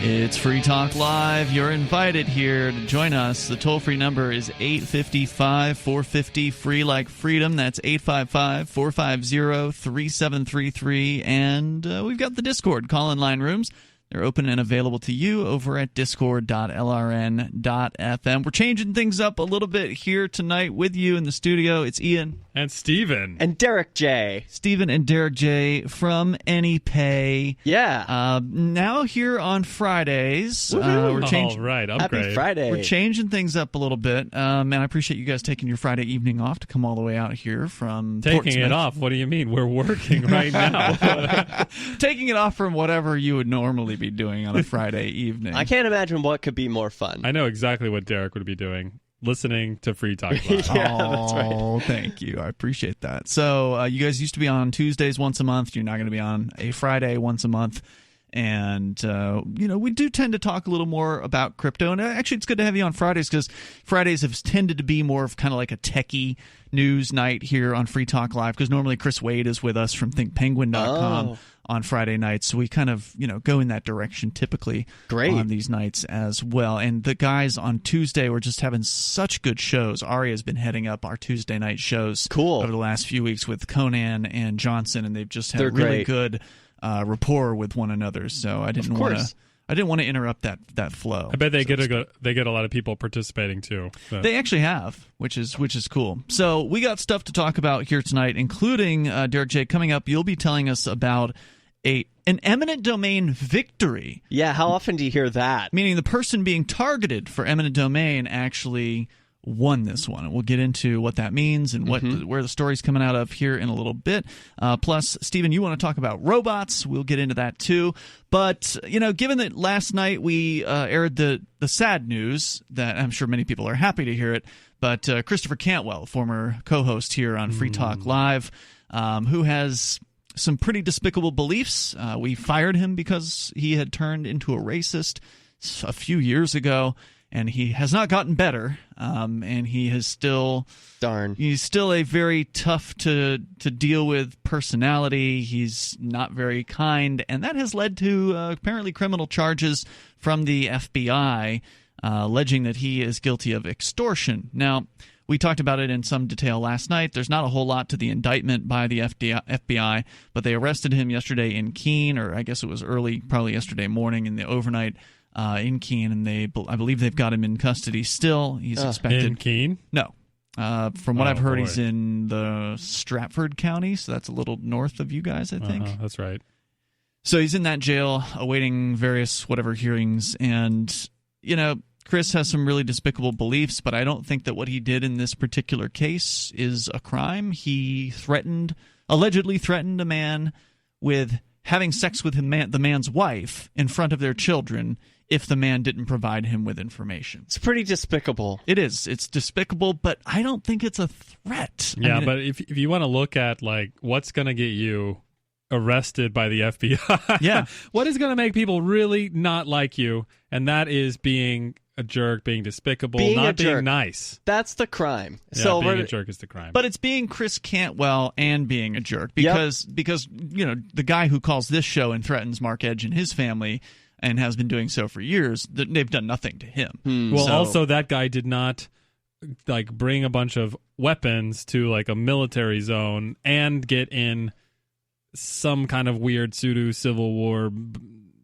It's Free Talk Live. You're invited here to join us. The toll-free number is 855-450-FREE like freedom. That's 855-450-3733. And we've got the Discord call-in line rooms. They're open and available to you over at discord.lrn.fm. We're changing things up a little bit here tonight with you in the studio. It's Ian. And Steven. And Derrick J. Steven and Derrick J. from AnyPay. Yeah. Now here on Fridays. We're changing. All right, upgrade. Happy Friday. We're changing things up a little bit. And I appreciate you guys taking your Friday evening off to come all the way out here from Taking Portsmouth. it off? What do you mean? We're working right now. Taking it off from whatever you would normally be doing on a Friday evening. I can't imagine what could be more fun. I know exactly what Derrick would be doing. Listening to Free Talk Live. Yeah, that's right. Oh, thank you. I appreciate that. So you guys used to be on Tuesdays once a month. You're now going to be on a Friday once a month. And, we do tend to talk a little more about crypto. And actually, it's good to have you on Fridays because Fridays have tended to be more of kind of like a techie news night here on Free Talk Live because normally Chris Wade is with us from thinkpenguin.com on Friday nights. So we kind of, go in that direction typically on these nights as well. And the guys on Tuesday were just having such good shows. Ari has been heading up our Tuesday night shows over the last few weeks with Conan and Johnson, and they've just had really good rapport with one another. So I didn't want to interrupt that flow. I bet they get a lot of people participating too. So. They actually have, which is cool. So we got stuff to talk about here tonight, including Derrick J. Coming up, you'll be telling us about an eminent domain victory. Yeah, how often do you hear that? Meaning the person being targeted for eminent domain actually won this one. And we'll get into what that means and where the story's coming out of here in a little bit. Plus, Stephen, you want to talk about robots. We'll get into that too. But, given that last night we aired the sad news that I'm sure many people are happy to hear it, but Christopher Cantwell, former co-host here on Free Talk Live, who has some pretty despicable beliefs. We fired him because he had turned into a racist a few years ago. And he has not gotten better, and he is still he's still a very tough to deal with personality. He's not very kind, and that has led to apparently criminal charges from the FBI, alleging that he is guilty of extortion. Now, we talked about it in some detail last night. There's not a whole lot to the indictment by the FBI, but they arrested him yesterday in Keene, or I guess it was early, probably yesterday morning in the overnight. In Keene, and I believe they've got him in custody still. He's expected in Keene? No. From what I've heard, he's in the Stratford County, so that's a little north of you guys, I think. That's right. So he's in that jail awaiting various whatever hearings, and, Chris has some really despicable beliefs, but I don't think that what he did in this particular case is a crime. He allegedly threatened a man with having sex with the man's wife in front of their children if the man didn't provide him with information. It's pretty despicable. It is. It's despicable, but I don't think it's a threat. Yeah, but if you want to look at what's going to get you arrested by the FBI, what is going to make people really not like you, and that is being a jerk, being despicable, not being nice. That's the crime. Yeah, so being a jerk is the crime. But it's being Chris Cantwell and being a jerk because the guy who calls this show and threatens Mark Edge and his family and has been doing so for years, they've done nothing to him. Well, also that guy did not bring a bunch of weapons to a military zone and get in some kind of weird pseudo Civil War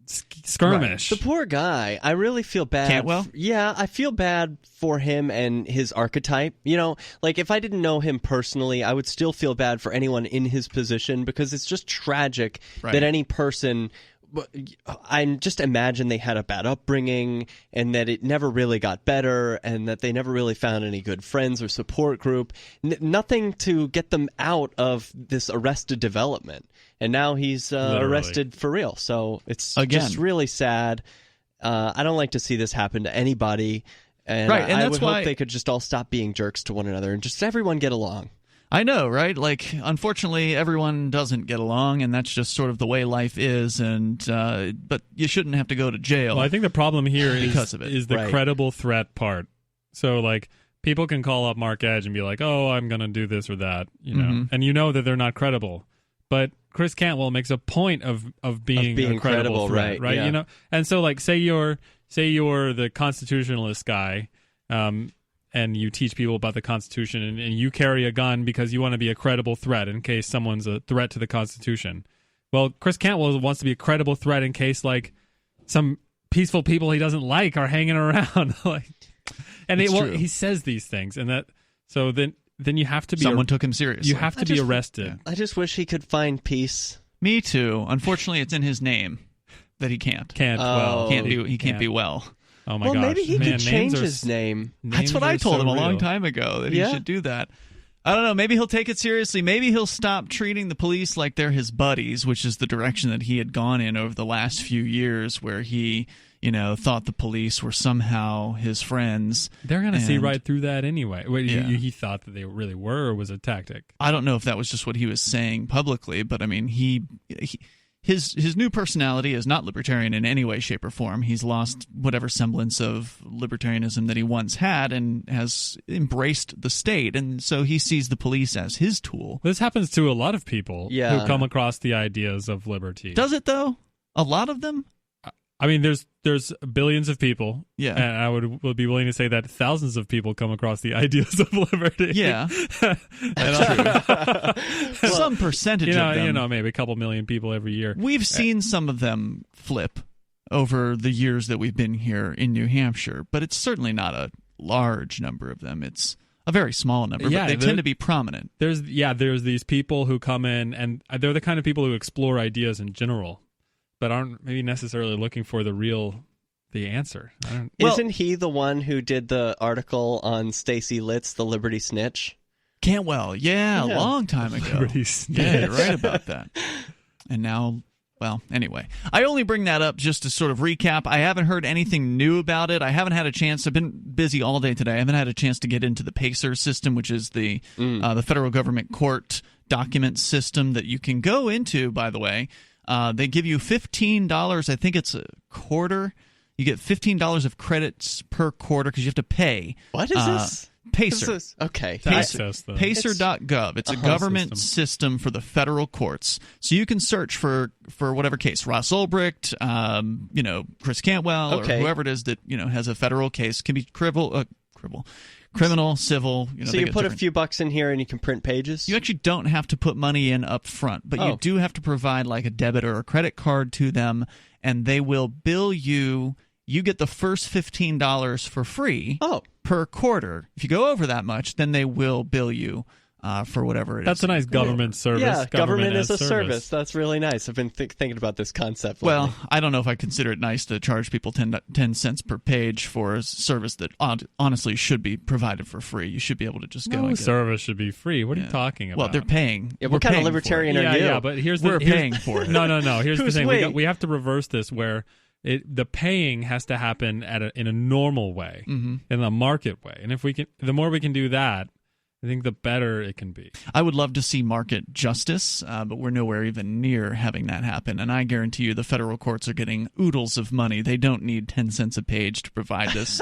skirmish. Right. The poor guy. I really feel bad. Cantwell? Yeah, I feel bad for him and his archetype. If I didn't know him personally, I would still feel bad for anyone in his position because it's just tragic that any person... I just imagine they had a bad upbringing and that it never really got better and that they never really found any good friends or support group. Nothing to get them out of this arrested development. And now he's arrested for real. So it's just really sad. I don't like to see this happen to anybody. And I would hope they could just all stop being jerks to one another and just everyone get along. I know, right? Unfortunately, everyone doesn't get along, and that's just sort of the way life is. And but you shouldn't have to go to jail. Well, I think the problem here is the credible threat part. So, people can call up Mark Edge and be like, "Oh, I'm going to do this or that," and you know that they're not credible. but Chris Cantwell makes a point of being a credible threat, right? Yeah. You know, and so like say you're the constitutionalist guy, and you teach people about the Constitution, and you carry a gun because you want to be a credible threat in case someone's a threat to the Constitution. Well, Chris Cantwell wants to be a credible threat in case like some peaceful people he doesn't like are hanging around, he says these things, and that so then you have to be someone took him seriously. You have to be arrested. Yeah. I just wish he could find peace. Me too. Unfortunately, it's in his name that he can't. He can't be well. Oh my gosh. Well, maybe he could change his name. That's what I told him a long time ago, that he should do that. I don't know. Maybe he'll take it seriously. Maybe he'll stop treating the police like they're his buddies, which is the direction that he had gone in over the last few years, where he, thought the police were somehow his friends. They're going to see right through that anyway. He thought that they really were, or was a tactic? I don't know if that was just what he was saying publicly, but I mean, His new personality is not libertarian in any way, shape, or form. He's lost whatever semblance of libertarianism that he once had and has embraced the state. And so he sees the police as his tool. This happens to a lot of people who come across the ideas of liberty. Does it, though? A lot of them? I mean, there's billions of people, and I would be willing to say that thousands of people come across the ideas of liberty. Yeah, some percentage of them. Maybe a couple million people every year. We've seen some of them flip over the years that we've been here in New Hampshire, but it's certainly not a large number of them. It's a very small number, but they tend to be prominent. There's these people who come in, and they're the kind of people who explore ideas in general, but aren't maybe necessarily looking for the answer. Isn't he the one who did the article on Stacey Litz, the Liberty Snitch? Cantwell, a long time ago. Liberty Snitch. Yeah, you're right about that. And now, well, anyway, I only bring that up just to sort of recap. I haven't heard anything new about it. I haven't had a chance. I've been busy all day today. I haven't had a chance to get into the PACER system, which is the federal government court document system that you can go into, by the way. They give you $15. I think it's a quarter. You get $15 of credits per quarter because you have to pay. What is this? PACER. Okay. PACER.gov. It's a government system for the federal courts. So you can search for whatever case, Ross Ulbricht, Chris Cantwell, or whoever it is that has a federal case. It can be criminal, civil. So you put a few bucks in here and you can print pages? You actually don't have to put money in up front, but you do have to provide like a debit or a credit card to them, and they will bill you. You get the first $15 for free per quarter. If you go over that much, then they will bill you for whatever it is. That's a nice government service. Yeah, government is a service. That's really nice. I've been thinking about this concept lately. Well, I don't know if I consider it nice to charge people 10 cents per page for a service that honestly should be provided for free. You should be able to just go and get service should be free. What are you talking about? Well, they're paying. Yeah, what kind of libertarian are you? Yeah, but we're paying for it. No. Here's the thing. We have to reverse this where the paying has to happen in a normal way, in a market way. And the more we can do that, I think the better it can be. I would love to see market justice, but we're nowhere even near having that happen. And I guarantee you the federal courts are getting oodles of money. They don't need 10 cents a page to provide this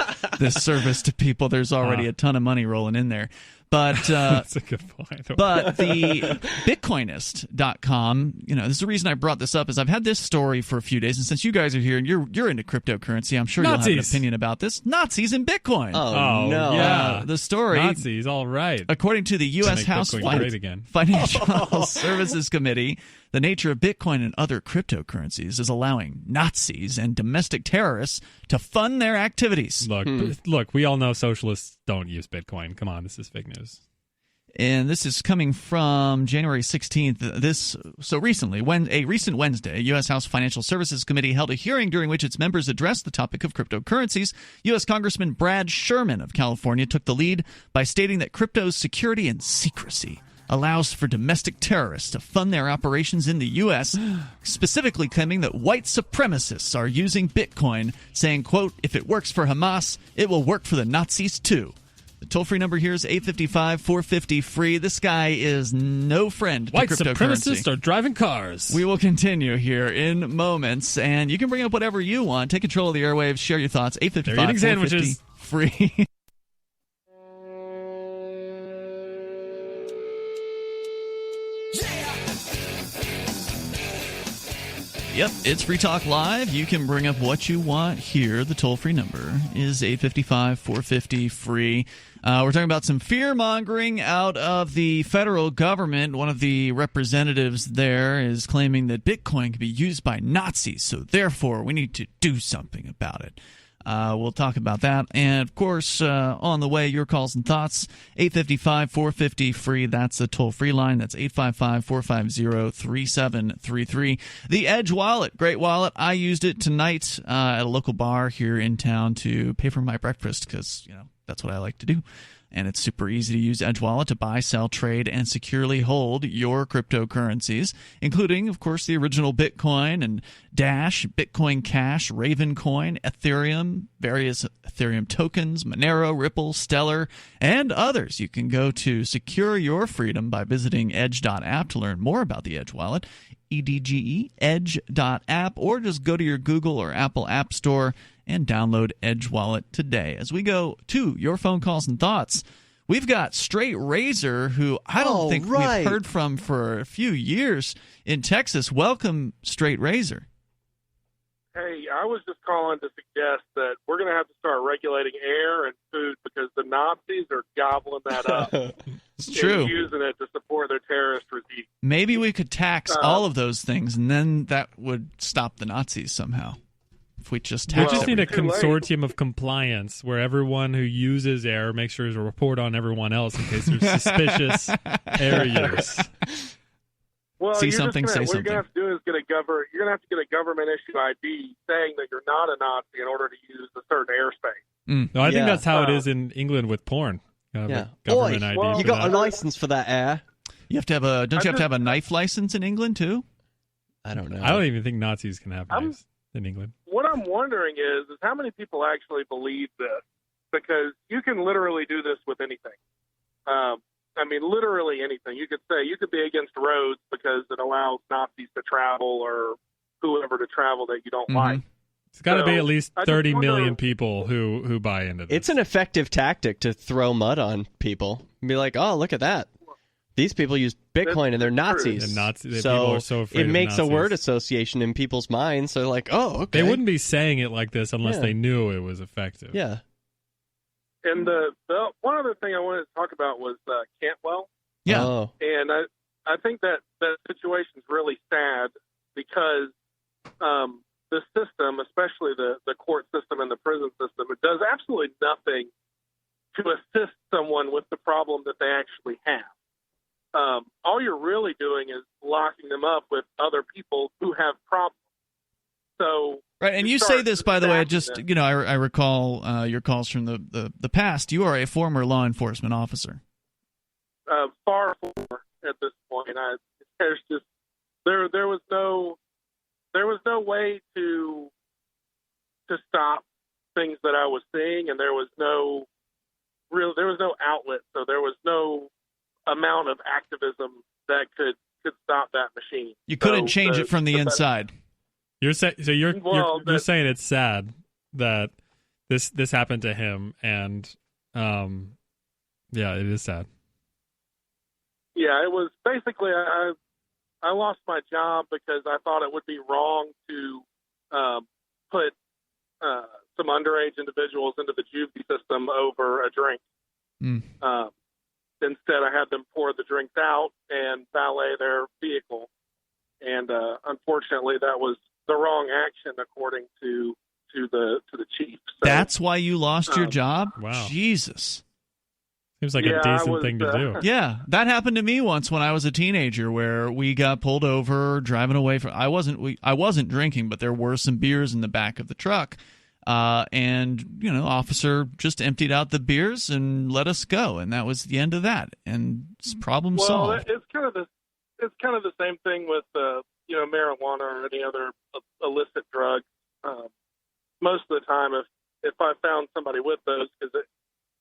service to people. There's already a ton of money rolling in there. But that's a good point. But the Bitcoinist.com, this is the reason I brought this up, is I've had this story for a few days, and since you guys are here and you're into cryptocurrency, I'm sure you'll have an opinion about this. Nazis in Bitcoin. Oh no. Yeah. The story. Nazis, all right. According to the U.S. House Financial Services Committee, the nature of Bitcoin and other cryptocurrencies is allowing Nazis and domestic terrorists to fund their activities. Look, we all know socialists don't use Bitcoin. Come on, this is fake news. And this is coming from January 16th. Recently, a recent Wednesday, U.S. House Financial Services Committee held a hearing during which its members addressed the topic of cryptocurrencies. U.S. Congressman Brad Sherman of California took the lead by stating that crypto's security and secrecy allows for domestic terrorists to fund their operations in the U.S., specifically claiming that white supremacists are using Bitcoin, saying, quote, if it works for Hamas, it will work for the Nazis too. The toll-free number here is 855-450-FREE. This guy is no friend to white cryptocurrency. White supremacists are driving cars. We will continue here in moments, and you can bring up whatever you want. Take control of the airwaves. Share your thoughts. 855-450-FREE. Yep, it's Free Talk Live. You can bring up what you want here. The toll-free number is 855-450-FREE. We're talking about some fear-mongering out of the federal government. One of the representatives there is claiming that Bitcoin can be used by Nazis, so therefore we need to do something about it. We'll talk about that. And, of course, on the way, your calls and thoughts, 855-450-FREE. That's the toll-free line. That's 855-450-3733. The Edge wallet, great wallet. I used it tonight at a local bar here in town to pay for my breakfast because, that's what I like to do. And it's super easy to use Edge Wallet to buy, sell, trade, and securely hold your cryptocurrencies, including, of course, the original Bitcoin and Dash, Bitcoin Cash, Ravencoin, Ethereum, various Ethereum tokens, Monero, Ripple, Stellar, and others. You can go to Secure Your Freedom by visiting edge.app to learn more about the Edge Wallet, EDGE, edge.app, or just go to your Google or Apple App Store and download Edge Wallet today. As we go to your phone calls and thoughts, we've got Straight Razor, who I don't think we've heard from for a few years in Texas. Welcome, Straight Razor. Hey, I was just calling to suggest that we're going to have to start regulating air and food because the Nazis are gobbling that up. It's true. And using it to support their terrorist regime. Maybe we could tax all of those things, and then that would stop the Nazis somehow. If we just need a consortium of compliance where everyone who uses air makes sure to report on everyone else in case there's suspicious air use. Well, see something, say something. What you're going to have to do is you're going to have to get a government issue ID saying that you're not a Nazi in order to use a certain airspace. No, I think that's how it is in England with porn. Government ID. You got a license for that air. You have to have a. Don't you have to have a knife license in England too? I don't know. I don't even think Nazis can have knives in England. What I'm wondering is how many people actually believe this? Because you can literally do this with anything. Literally anything. You could say you could be against roads because it allows Nazis to travel or whoever to travel that you don't like. It's got to be at least 30 million people who buy into this. It's an effective tactic to throw mud on people and be like, oh, look at that. These people use Bitcoin and they're Nazis. And people so are so afraid it makes of a word association in people's minds. So they're like, oh, okay. They wouldn't be saying it like this unless they knew it was effective. Yeah. And the one other thing I wanted to talk about was Cantwell. Yeah. Oh. And I think that situation is really sad because the system, especially the court system and the prison system, it does absolutely nothing to assist someone with the problem that they actually have. All you're really doing is locking them up with other people who have problems. So right, and you say this, by the way, just I recall your calls from the past. You are a former law enforcement officer. Far former at this point. There was no way to stop things that I was seeing, and there was no outlet. So there was no amount of activism that could stop that machine. You couldn't change it from the inside. You're saying it's sad that this happened to him, and it is sad. Yeah, it was basically I lost my job because I thought it would be wrong to put some underage individuals into the juvie system over a drink. Instead, I had them pour the drinks out and valet their vehicle, and unfortunately, that was the wrong action according to the chief. So, that's why you lost your job? Wow, Jesus. Seems like a decent thing to do. Yeah, that happened to me once when I was a teenager, where we got pulled over driving away from. I wasn't drinking, but there were some beers in the back of the truck, and officer just emptied out the beers and let us go, and that was the end of that. And problem solved. It's kind of the same thing with marijuana or any other illicit drug. Most of the time, if I found somebody with those, because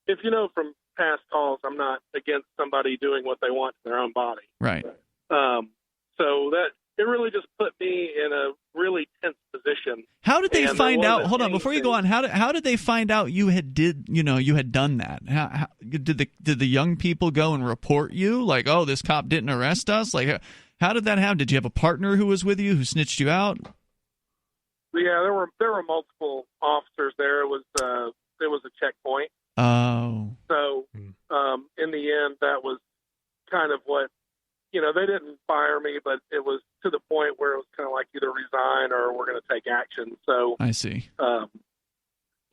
if you know from past calls, I'm not against somebody doing what they want to their own body. Right. So that it really just put me in a really tense position. How did they find out? Hold on, before you go on. How did they find out you had done that? How did the young people go and report you? Like, oh, this cop didn't arrest us. Like, how did that happen? Did you have a partner who was with you who snitched you out? Yeah, there were multiple officers there. It was a checkpoint. Oh. So in the end, that was kind of what, they didn't fire me, but it was to the point where it was kind of like either resign or we're going to take action. So I see.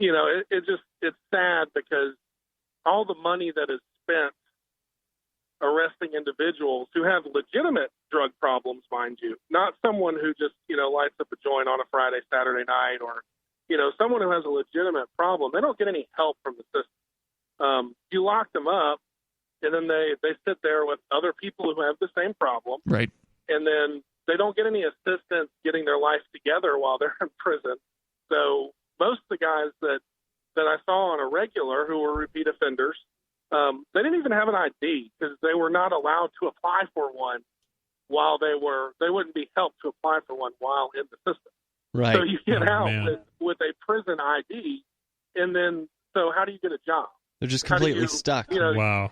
It's sad because all the money that is spent arresting individuals who have legitimate drug problems, mind you, not someone who just, lights up a joint on a Friday, Saturday night, or, someone who has a legitimate problem. They don't get any help from the system. You lock them up, and then they sit there with other people who have the same problem. Right. And then they don't get any assistance getting their life together while they're in prison. So most of the guys that I saw on a regular who were repeat offenders, they didn't even have an ID because they were not allowed to apply for one while they wouldn't be helped to apply for one while in the system. Right. So you get out with a prison ID, and then, so how do you get a job? They're just completely stuck. Wow.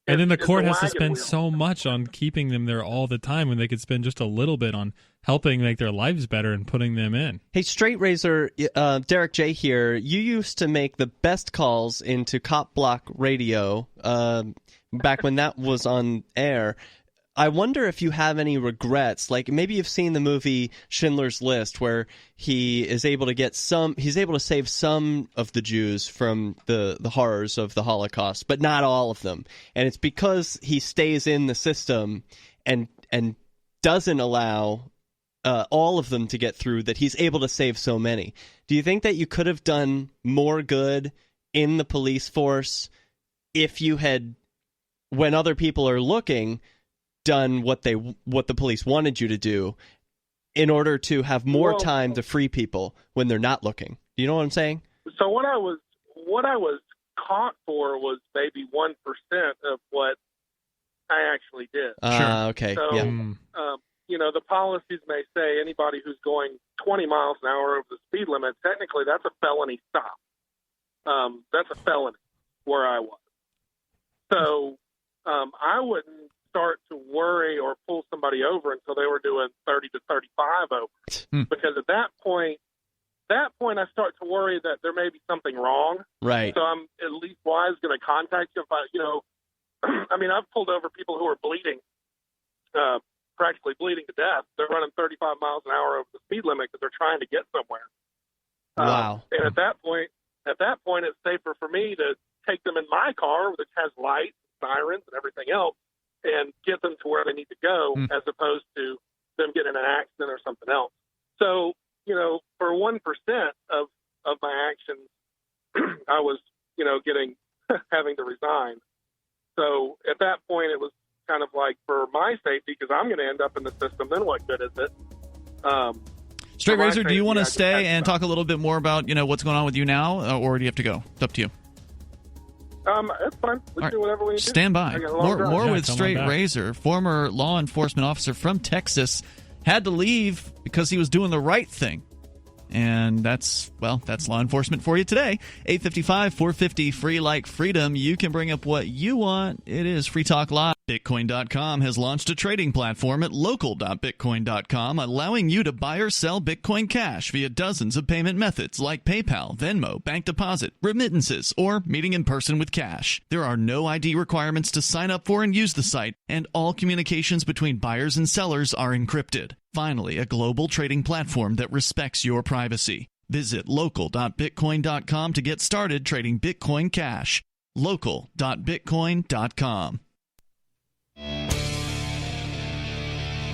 And then the court has to spend so much on keeping them there all the time when they could spend just a little bit on helping make their lives better and putting them in. Hey, Straight Razor, Derrick J here. You used to make the best calls into Cop Block Radio back when that was on air. I wonder if you have any regrets. Like maybe you've seen the movie Schindler's List, where he is able to he's able to save some of the Jews from the horrors of the Holocaust, but not all of them. And it's because he stays in the system and doesn't allow all of them to get through that he's able to save so many. Do you think that you could have done more good in the police force if you had, when other people are looking, done what the police wanted you to do in order to have more time to free people when they're not looking? Do you know what I'm saying? So what I was caught for was maybe 1% of what I actually did. Okay. So, yeah. The policies may say anybody who's going 20 miles an hour over the speed limit, technically that's a felony stop. That's a felony where I was. So I wouldn't start to worry or pull somebody over until they were doing 30 to 35 over. Because at that point I start to worry that there may be something wrong. Right. So I'm at least wise going to contact you if I've pulled over people who are bleeding, practically bleeding to death. They're running 35 miles an hour over the speed limit because they're trying to get somewhere. Wow. And at that point, it's safer for me to take them in my car, which has lights, sirens, and everything else, and get them to where they need to go, as opposed to them getting in an accident or something else. So, for 1% of my actions, I was, having to resign. So at that point, it was kind of like, for my safety, because I'm going to end up in the system, then what good is it? Straight Razor, do you want to stay and talk a little bit more about, what's going on with you now, or do you have to go? It's up to you. That's fine. Let's do whatever we need to do. Stand by. More with Straight Razor. Former law enforcement officer from Texas had to leave because he was doing the right thing. And that's law enforcement for you today. 855-450 free like freedom. You can bring up what you want. It is Free Talk Live. Bitcoin.com has launched a trading platform at local.bitcoin.com, allowing you to buy or sell Bitcoin Cash via dozens of payment methods like PayPal, Venmo, bank deposit, remittances, or meeting in person with cash. There are no ID requirements to sign up for and use the site, and all communications between buyers and sellers are encrypted. Finally, a global trading platform that respects your privacy. Visit local.bitcoin.com to get started trading Bitcoin Cash. local.bitcoin.com.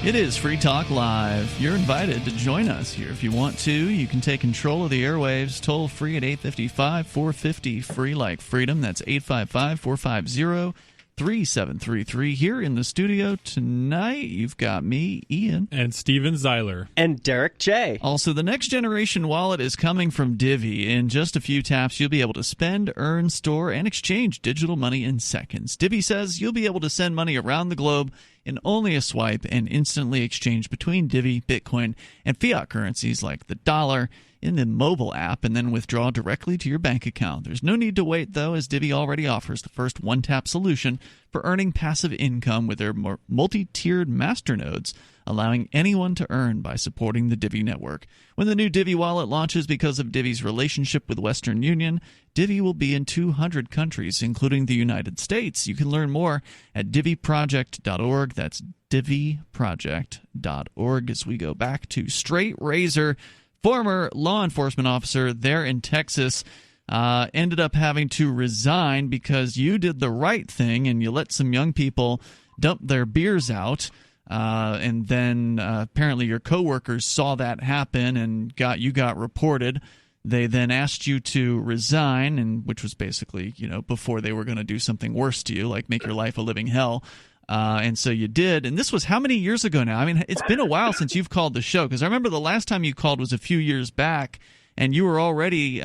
It is Free Talk Live. You're invited to join us here. If you want to, you can take control of the airwaves toll free at 855-450 free like freedom. That's 855-450-3733. Here in the studio tonight, you've got me, Ian. And Steven Zeiler. And Derrick J. Also, the next generation wallet is coming from Divvy. In just a few taps, you'll be able to spend, earn, store, and exchange digital money in seconds. Divvy says you'll be able to send money around the globe in only a swipe and instantly exchange between Divvy, Bitcoin, and fiat currencies like the dollar in the mobile app and then withdraw directly to your bank account. There's no need to wait, though, as Divvy already offers the first one-tap solution for earning passive income with their multi-tiered masternodes allowing anyone to earn by supporting the Divvy network. When the new Divvy wallet launches because of Divvy's relationship with Western Union, Divvy will be in 200 countries, including the United States. You can learn more at divvyproject.org. That's divvyproject.org. As we go back to Straight Razor, former law enforcement officer there in Texas, ended up having to resign because you did the right thing and you let some young people dump their beers out. And then apparently your coworkers saw that happen and you got reported. They then asked you to resign, and which was basically, before they were going to do something worse to you, like make your life a living hell. And so you did. And this was how many years ago now? I mean, it's been a while since you've called the show, because I remember the last time you called was a few years back, and you were already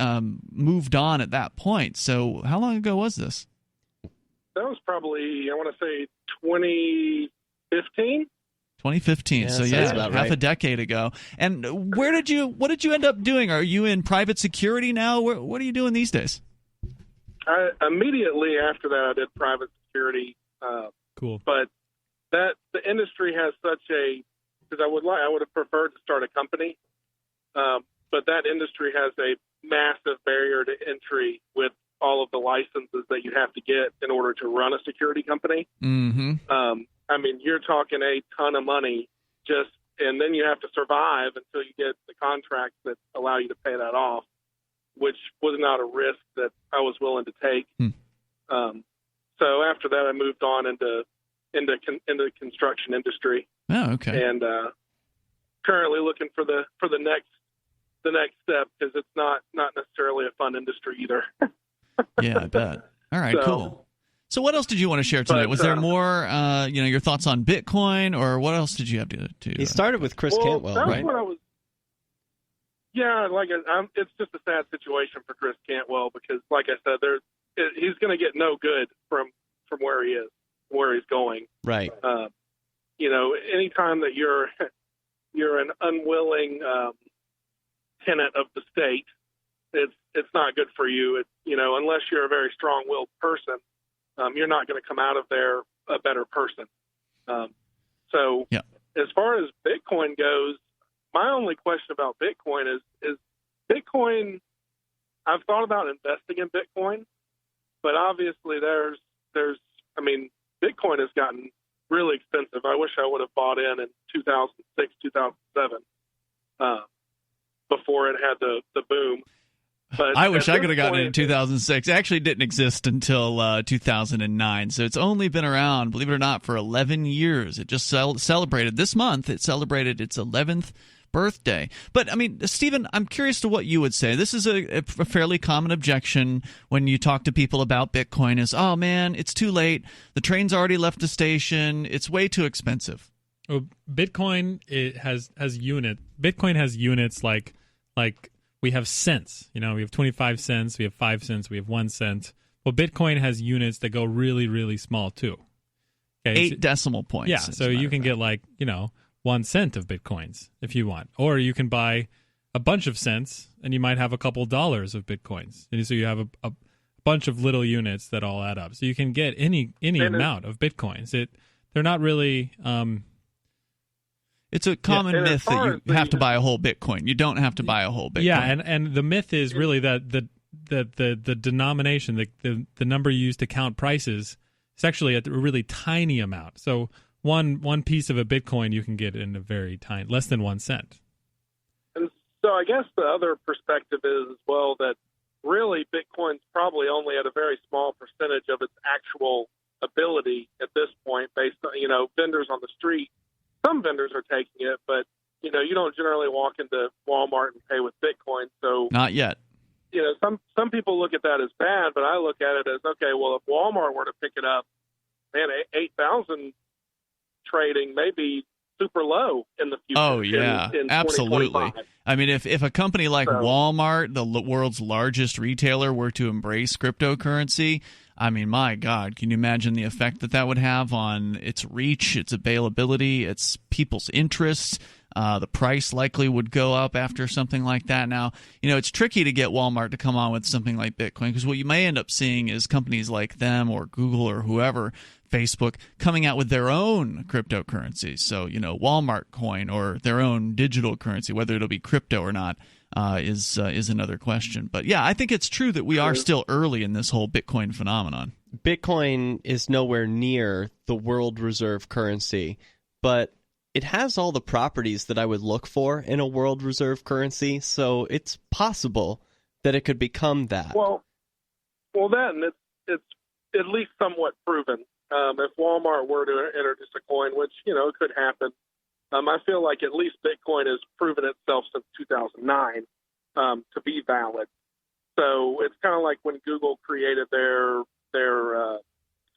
moved on at that point. So how long ago was this? That was probably, I want to say, 2015. 2015. Yeah, so about half right. a decade ago. And what did you end up doing? Are you in private security now? What are you doing these days? Immediately after that, I did private security. Cool. But the industry has such because I would have preferred to start a company, but that industry has a massive barrier to entry with all of the licenses that you have to get in order to run a security company. Mm-hmm. I mean, you're talking a ton of money and then you have to survive until you get the contracts that allow you to pay that off, which was not a risk that I was willing to take. So after that, I moved on into the construction industry. Oh, okay. And currently looking for the next step, because it's not necessarily a fun industry either. Yeah, I bet. All right, cool. So what else did you want to share tonight? Was there more, your thoughts on Bitcoin, or what else did you have to He started with Chris Cantwell, that was right? What I was, it's just a sad situation for Chris Cantwell, because, like I said, he's going to get no good from where he is, where he's going. Right. Anytime that you're an unwilling tenant of the state, it's not good for you. Unless you're a very strong-willed person, you're not going to come out of there a better person. As far as Bitcoin goes, my only question about Bitcoin is Bitcoin. I've thought about investing in Bitcoin, but obviously Bitcoin has gotten really expensive. I wish I would have bought in 2006, 2007, before it had the boom. But I wish I could have gotten it in 2006. It actually didn't exist until 2009. So it's only been around, believe it or not, for 11 years. It just celebrated this month. It celebrated its 11th birthday. But, Stephen, I'm curious to what you would say. This is a fairly common objection when you talk to people about Bitcoin is, oh, man, it's too late. The train's already left the station. It's way too expensive. Well, Bitcoin has units. Bitcoin has units like we have cents. We have 25 cents, we have 5 cents, we have 1 cent. Well, Bitcoin has units that go really, really small too. Okay, 8 decimal points. Yeah, so you can get 1 cent of Bitcoins if you want. Or you can buy a bunch of cents and you might have a couple dollars of Bitcoins. And so you have a bunch of little units that all add up. So you can get any amount of Bitcoins. They're not really it's a common myth that you have to buy a whole Bitcoin. You don't have to buy a whole Bitcoin. Yeah, and the myth is really that the denomination, the number you use to count prices, is actually a really tiny amount. So one piece of a Bitcoin you can get in a very tiny, less than 1 cent. And so I guess the other perspective is as well that really Bitcoin's probably only at a very small percentage of its actual ability at this point, based on vendors on the street. Some vendors are taking it, but you don't generally walk into Walmart and pay with Bitcoin. So not yet. Some people look at that as bad, but I look at it as, okay, well, if Walmart were to pick it up, man, 8,000 trading may be super low in the future. Oh yeah, in absolutely. If a company like Walmart, the world's largest retailer, were to embrace cryptocurrency, my God, can you imagine the effect that would have on its reach, its availability, its people's interests? The price likely would go up after something like that. Now, it's tricky to get Walmart to come on with something like Bitcoin, because what you may end up seeing is companies like them or Google or whoever, Facebook, coming out with their own cryptocurrencies. So, Walmart coin or their own digital currency, whether it'll be crypto or not, is another question. But yeah, I think it's true that we are still early in this whole Bitcoin phenomenon. Bitcoin is nowhere near the world reserve currency, but it has all the properties that I would look for in a world reserve currency, so it's possible that it could become that. Well, then it's at least somewhat proven. If Walmart were to introduce a coin, which, could happen, I feel like at least Bitcoin has proven itself since 2009 to be valid. So it's kind of like when Google created their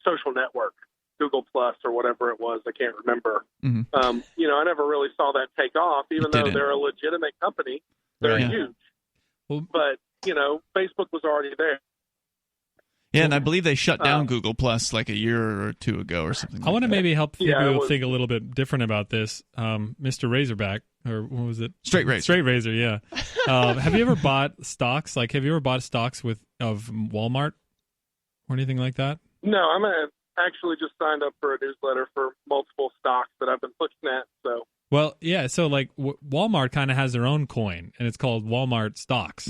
social network, Google Plus or whatever it was. I can't remember. Mm-hmm. I never really saw that take off, even though they're a legitimate company. They're huge. Well, but, Facebook was already there. Yeah, and I believe they shut down Google Plus like a year or two ago or something. I want to maybe help people think a little bit different about this. Mr. Razorback, or what was it? Straight Razor. Straight Razor, yeah. Have you ever bought stocks? Like, have you ever bought stocks of Walmart or anything like that? No, I'm actually just signed up for a newsletter for multiple stocks that I've been looking at. So. Well, yeah. So like Walmart kind of has their own coin, and it's called Walmart stocks.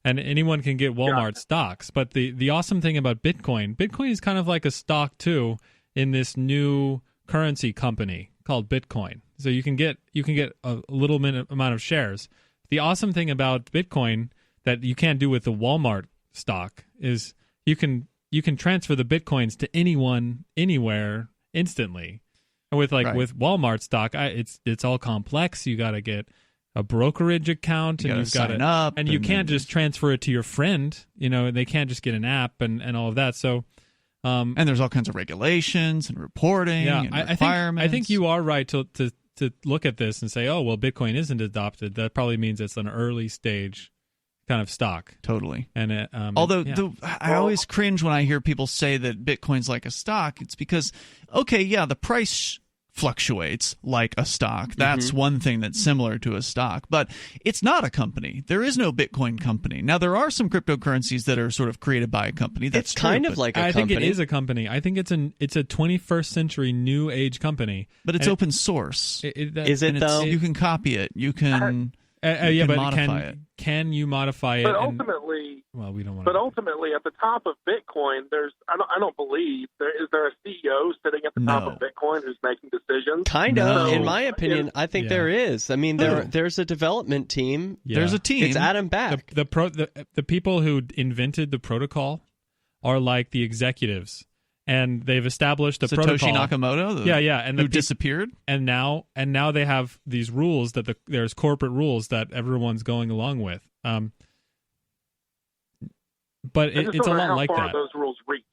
And anyone can get Walmart stocks. But the awesome thing about Bitcoin is kind of like a stock too in this new currency company called Bitcoin. So you can get a little amount of shares. The awesome thing about Bitcoin that you can't do with the Walmart stock is you can transfer the Bitcoins to anyone anywhere instantly. And with with Walmart stock, it's all complex. You got to get a brokerage account, and you've got to sign up, and you can't just transfer it to your friend. They can't just get an app and all of that. So, and there's all kinds of regulations and reporting and requirements. I think you are right to look at this and say, oh well, Bitcoin isn't adopted. That probably means it's an early stage kind of stock. Totally. And although I always cringe when I hear people say that Bitcoin's like a stock. It's because the price fluctuates like a stock. That's one thing that's similar to a stock, but it's not a company. There is no Bitcoin company. Now, there are some cryptocurrencies that are sort of created by a company. That's kind of like a company. I think it is a company. I think it's a 21st century new age company. But it's open source. Is it though? You can copy it. You can modify it. Can you modify it? But ultimately, we don't want. But ultimately, at the top of Bitcoin, I don't believe is there a CEO sitting at the top of Bitcoin who's making decisions? Kind of, in my opinion, I think there is. I mean, there's a development team. Yeah. There's a team. It's Adam Back. The people who invented the protocol are like the executives. And they've established a protocol. Satoshi Nakamoto, and who disappeared. And now they have these rules that there's corporate rules that everyone's going along with. But it's a lot like that. How far those rules reach,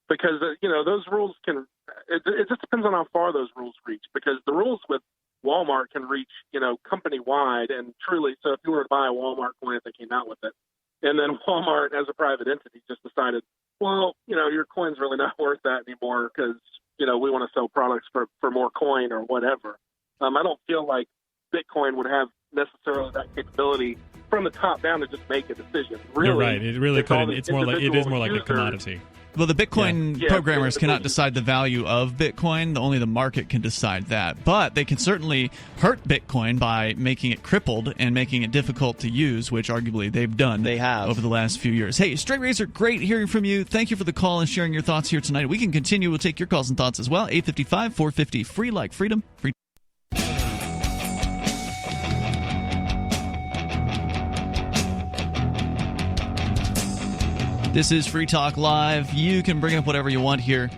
because those rules can. It just depends on how far those rules reach, because the rules with Walmart can reach company wide and truly. So if you were to buy a Walmart coin if they came out with it, and then Walmart as a private entity just decided, well, your coin's really not worth that anymore because, we want to sell products for more coin or whatever. I don't feel like Bitcoin would have necessarily that capability from the top down to just make a decision. Really, you're right. It really couldn't. It is more like a commodity. Well, the Bitcoin programmers cannot decide the value of Bitcoin. Only the market can decide that. But they can certainly hurt Bitcoin by making it crippled and making it difficult to use, which arguably they've done over the last few years. Hey, Straight Razor, great hearing from you. Thank you for the call and sharing your thoughts here tonight. We can continue. We'll take your calls and thoughts as well. 855-450, free like freedom. Free. This is Free Talk Live. You can bring up whatever you want here.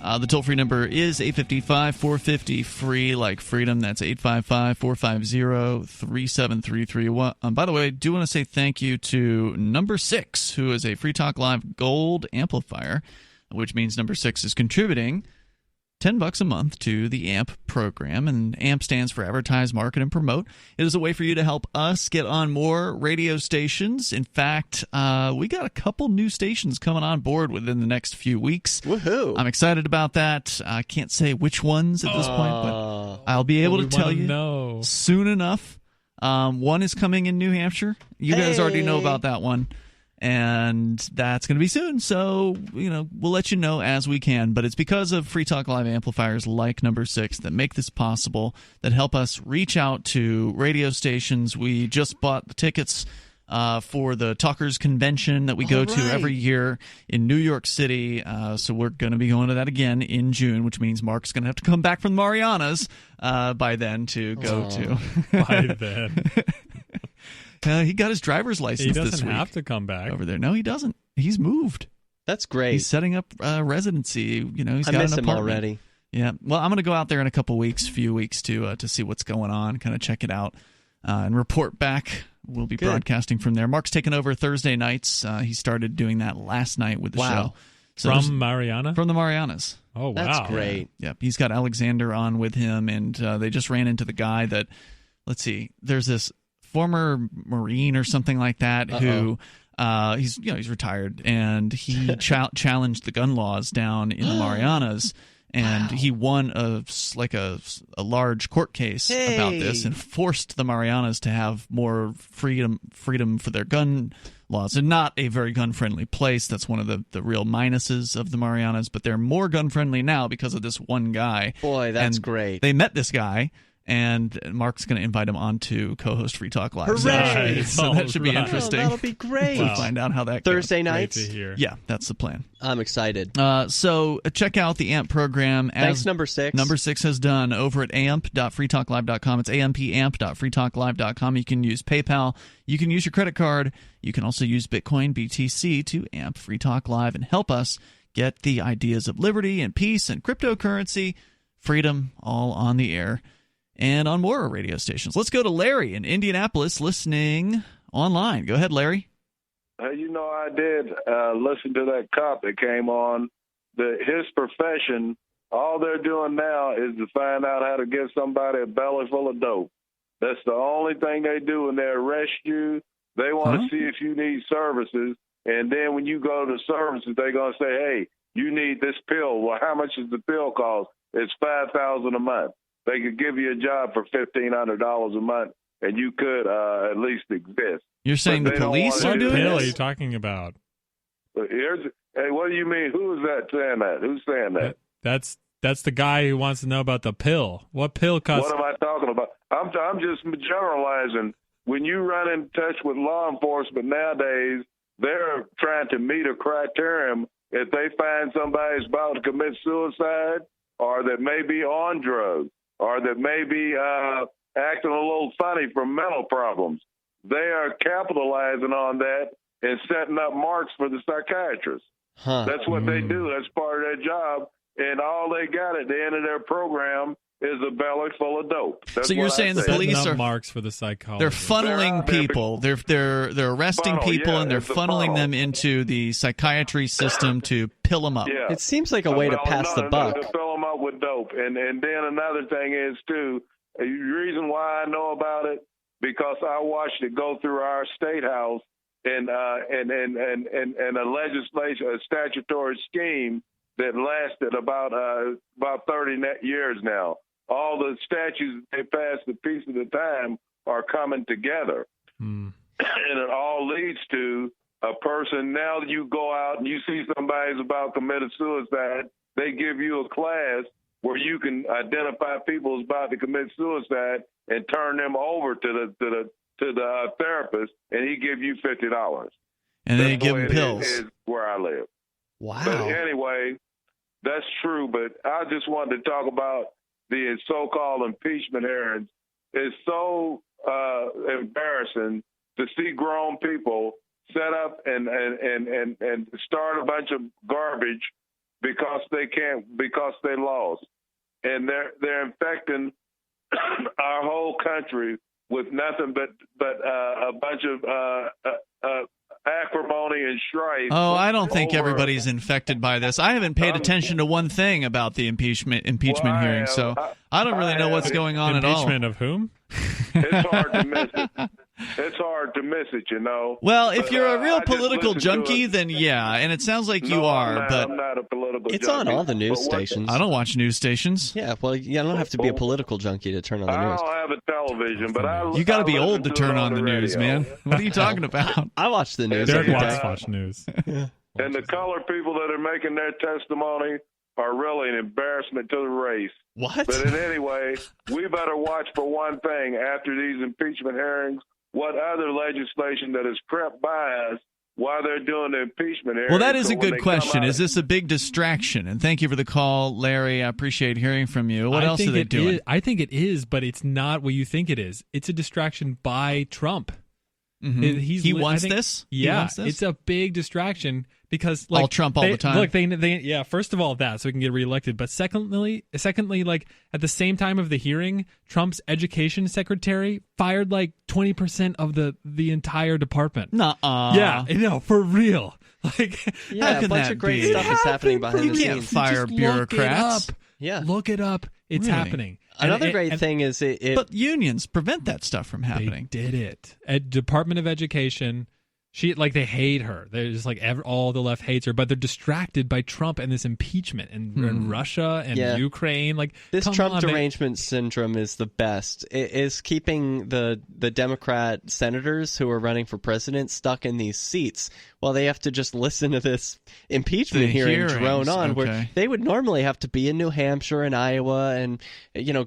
The toll-free number is 855-450-FREE, like freedom. That's 855-450-3733. By the way, I do want to say thank you to Number 6, who is a Free Talk Live Gold amplifier, which means Number 6 is contributing $10 a month to the AMP program, and AMP stands for Advertise, Market, and Promote. It is a way for you to help us get on more radio stations. In fact, we got a couple new stations coming on board within the next few weeks. Woohoo! I'm excited about that. I can't say which ones at this point, but I'll be able to tell you soon enough. One is coming in New Hampshire. You guys already know about that one. And that's going to be soon, so we'll let you know as we can. But it's because of Free Talk Live amplifiers like Number 6 that make this possible, that help us reach out to radio stations. We just bought the tickets for the Talkers Convention that we go to every year in New York City. So we're going to be going to that again in June, which means Mark's going to have to come back from the Marianas by then to go to. By then. He got his driver's license this week. He doesn't have to come back over there. No, he doesn't. He's moved. That's great. He's setting up residency. He's got I miss an him apartment already. Yeah. Well, I'm going to go out there in a few weeks to see what's going on, kind of check it out, and report back. We'll be broadcasting from there. Mark's taking over Thursday nights. He started doing that last night with the show. So from Mariana? From the Marianas. Oh, wow. That's great. Yeah. He's got Alexander on with him, and they just ran into the guy that, let's see, there's this former Marine or something like that who he's retired, and he challenged the gun laws down in the Marianas, and he won a large court case about this and forced the Marianas to have more freedom for their gun laws. And not a very gun friendly place. That's one of the real minuses of the Marianas, but they're more gun friendly now because of this one guy. Boy, that's great. They met this guy, and Mark's going to invite him on to co-host Free Talk Live. Hooray! So that should be interesting. That'll be great. We'll find out how that goes. Thursday nights? Great to hear. Yeah, that's the plan. I'm excited. So check out the AMP program. Thanks, Number 6. Number 6 has done over at amp.freetalklive.com. It's ampamp.freetalklive.com. You can use PayPal. You can use your credit card. You can also use Bitcoin, BTC to amp Free Talk Live and help us get the ideas of liberty and peace and cryptocurrency, freedom, all on the air and on more radio stations. Let's go to Larry in Indianapolis listening online. Go ahead, Larry. I did listen to that cop that came on. His profession, all they're doing now is to find out how to get somebody a belly full of dope. That's the only thing they do when they arrest you. They want to see if you need services, and then when you go to services, they're going to say, hey, you need this pill. Well, how much does the pill cost? It's $5,000 a month. They could give you a job for $1,500 a month, and you could at least exist. You're saying the police are doing this? What pill are you talking about? Hey, what do you mean? Who is that saying that? Who's saying that? That's the guy who wants to know about the pill. What pill costs? What am I talking about? I'm just generalizing. When you run in touch with law enforcement nowadays, they're trying to meet a criterion. If they find somebody's about to commit suicide, or that may be on drugs, or that may be acting a little funny from mental problems, they are capitalizing on that and setting up marks for the psychiatrist. That's what they do. That's part of their job. And all they got at the end of their program is a belly full of dope. That's so you're saying the police are marks for the psychologist. They're funneling people. They're arresting people and they're funneling them into the psychiatry system to pill them up. Yeah. It seems like a way to pass the buck. To fill them up with dope. And then another thing is too. The reason why I know about it, because I watched it go through our state house and a legislation, a statutory scheme that lasted about 30 years now. All the statutes they passed a piece at a time are coming together. And it all leads to a person. Now you go out and you see somebody's about to commit suicide, they give you a class where you can identify people who's about to commit suicide and turn them over to the therapist, and he give you $50. And they give them pills. Is where I live. Wow. But anyway, that's true. But I just wanted to talk about the so-called impeachment hearings. It's so embarrassing to see grown people set up and start a bunch of garbage because they lost, and they're infecting our whole country with nothing but a bunch of acrimony and strife. Oh, I don't think everybody's infected by this. I haven't paid attention to one thing about the impeachment hearing, so I don't really know what's going on at all. Impeachment of whom? It's hard to miss it. It's hard to miss it, you know. Well, if you're a real political junkie, then yeah, and it sounds like you are. I'm not a political It's junkie. on all the news stations. I don't watch news stations. Yeah, well, you don't have to be a political junkie to turn on the news. I don't have a television, but You got to be old to listen turn it on the news, radio. man. What are you talking about? I watch the news Derek every wants day. to watch news. And the color people that are making their testimony are really an embarrassment to the race. What? But anyway, we better watch for one thing after these impeachment hearings, what other legislation that has crept by us while they're doing the impeachment hearings. Well, that is So a when good they question. come out- Is this a big distraction? And thank you for the call, Larry. I appreciate hearing from you. What else are they doing? I think it is, but it's not what you think it is. It's a distraction by Trump. Mm-hmm. He wants this? He Yeah, wants this? it's a big distraction because All Trump all the time. Look, they first of all that so he can get reelected, but secondly, like at the same time of the hearing, Trump's education secretary fired like 20% of the entire department. Nuh-uh. Yeah, no, for real. Like, Yeah, how a can bunch that of great be? stuff is happening behind You the can't scenes. fire Just bureaucrats. Look it up. Yeah. Look it up. It's Really? happening. Another great thing is it But unions prevent that stuff from happening. They did it. At Department of Education, they hate her. They're just like all the left hates her, but they're distracted by Trump and this impeachment and Russia and Ukraine. Like this come Trump on, derangement syndrome is the best. It is keeping the Democrat senators who are running for president stuck in these seats while they have to just listen to this impeachment hearing drone on, where they would normally have to be in New Hampshire and Iowa and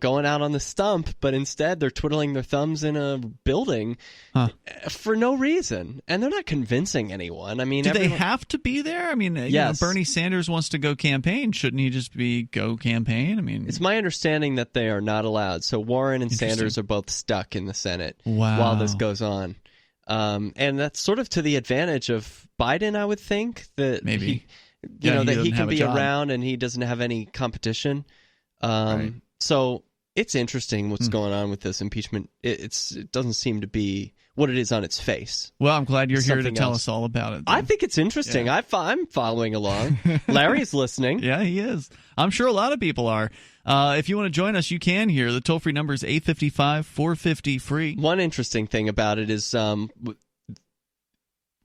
going out on the stump, but instead they're twiddling their thumbs in a building for no reason, and they're not convincing anyone. I mean, do they have to be there? I mean, yes. Bernie Sanders wants to go campaign. Shouldn't he just go campaign? I mean, it's my understanding that they are not allowed. So Warren and Sanders are both stuck in the Senate Wow. while this goes on. And that's sort of to the advantage of Biden, I would think, that maybe that he doesn't can have a be job. around and he doesn't have any competition. Right. So it's interesting what's going on with this impeachment. It doesn't seem to be what it is on its face. Well, I'm glad you're here to Something tell else. us all about it. I think it's interesting. Yeah. I'm following along. Larry's listening. Yeah, he is. I'm sure a lot of people are. If you want to join us, you can here. The toll-free number is 855-450-FREE. One interesting thing about it is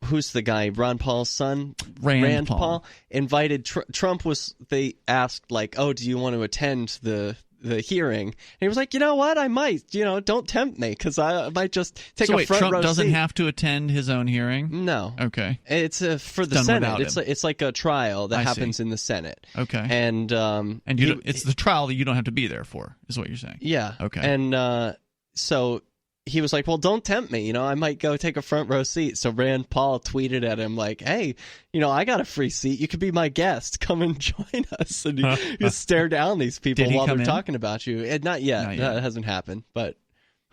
who's the guy? Ron Paul's son? Rand Paul. Invited Trump they asked, like, oh, do you want to attend the hearing? And he was like, you know what? I might. Don't tempt me because I might just take a front row Trump doesn't seat. have to attend his own hearing? No. Okay. It's for the Done Senate. without him. It's like a trial that I happens see. in the Senate. Okay. And it's the trial that you don't have to be there for, is what you're saying. Yeah. Okay. And so he was like, well, don't tempt me. I might go take a front row seat. So Rand Paul tweeted at him like, hey, I got a free seat. You could be my guest. Come and join us. And you stare down these people while they're talking about you. And not yet. That hasn't happened. But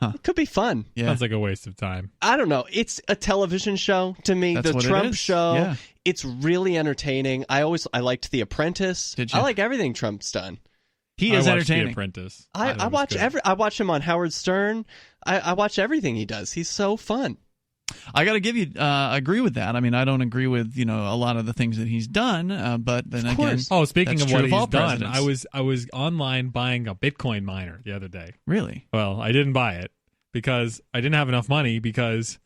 it could be fun. Yeah. Sounds like a waste of time. I don't know. It's a television show to me. That's the what it Trump is. show. Yeah. It's really entertaining. I liked The Apprentice. Did you? I like everything Trump's done. He is I watched entertaining. The Apprentice. I watch I watch him on Howard Stern. I watch everything he does. He's so fun. I got to give you agree with that. I mean, I don't agree with a lot of the things that he's done, but then Of again, course. Oh, speaking that's of true what of all he's done, presidents. I was online buying a Bitcoin miner the other day. Really? Well, I didn't buy it because I didn't have enough money because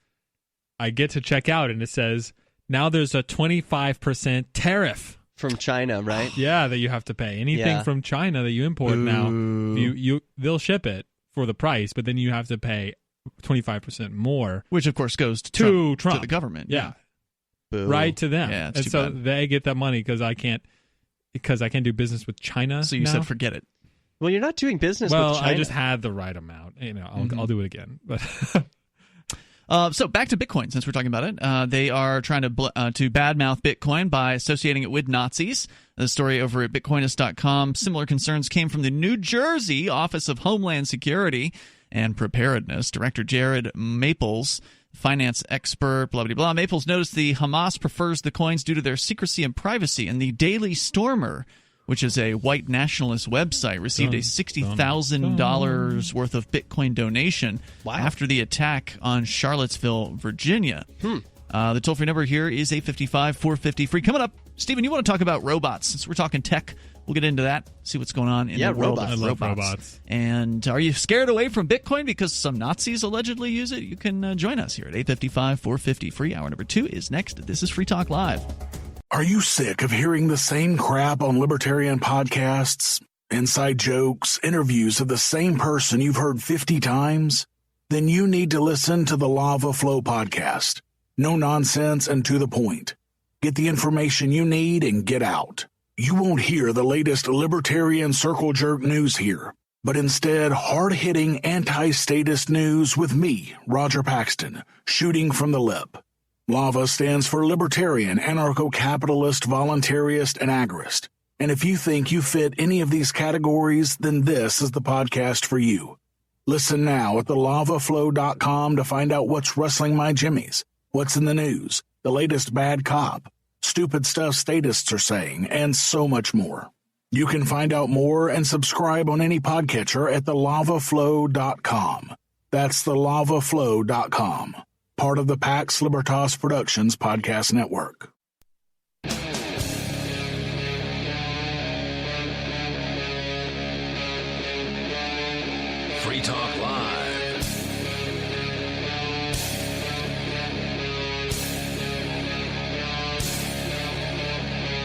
I get to check out and it says now there's a 25% tariff. From China, right? Yeah, that you have to pay. Anything Yeah. from China that you import now, they'll ship it for the price, but then you have to pay 25% more. Which of course goes to to Trump. the government. Yeah, Boo. right to them. Yeah, it's and too so bad. they get that money because I can't do business with China. So you now. said forget it. Well, you're not doing business Well, with China. I just had the right amount. I'll do it again. But So back to Bitcoin, since we're talking about it. They are trying to badmouth Bitcoin by associating it with Nazis. The story over at Bitcoinist.com. Similar concerns came from the New Jersey Office of Homeland Security and Preparedness. Director Jared Maples, finance expert, blah, blah, blah. Maples noticed the Hamas prefers the coins due to their secrecy and privacy. And the Daily Stormer, which is a white nationalist website, received a $60,000 worth of Bitcoin donation after the attack on Charlottesville, Virginia. The toll-free number here is 855-450-FREE. Coming up, Stephen, you want to talk about robots. Since we're talking tech, we'll get into that, see what's going on in the world of I love robots. And are you scared away from Bitcoin because some Nazis allegedly use it? You can join us here at 855-450-FREE. Hour number 2 is next. This is Free Talk Live. Are you sick of hearing the same crap on libertarian podcasts? Inside jokes, interviews of the same person you've heard 50 times? Then you need to listen to the Lava Flow podcast. No nonsense and to the point. Get the information you need and get out. You won't hear the latest libertarian circle jerk news here, but instead hard-hitting anti-statist news with me, Roger Paxton, shooting from the lip. LAVA stands for Libertarian, Anarcho-Capitalist, Voluntarist, and Agrist. And if you think you fit any of these categories, then this is the podcast for you. Listen now at thelavaflow.com to find out what's rustling my jimmies, what's in the news, the latest bad cop, stupid stuff statists are saying, and so much more. You can find out more and subscribe on any podcatcher at thelavaflow.com. That's thelavaflow.com. Part of the Pax Libertas Productions podcast network. Free Talk Live.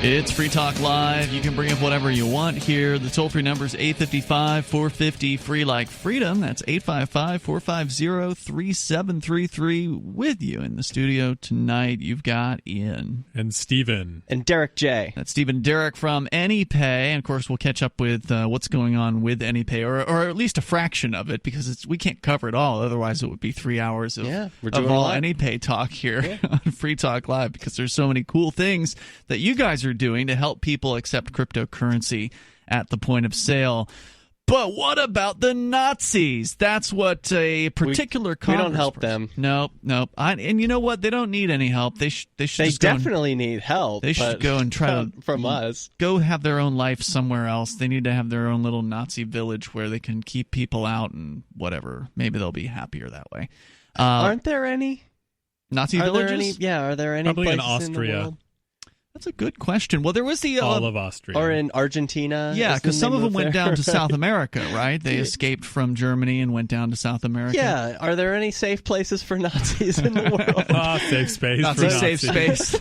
It's Free Talk Live. You can bring up whatever you want here. The toll-free number is 855-450-FREE like freedom. That's 855-450-3733. With you in the studio tonight, you've got Ian. And Stephen. And Derrick J. That's Stephen and Derrick from AnyPay. And, of course, we'll catch up with what's going on with AnyPay, or at least a fraction of it, because we can't cover it all. Otherwise, it would be 3 hours of all AnyPay talk here on Free Talk Live, because there's so many cool things that you guys are doing to help people accept cryptocurrency at the point of sale. But what about the Nazis? That's what a particular we don't help them. Nope. And you know what? They don't need any help. They should. They definitely need help. They should go and try to from us. Go have their own life somewhere else. They need to have their own little Nazi village where they can keep people out and whatever. Maybe they'll be happier that way. Aren't there any Nazi villages? Are there any? Probably places in Austria. In the world? That's a good question. Well, there was the all of Austria, or in Argentina. Yeah, because some of them went down to South America, right? They escaped from Germany and went down to South America. Yeah. Are there any safe places for Nazis in the world? Safe space. Nazi safe space.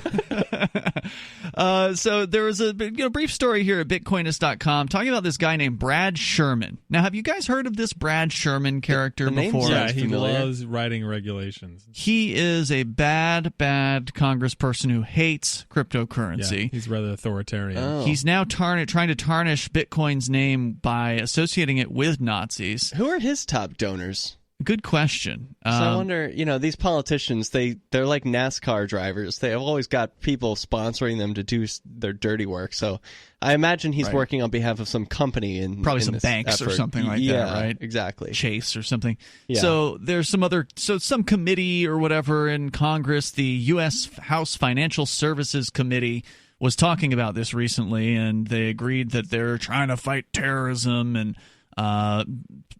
So there was a brief story here at Bitcoinist.com talking about this guy named Brad Sherman. Now, have you guys heard of this Brad Sherman character before? Yeah, he loves writing regulations. He is a bad congressperson who hates cryptocurrency. Yeah, he's rather authoritarian. Oh. He's now trying to tarnish Bitcoin's name by associating it with Nazis. Who are his top donors? Good question. So I wonder, these politicians, they're like NASCAR drivers. They have always got people sponsoring them to do their dirty work. So I imagine he's working on behalf of some company probably in some this banks effort. or something like that, right? Exactly. Chase or something. Yeah. So there's some committee or whatever in Congress, the U.S. House Financial Services Committee, was talking about this recently, and they agreed that they're trying to fight terrorism, and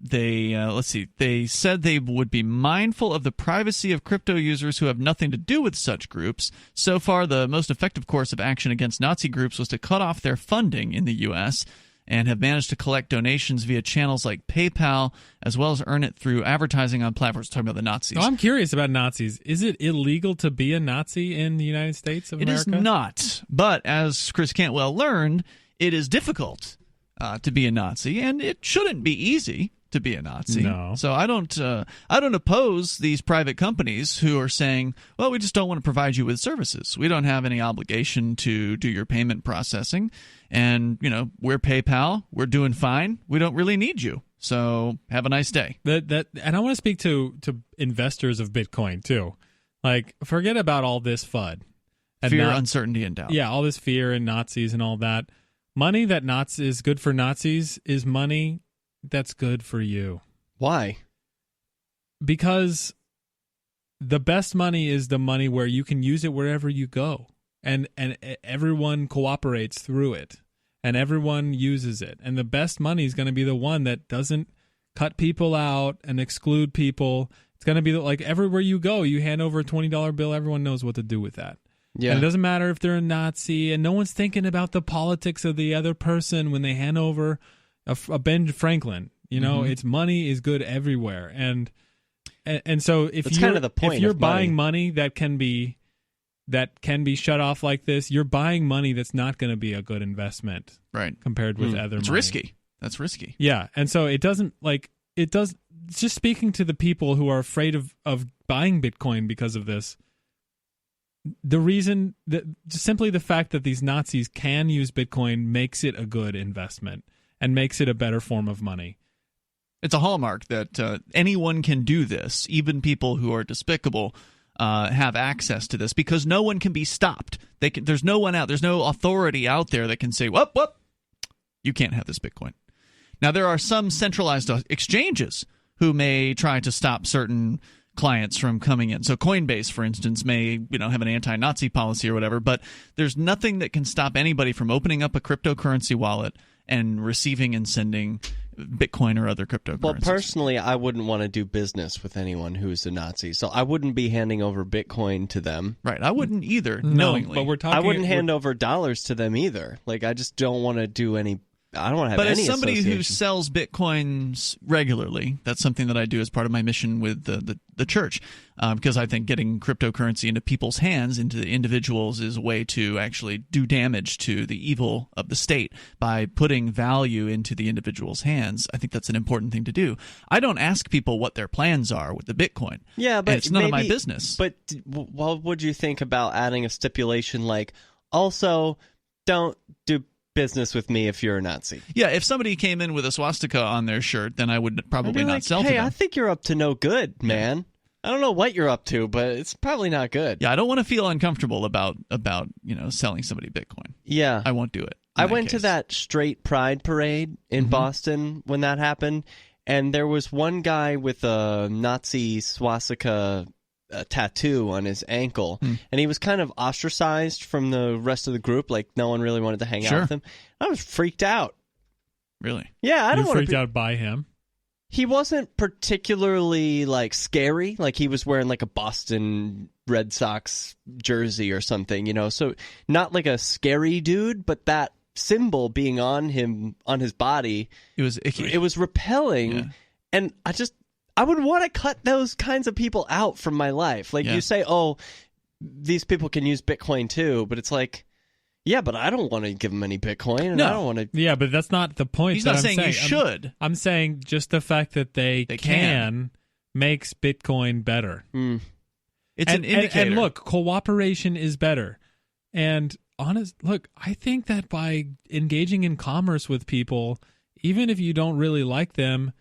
they said they would be mindful of the privacy of crypto users who have nothing to do with such groups. So far, the most effective course of action against Nazi groups was to cut off their funding in the U.S., and have managed to collect donations via channels like PayPal, as well as earn it through advertising on platforms. Talking about the Nazis. I'm curious about Nazis. Is it illegal to be a Nazi in the United States of America? It is not. But as Chris Cantwell learned, it is difficult to be a Nazi, and it shouldn't be easy to be a Nazi. No. So I don't oppose these private companies who are saying, well, we just don't want to provide you with services. We don't have any obligation to do your payment processing. And, we're PayPal. We're doing fine. We don't really need you. So have a nice day. And I want to speak to investors of Bitcoin, too. Like, forget about all this FUD. And fear, uncertainty, and doubt. Yeah, all this fear and Nazis and all that. Money that is good for Nazis is money that's good for you. Why? Because the best money is the money where you can use it wherever you go. And everyone cooperates through it, and everyone uses it. And the best money is going to be the one that doesn't cut people out and exclude people, It's going to be like everywhere you go, you hand over a $20 bill, everyone knows what to do with that. Yeah. And it doesn't matter if they're a Nazi, and no one's thinking about the politics of the other person when they hand over a Ben Franklin. You know, it's money is good everywhere. And so if That's you're, kind of the point if you're of buying money that can be shut off like this, you're buying money that's not going to be a good investment. Right. Compared with other It's money. risky. That's risky. Yeah. And so it doesn't just speaking to the people who are afraid of buying Bitcoin because of this, the reason that simply the fact that these Nazis can use Bitcoin makes it a good investment and makes it a better form of money. It's a hallmark that anyone can do this, even people who are despicable have access to this because no one can be stopped. There's no one out. There's no authority out there that can say, whoop, you can't have this Bitcoin. Now, there are some centralized exchanges who may try to stop certain clients from coming in. So Coinbase, for instance, may have an anti-Nazi policy or whatever, but there's nothing that can stop anybody from opening up a cryptocurrency wallet and receiving and sending Bitcoin or other cryptocurrencies. Well, personally, I wouldn't want to do business with anyone who's a Nazi, so I wouldn't be handing over Bitcoin to them. Right, I wouldn't either, knowingly. But I wouldn't hand over dollars to them either. Like, I just don't want to do any. I don't want to have any. But as somebody who association. sells Bitcoins regularly, that's something that I do as part of my mission with the church, because I think getting cryptocurrency into people's hands, into the individuals, is a way to actually do damage to the evil of the state by putting value into the individual's hands. I think that's an important thing to do. I don't ask people what their plans are with the Bitcoin. Yeah, but and it's none of my business. But what would you think about adding a stipulation like, also, don't do business with me if you're a Nazi? Yeah, if somebody came in with a swastika on their shirt, then I would probably not sell to hey, them. I think you're up to no good, man. I don't know what you're up to, but it's probably not good. Yeah, I don't want to feel uncomfortable about selling somebody Bitcoin. Yeah. I won't do it. I went to that straight pride parade in Boston when that happened, and there was one guy with a Nazi swastika tattoo on his ankle, and he was kind of ostracized from the rest of the group. Like, no one really wanted to hang out with him. I was freaked out. Really? Yeah, I don't want to freaked out by him. He wasn't particularly scary. Like, he was wearing a Boston Red Sox jersey or something, so not like a scary dude, but that symbol being on his body, it was icky. It was repelling, and I would want to cut those kinds of people out from my life. Like, you say, oh, these people can use Bitcoin too, but it's like, yeah, but I don't want to give them any Bitcoin, and I don't want to. Yeah, but that's not the point. He's not saying you should. I'm saying just the fact that they can makes Bitcoin better. It's an indicator. And look, cooperation is better. And I think that by engaging in commerce with people, even if you don't really like them,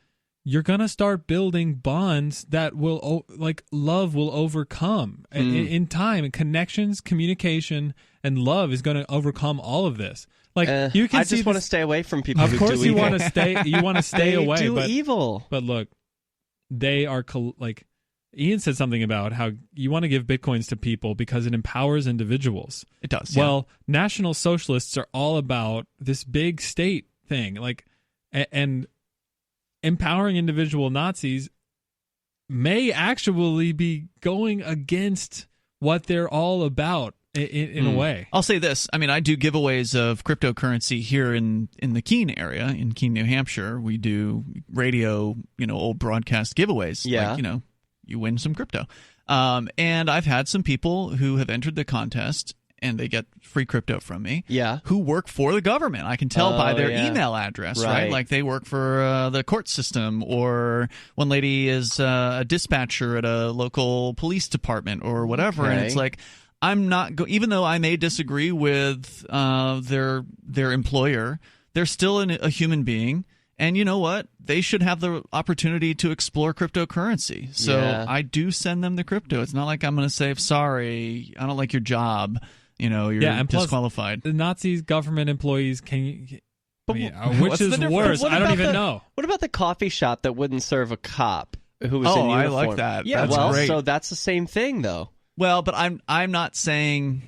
you're going to start building bonds that will, love will overcome in time. And connections, communication, and love is going to overcome all of this. You can. I just want to stay away from people. Of who course, do you evil. want to stay. You want to stay they away. Do evil. But look, they are Ian said something about how you want to give Bitcoins to people because it empowers individuals. It does. Well, National Socialists are all about this big state thing, and empowering individual Nazis may actually be going against what they're all about in a way. I'll say this. I mean, I do giveaways of cryptocurrency here in the Keene area, in Keene, New Hampshire. We do radio, old broadcast giveaways. Yeah. You win some crypto. And I've had some people who have entered the contest and they get free crypto from me. Yeah. Who work for the government. I can tell by their email address, right? Like they work for the court system, or one lady is a dispatcher at a local police department or whatever. Okay. And it's like, I'm not even though I may disagree with their employer, they're still a human being. And you know what? They should have the opportunity to explore cryptocurrency. So I do send them the crypto. It's not like I'm going to say, sorry, I don't like your job. You're and disqualified. Plus, the Nazis, government employees, which what's is the difference? worse? I don't even know. What about the coffee shop that wouldn't serve a cop who was in uniform? I like that. Yeah, that's great. So that's the same thing, though. Well, but I'm not saying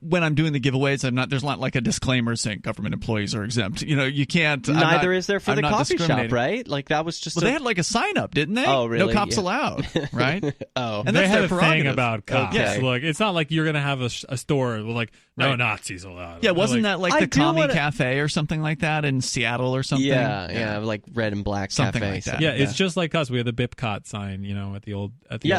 when I'm doing the giveaways, there's not like a disclaimer saying government employees are exempt. You can't. Neither is there for I'm the not coffee shop, right? Like that was just. Well, they had like a sign up, didn't they? Oh, really? No cops allowed, right? Oh, and they had a thing about cops. Okay. Like, it's not like you're going to have a store with like no Nazis allowed. Yeah, wasn't that like the Commie Cafe or something like that in Seattle or something? Yeah, like red and black something cafe. like that. Yeah, it's just like us. We have the Bipcot sign, at the old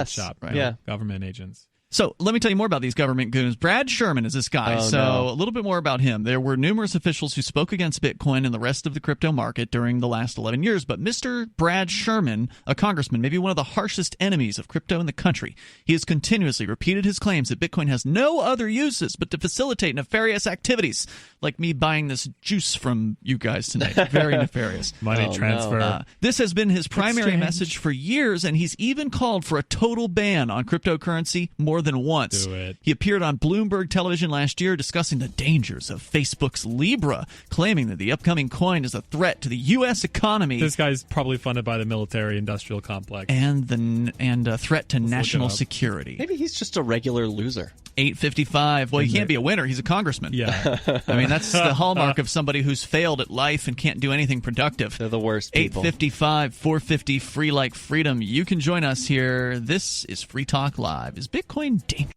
shop. Right. Yeah, government agents. So let me tell you more about these government goons. Brad Sherman is this guy. A little bit more about him. There were numerous officials who spoke against Bitcoin and the rest of the crypto market during the last 11 years. But Mr. Brad Sherman, a congressman, maybe one of the harshest enemies of crypto in the country, he has continuously repeated his claims that Bitcoin has no other uses but to facilitate nefarious activities, like me buying this juice from you guys tonight. Very nefarious. Money transfer. No. This has been his primary message for years, and he's even called for a total ban on cryptocurrency more than once. Do it. He appeared on Bloomberg television last year discussing the dangers of Facebook's Libra, claiming that the upcoming coin is a threat to the U.S. economy. This guy's probably funded by the military-industrial complex. And a threat to national security. Maybe he's just a regular loser. 855. Well, he can't be a winner. He's a congressman. Yeah. I mean, that's the hallmark of somebody who's failed at life and can't do anything productive. They're the worst people. 855, 450, free like freedom. You can join us here. This is Free Talk Live. Is Bitcoin dangerous?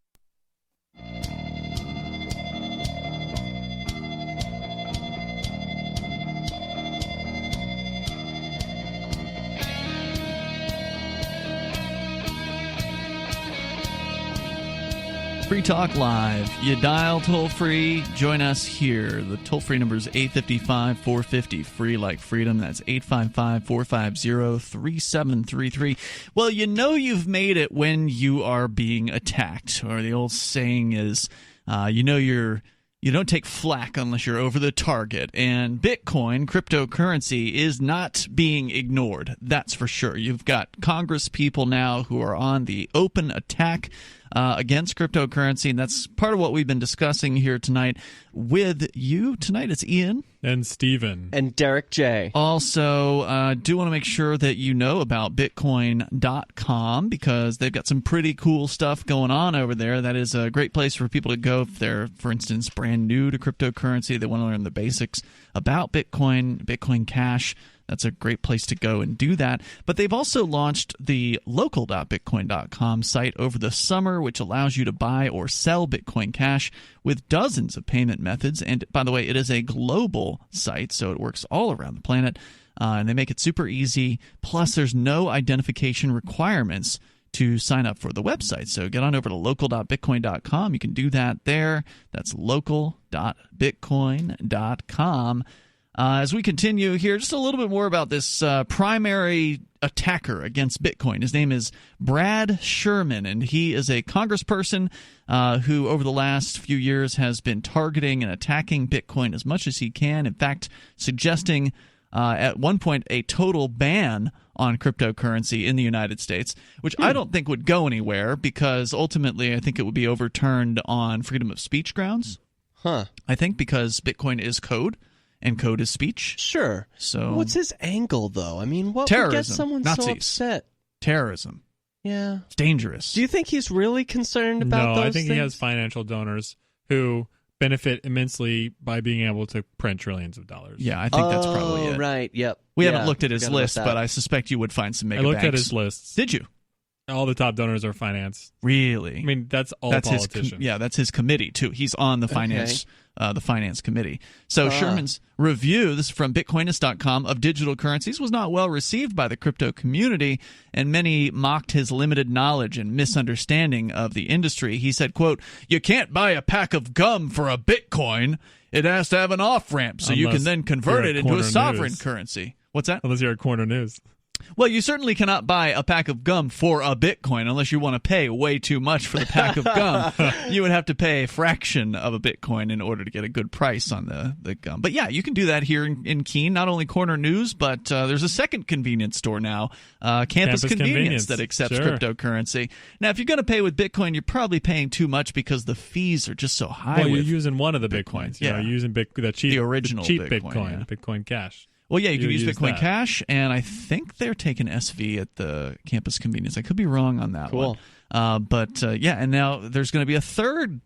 Free Talk Live. You dial toll-free. Join us here. The toll-free number is 855-450, free like freedom. That's 855-450-3733. Well, you've made it when you are being attacked. Or the old saying is, you don't take flack unless you're over the target. And Bitcoin, cryptocurrency, is not being ignored. That's for sure. You've got Congress people now who are on the open attack against cryptocurrency, and that's part of what we've been discussing here tonight with you. Tonight it's Ian. And Stephen. And Derrick J. Also, do want to make sure that you know about Bitcoin.com because they've got some pretty cool stuff going on over there. That is a great place for people to go if they're, for instance, brand new to cryptocurrency. They want to learn the basics about Bitcoin, Bitcoin Cash. That's a great place to go and do that. But they've also launched the local.bitcoin.com site over the summer, which allows you to buy or sell Bitcoin Cash with dozens of payment methods. And by the way, it is a global site, so it works all around the planet. And they make it super easy. Plus, there's no identification requirements to sign up for the website. So get on over to local.bitcoin.com. You can do that there. That's local.bitcoin.com. As we continue here, just a little bit more about this primary attacker against Bitcoin. His name is Brad Sherman, and he is a congressperson who over the last few years has been targeting and attacking Bitcoin as much as he can. In fact, suggesting at one point a total ban on cryptocurrency in the United States, which I don't think would go anywhere because ultimately I think it would be overturned on freedom of speech grounds. I think because Bitcoin is code. And code is speech. Sure. So what's his angle, though? I mean, what terrorism, would get someone Nazis, so upset? Terrorism. Yeah. It's dangerous. Do you think he's really concerned about those No, I think things? he has financial donors who benefit immensely by being able to print trillions of dollars. Yeah, I think that's probably it. Right, yep. We haven't looked at his list, but I suspect you would find some mega I looked banks. at his lists. Did you? All the top donors are finance. Really? I mean, that's all politicians. That's his committee, too. He's on the finance committee. So Sherman's review, this is from Bitcoinist.com, of digital currencies was not well received by the crypto community, and many mocked his limited knowledge and misunderstanding of the industry. He said, quote, "You can't buy a pack of gum for a Bitcoin. It has to have an off-ramp so you can then convert it into a sovereign currency." What's that? Unless you're at Corner News. Well, you certainly cannot buy a pack of gum for a Bitcoin unless you want to pay way too much for the pack of gum. You would have to pay a fraction of a Bitcoin in order to get a good price on the gum. But yeah, you can do that here in Keene. Not only Corner News, but there's a second convenience store now, Campus Convenience, that accepts cryptocurrency. Now, if you're going to pay with Bitcoin, you're probably paying too much because the fees are just so high. Well, you're using one of the Bitcoins. You're using the original cheap Bitcoin, Bitcoin Cash. Well, yeah, you can use Bitcoin Cash, and I think they're taking SV at the Campus Convenience. I could be wrong on that one. But and now there's going to be a third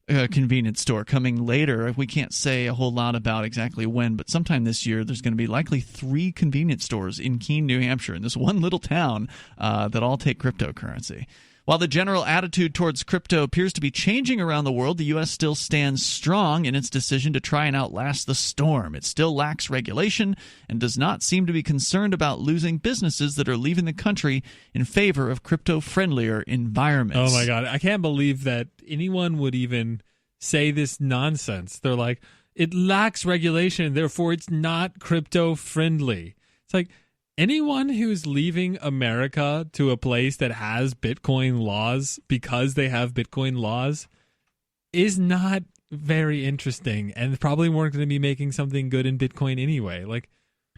convenience store coming later. We can't say a whole lot about exactly when, but sometime this year there's going to be likely 3 convenience stores in Keene, New Hampshire, in this one little town that all take cryptocurrency. While the general attitude towards crypto appears to be changing around the world, the U.S. still stands strong in its decision to try and outlast the storm. It still lacks regulation and does not seem to be concerned about losing businesses that are leaving the country in favor of crypto-friendlier environments. Oh, my God. I can't believe that anyone would even say this nonsense. They're like, it lacks regulation, therefore it's not crypto-friendly. It's like, anyone who's leaving America to a place that has Bitcoin laws because they have Bitcoin laws is not very interesting and probably weren't going to be making something good in Bitcoin anyway. Like,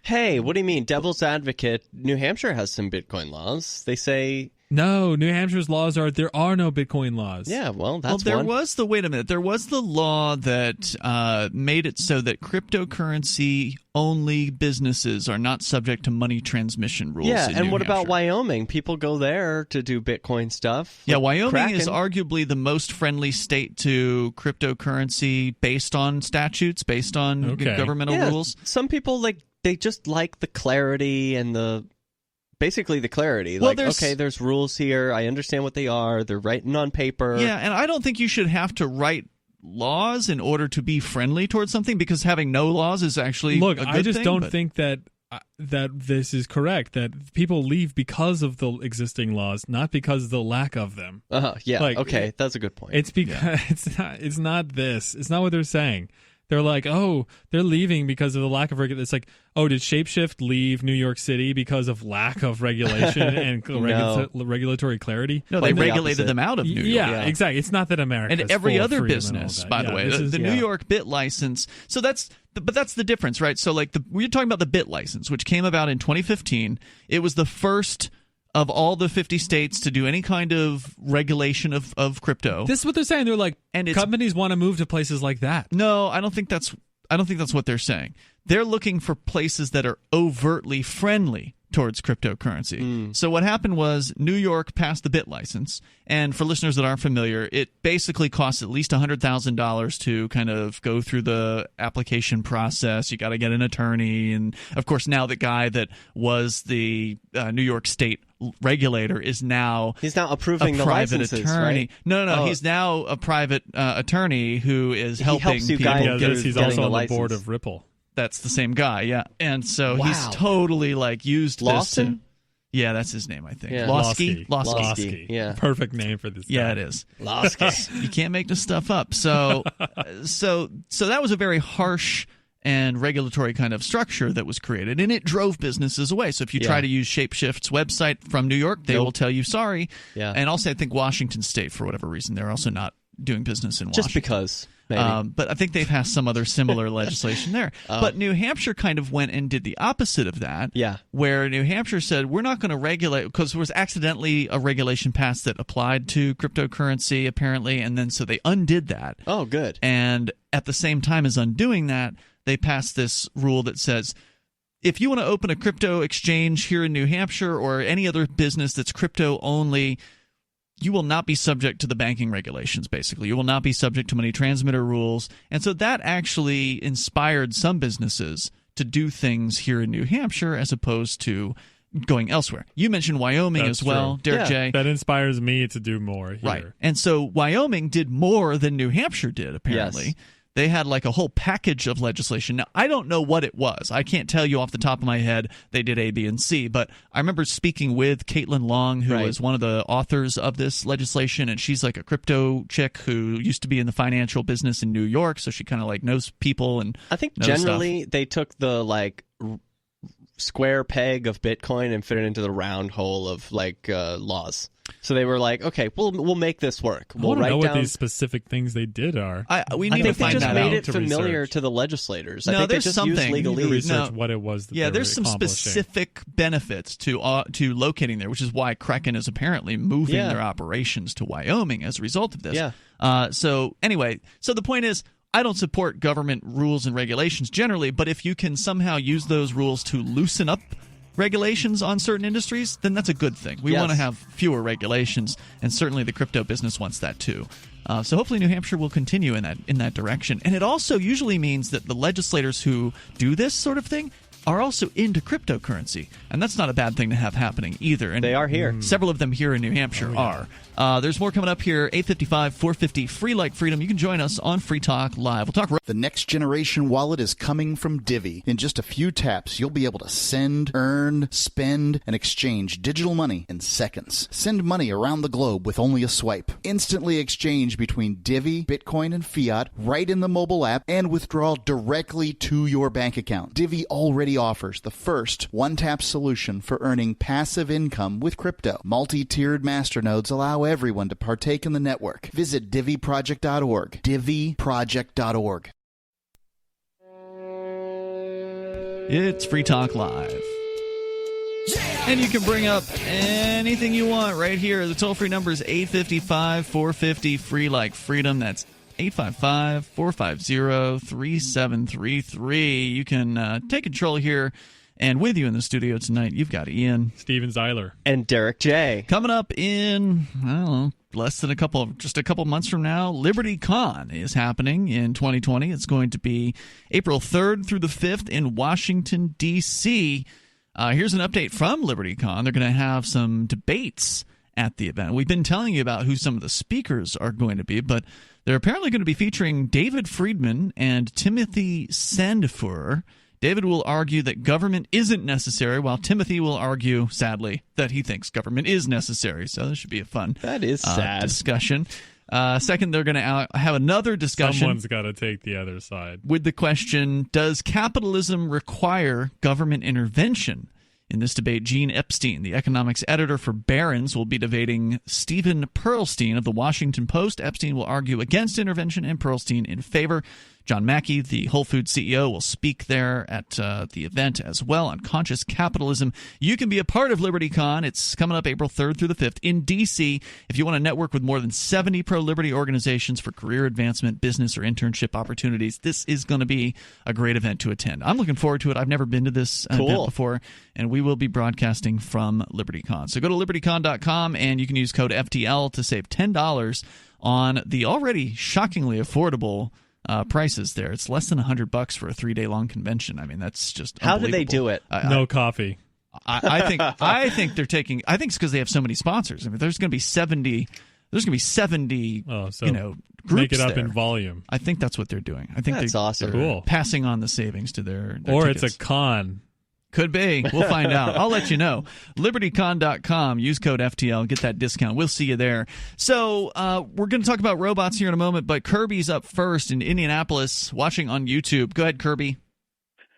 hey, what do you mean? Devil's advocate, New Hampshire has some Bitcoin laws. They say... No, New Hampshire's laws are there are no Bitcoin laws. Yeah, well, that's there was the wait a minute. There was the law that made it so that cryptocurrency only businesses are not subject to money transmission rules. Yeah, and what Hampshire. about Wyoming? People go there to do Bitcoin stuff. Yeah, Wyoming Kraken. is arguably the most friendly state to cryptocurrency based on statutes, based on governmental rules. Some people they just like the clarity and basically the clarity. Well, there's rules here. I understand what they are. They're written on paper. Yeah, and I don't think you should have to write laws in order to be friendly towards something, because having no laws is actually a good I just thing, don't but... think that this is correct, that people leave because of the existing laws, not because of the lack of them. Yeah, okay, that's a good point. It's because it's not this. It's not what they're saying. They're like, oh, they're leaving because of the lack of regulation. It's like, oh, did Shapeshift leave New York City because of lack of regulation and regulatory clarity? No, they regulated them out of New York. Yeah, exactly. It's not that America and every other business, by the way, the New York bit license. So that's the difference, right? So like we're talking about the bit license, which came about in 2015. It was the first of all the 50 states to do any kind of regulation of crypto. This is what they're saying. They're like, and companies want to move to places like that. No, I don't think that's what they're saying. They're looking for places that are overtly friendly towards cryptocurrency. So what happened was New York passed the bit license, and for listeners that aren't familiar, it basically costs at least $100,000 to kind of go through the application process. You got to get an attorney, and of course now the guy that was the New York State regulator is now approving a private the licenses, attorney. right? No, he's now a private attorney who is helping helps you people. guys He's also on the board of Ripple. That's the same guy, yeah. And so he's totally used Lawson? this to... Yeah, that's his name, I think. Yeah. Lawsky. Yeah. Perfect name for this guy. Yeah, it is. Lawsky. You can't make this stuff up. So that was a very harsh and regulatory kind of structure that was created, and it drove businesses away. So if you try to use Shapeshift's website from New York, they will tell you sorry. Yeah. And also I think Washington State, for whatever reason, they're also not doing business in Washington. Just because. Maybe. But I think they've passed some other similar legislation there. But New Hampshire kind of went and did the opposite of that. Yeah. Where New Hampshire said, we're not going to regulate, because there was accidentally a regulation passed that applied to cryptocurrency, apparently, and then so they undid that. Oh, good. And at the same time as undoing that, they passed this rule that says, if you want to open a crypto exchange here in New Hampshire or any other business that's crypto only, you will not be subject to the banking regulations, basically. You will not be subject to money transmitter rules. And so that actually inspired some businesses to do things here in New Hampshire as opposed to going elsewhere. You mentioned Wyoming as well, Derrick J. That inspires me to do more here. Right. And so Wyoming did more than New Hampshire did, apparently. Yes. They had like a whole package of legislation. Now, I don't know what it was. I can't tell you off the top of my head they did A, B, and C, but I remember speaking with Caitlin Long, who is one of the authors of this legislation, and she's like a crypto chick who used to be in the financial business in New York, so she kind of like knows people and I think generally they took the like square peg of Bitcoin and fit it into the round hole of like laws. So they were like, okay, we'll make this work. We'll write down what these specific things they did are. We need to find that out. They just made it familiar to the legislators. I think there's they just something. used legalese. You need to research what it was that they were there's some specific benefits to locating there, which is why Kraken is apparently moving their operations to Wyoming as a result of this. Yeah. So anyway, the point is, I don't support government rules and regulations generally, but if you can somehow use those rules to loosen up regulations on certain industries, then that's a good thing. We want to have fewer regulations, and certainly the crypto business wants that too. So hopefully New Hampshire will continue in that direction. And it also usually means that the legislators who do this sort of thing are also into cryptocurrency. And that's not a bad thing to have happening either. And they are here. Several of them here in New Hampshire are. There's more coming up here, 855, 450, free like freedom. You can join us on Free Talk Live. We'll talk. The next generation wallet is coming from Divvy. In just a few taps, you'll be able to send, earn, spend, and exchange digital money in seconds. Send money around the globe with only a swipe. Instantly exchange between Divvy, Bitcoin, and fiat right in the mobile app, and withdraw directly to your bank account. Divvy already offers the first one-tap solution for earning passive income with crypto. Multi-tiered masternodes allow everyone to partake in the network. Visit DivvyProject.org. DivvyProject.org. It's Free Talk Live. And you can bring up anything you want right here. The toll-free number is 855-450, free like freedom. That's 855-450-3733. You can take control here. And with you in the studio tonight, you've got Ian, Steven Zeiler, and Derrick J. Coming up in, I don't know, less than a couple months from now, LibertyCon is happening in 2020. It's going to be April 3rd through the 5th in Washington, D.C. Here's an update from LibertyCon. They're going to have some debates at the event. We've been telling you about who some of the speakers are going to be, but they're apparently going to be featuring David Friedman and Timothy Sandefur. David will argue that government isn't necessary, while Timothy will argue, sadly, that he thinks government is necessary. So this should be a fun discussion. Second, they're going to have another discussion. Someone's got to take the other side. With the question, does capitalism require government intervention? In this debate, Gene Epstein, the economics editor for Barron's, will be debating Stephen Pearlstein of the Washington Post. Epstein will argue against intervention and Pearlstein in favor. John Mackey, the Whole Foods CEO, will speak there at the event as well on conscious capitalism. You can be a part of LibertyCon. It's coming up April 3rd through the 5th in D.C. If you want to network with more than 70 pro-liberty organizations for career advancement, business, or internship opportunities, this is going to be a great event to attend. I'm looking forward to it. I've never been to this event before, and we will be broadcasting from LibertyCon. So go to libertycon.com, and you can use code FTL to save $10 on the already shockingly affordable prices there. It's less than $100 for a 3-day long convention. I mean, that's just how do they do it? No coffee. I think they're taking. I think it's because they have so many sponsors. I mean, there's going to be 70. There's going to be 70. So groups make it up there. In volume. I think that's what they're doing. I think that's awesome. They're passing on the savings to their or tickets. It's a con. Could be. We'll find out. I'll let you know. LibertyCon.com. Use code FTL. Get that discount. We'll see you there. So we're going to talk about robots here in a moment, but Kirby's up first in Indianapolis watching on YouTube. Go ahead, Kirby.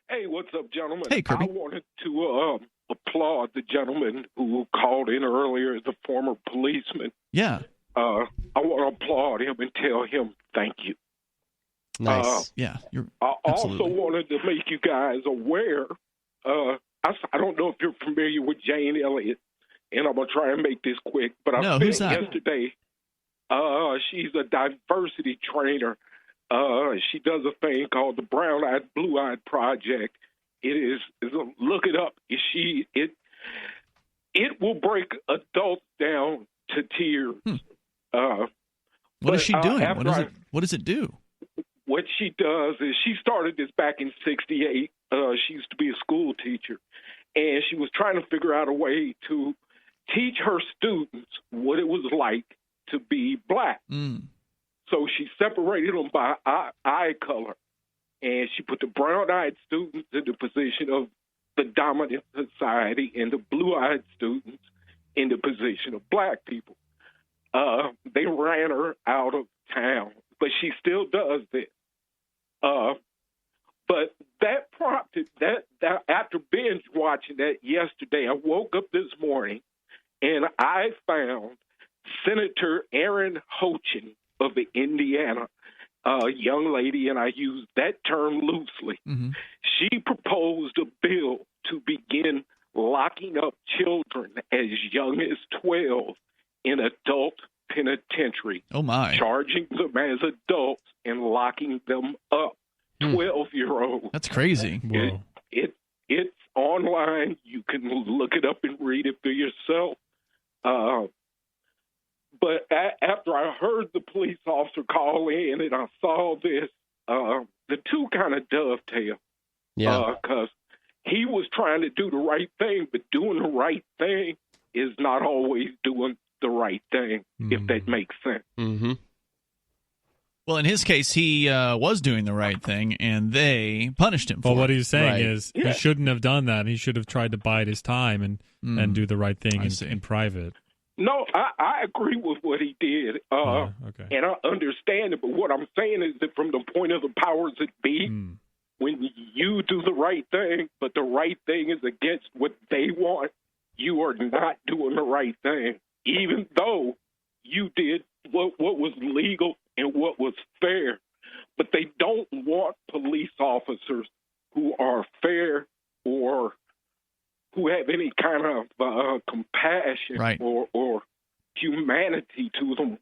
Hey, what's up, gentlemen? Hey, Kirby. I wanted to applaud the gentleman who called in earlier as a former policeman. Yeah. I want to applaud him and tell him thank you. Nice. Yeah. I absolutely. also wanted to make you guys aware. I don't know if you're familiar with Jane Elliott, and I'm going to try and make this quick, but I who's spent that? yesterday. She's a diversity trainer. She does a thing called the Brown-Eyed, Blue-Eyed Project. It is look it up. It will break adults down to tears. What is she doing? What does it do? What she does is she started this back in '68. She used to be a school teacher, and she was trying to figure out a way to teach her students what it was like to be black. So she separated them by eye color, and she put the brown-eyed students in the position of the dominant society and the blue-eyed students in the position of black people. They ran her out of town, but she still does this. But that prompted that after binge watching that yesterday, I woke up this morning and I found Senator Erin Houchin of Indiana, a young lady, and I use that term loosely. Mm-hmm. She proposed a bill to begin locking up children as young as 12 in adult penitentiary. Oh, my. Charging them as adults and locking them up. 12-year-olds. That's crazy. Whoa. It's online. You can look it up and read it for yourself. But after I heard the police officer call in and I saw this, the two kind of dovetail. Yeah. Because he was trying to do the right thing, but doing the right thing is not always doing the right thing, if that makes sense. Mm-hmm. Well, in his case, he was doing the right thing, and they punished him for it. Well, what he's saying Right. is he shouldn't have done that. He should have tried to bide his time and do the right thing in private. No, I agree with what he did, Okay. and I understand it. But what I'm saying is that from the point of the powers that be, when you do the right thing, but the right thing is against what they want, you are not doing the right thing, even though you did what was legal and what was fair. But they don't want police officers who are fair or who have any kind of compassion or humanity to them.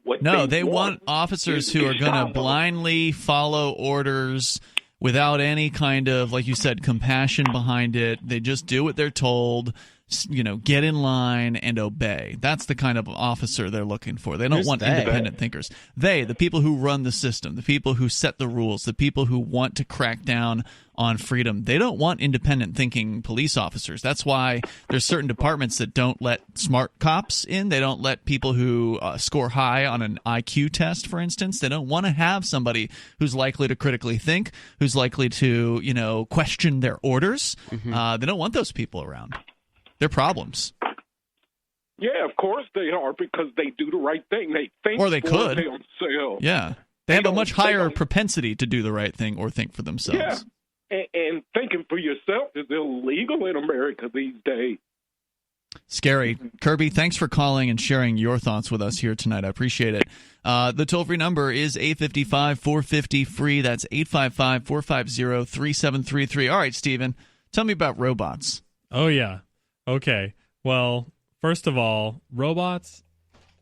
They want officers who are going to blindly follow orders without any kind of, like you said, compassion behind it. They just do what they're told, get in line and obey. That's the kind of officer they're looking for. They don't want independent thinkers. The people who run the system, the people who set the rules, the people who want to crack down on freedom, they don't want independent thinking police officers. That's why there's certain departments that don't let smart cops in. They don't let people who score high on an IQ test, for instance. They don't want to have somebody who's likely to critically think, who's likely to, question their orders. They don't want those people around. They're problems. Yeah, of course they are, because they do the right thing. They think or they for could. themselves. Yeah. They have a much higher propensity to do the right thing or think for themselves. Yeah. And thinking for yourself is illegal in America these days. Scary. Kirby, thanks for calling and sharing your thoughts with us here tonight. I appreciate it. The toll-free number is 855-450-FREE. That's 855-450-3733. All right, Stephen, tell me about robots. Oh, yeah. Okay. Well, first of all, robots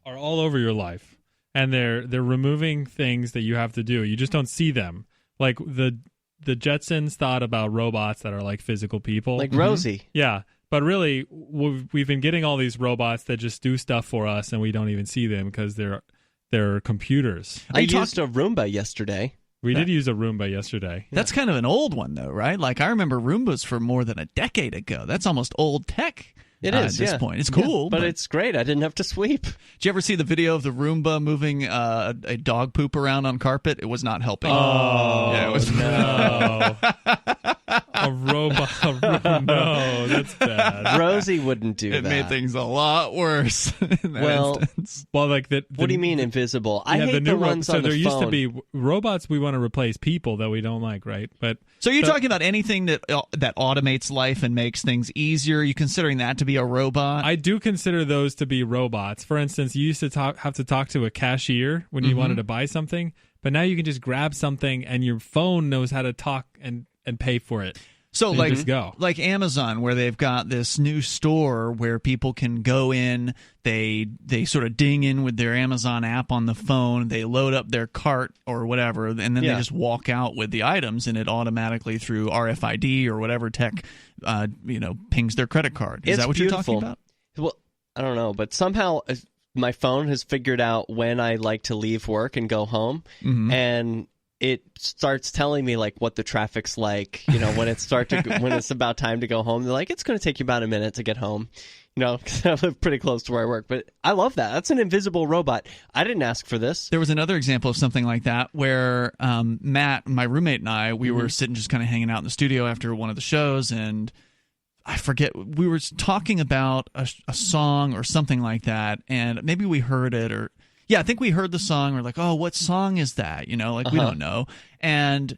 are all over your life, and they're removing things that you have to do. You just don't see them. Like the Jetsons thought about robots that are like physical people. Like Rosie. Yeah. But really, we've been getting all these robots that just do stuff for us, and we don't even see them because they're computers. I used a Roomba yesterday. We did use a Roomba yesterday. That's kind of an old one, though, right? Like, I remember Roombas from more than a decade ago. That's almost old tech. It is, at this point. It's cool. But it's great. I didn't have to sweep. Did you ever see the video of the Roomba moving a dog poop around on carpet? It was not helping. Oh, yeah, it was no. A robot. No, that's bad. Rosie wouldn't do that. It made things a lot worse in that instance. Well, like what do you mean invisible? I hate the ones on the phone. So there used to be robots we want to replace people that we don't like, right? So you're talking about anything that automates life and makes things easier? Are you considering that to be a robot? I do consider those to be robots. For instance, you used to have to talk to a cashier when you wanted to buy something, but now you can just grab something and your phone knows how to talk and pay for it. So and just go. Like Amazon, where they've got this new store where people can go in, they sort of ding in with their Amazon app on the phone, they load up their cart or whatever, and then they just walk out with the items, and it automatically through RFID or whatever tech, pings their credit card. Is that what beautiful. You're talking about? Well, I don't know, but somehow my phone has figured out when I like to leave work and go home, and it starts telling me like what the traffic's like, when when it's about time to go home. They're like, it's going to take you about a minute to get home, because I live pretty close to where I work. But I love that. That's an invisible robot. I didn't ask for this. There was another example of something like that where Matt, my roommate, and I, we were sitting just kind of hanging out in the studio after one of the shows, and I forget, we were talking about a song or something like that, and maybe we heard it or... Yeah, I think we heard the song. We're like, oh, what song is that? We don't know. And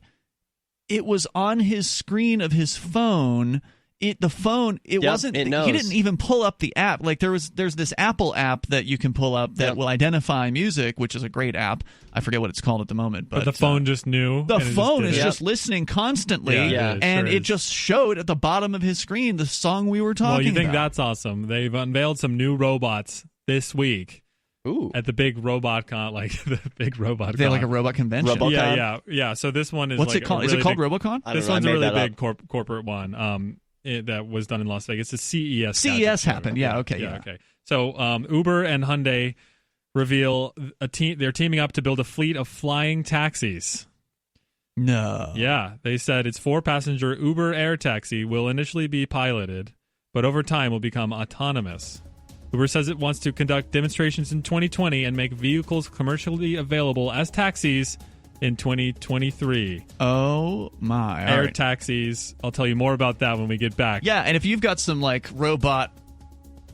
it was on his screen of his phone. It wasn't. He didn't even pull up the app. Like there's this Apple app that you can pull up that will identify music, which is a great app. I forget what it's called at the moment, but the phone just knew. The phone is just listening constantly, and it just showed at the bottom of his screen the song we were talking about. Well, you think that's awesome? They've unveiled some new robots this week. Ooh. At the big robot con, the big robot. They have like a robot convention. Robocon? Yeah. So this one is. What's it called? Is it called Robocon? This one's a really big corporate one. That was done in Las Vegas. It's CES. CES happened. Yeah. Okay. Okay. So Uber and Hyundai reveal they're teaming up to build a fleet of flying taxis. No. Yeah, they said its 4-passenger Uber air taxi will initially be piloted, but over time will become autonomous. Uber says it wants to conduct demonstrations in 2020 and make vehicles commercially available as taxis in 2023. Oh, my. Air taxis. I'll tell you more about that when we get back. Yeah, and if you've got some, like, robot,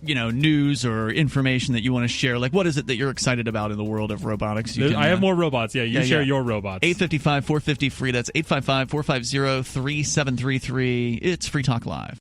news or information that you want to share, like, what is it that you're excited about in the world of robotics? I have more robots. Yeah, you share your robots. 855-450-FREE. That's 855-450-3733. It's Free Talk Live.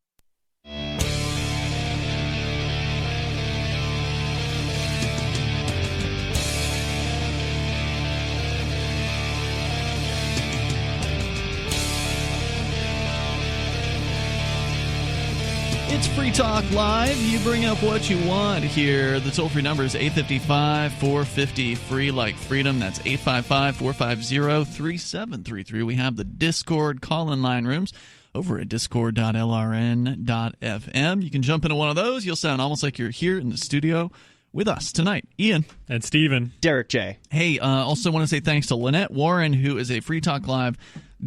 It's Free Talk Live. You bring up what you want here. The toll-free number is 855-450-FREE, like freedom. That's 855-450-3733. We have the Discord call-in line rooms over at discord.lrn.fm. You can jump into one of those. You'll sound almost like you're here in the studio with us tonight. Ian. And Steven. Derrick J. Hey, also want to say thanks to Lynette Warren, who is a Free Talk Live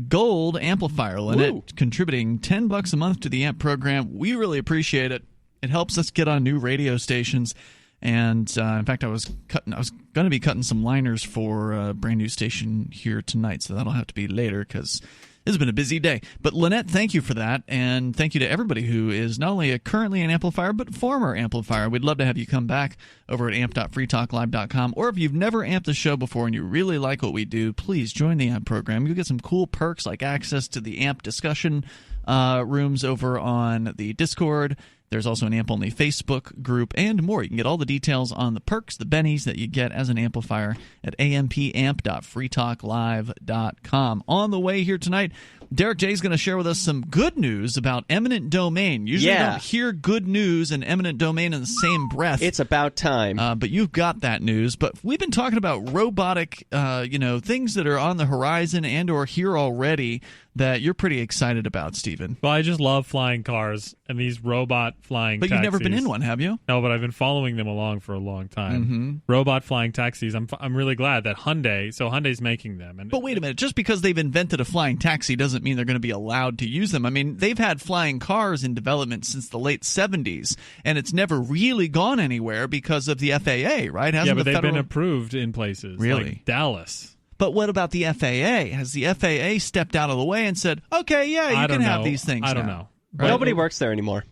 Gold amplifier. Lynette contributing $10 a month to the AMP program. We really appreciate it. It helps us get on new radio stations. And in fact, I was going to be cutting some liners for a brand new station here tonight, so that'll have to be later because this has been a busy day. But Lynette, thank you for that, and thank you to everybody who is not only currently an amplifier, but former amplifier. We'd love to have you come back over at amp.freetalklive.com, or if you've never amped the show before and you really like what we do, please join the AMP program. You'll get some cool perks like access to the AMP discussion rooms over on the Discord. There's also an AMP-only Facebook group and more. You can get all the details on the perks, the bennies that you get as an amplifier at ampamp.freetalklive.com. On the way here tonight, Derrick J is going to share with us some good news about eminent domain. Usually you don't hear good news and eminent domain in the same breath. It's about time. But you've got that news. But we've been talking about robotic, things that are on the horizon and or here already that you're pretty excited about, Stephen. Well, I just love flying cars and these robot flying taxis. But you've never been in one, have you? No, but I've been following them along for a long time. Mm-hmm. Robot flying taxis. I'm really glad that Hyundai's making them. But wait a minute. Just because they've invented a flying taxi doesn't mean they're going to be allowed to use them. I mean, they've had flying cars in development since the late 70s, and it's never really gone anywhere because of the FAA, right? But they've been approved in places like Dallas. But what about the FAA? Has the FAA stepped out of the way and said, okay, you can have these things I don't now? know. Right? Nobody works there anymore.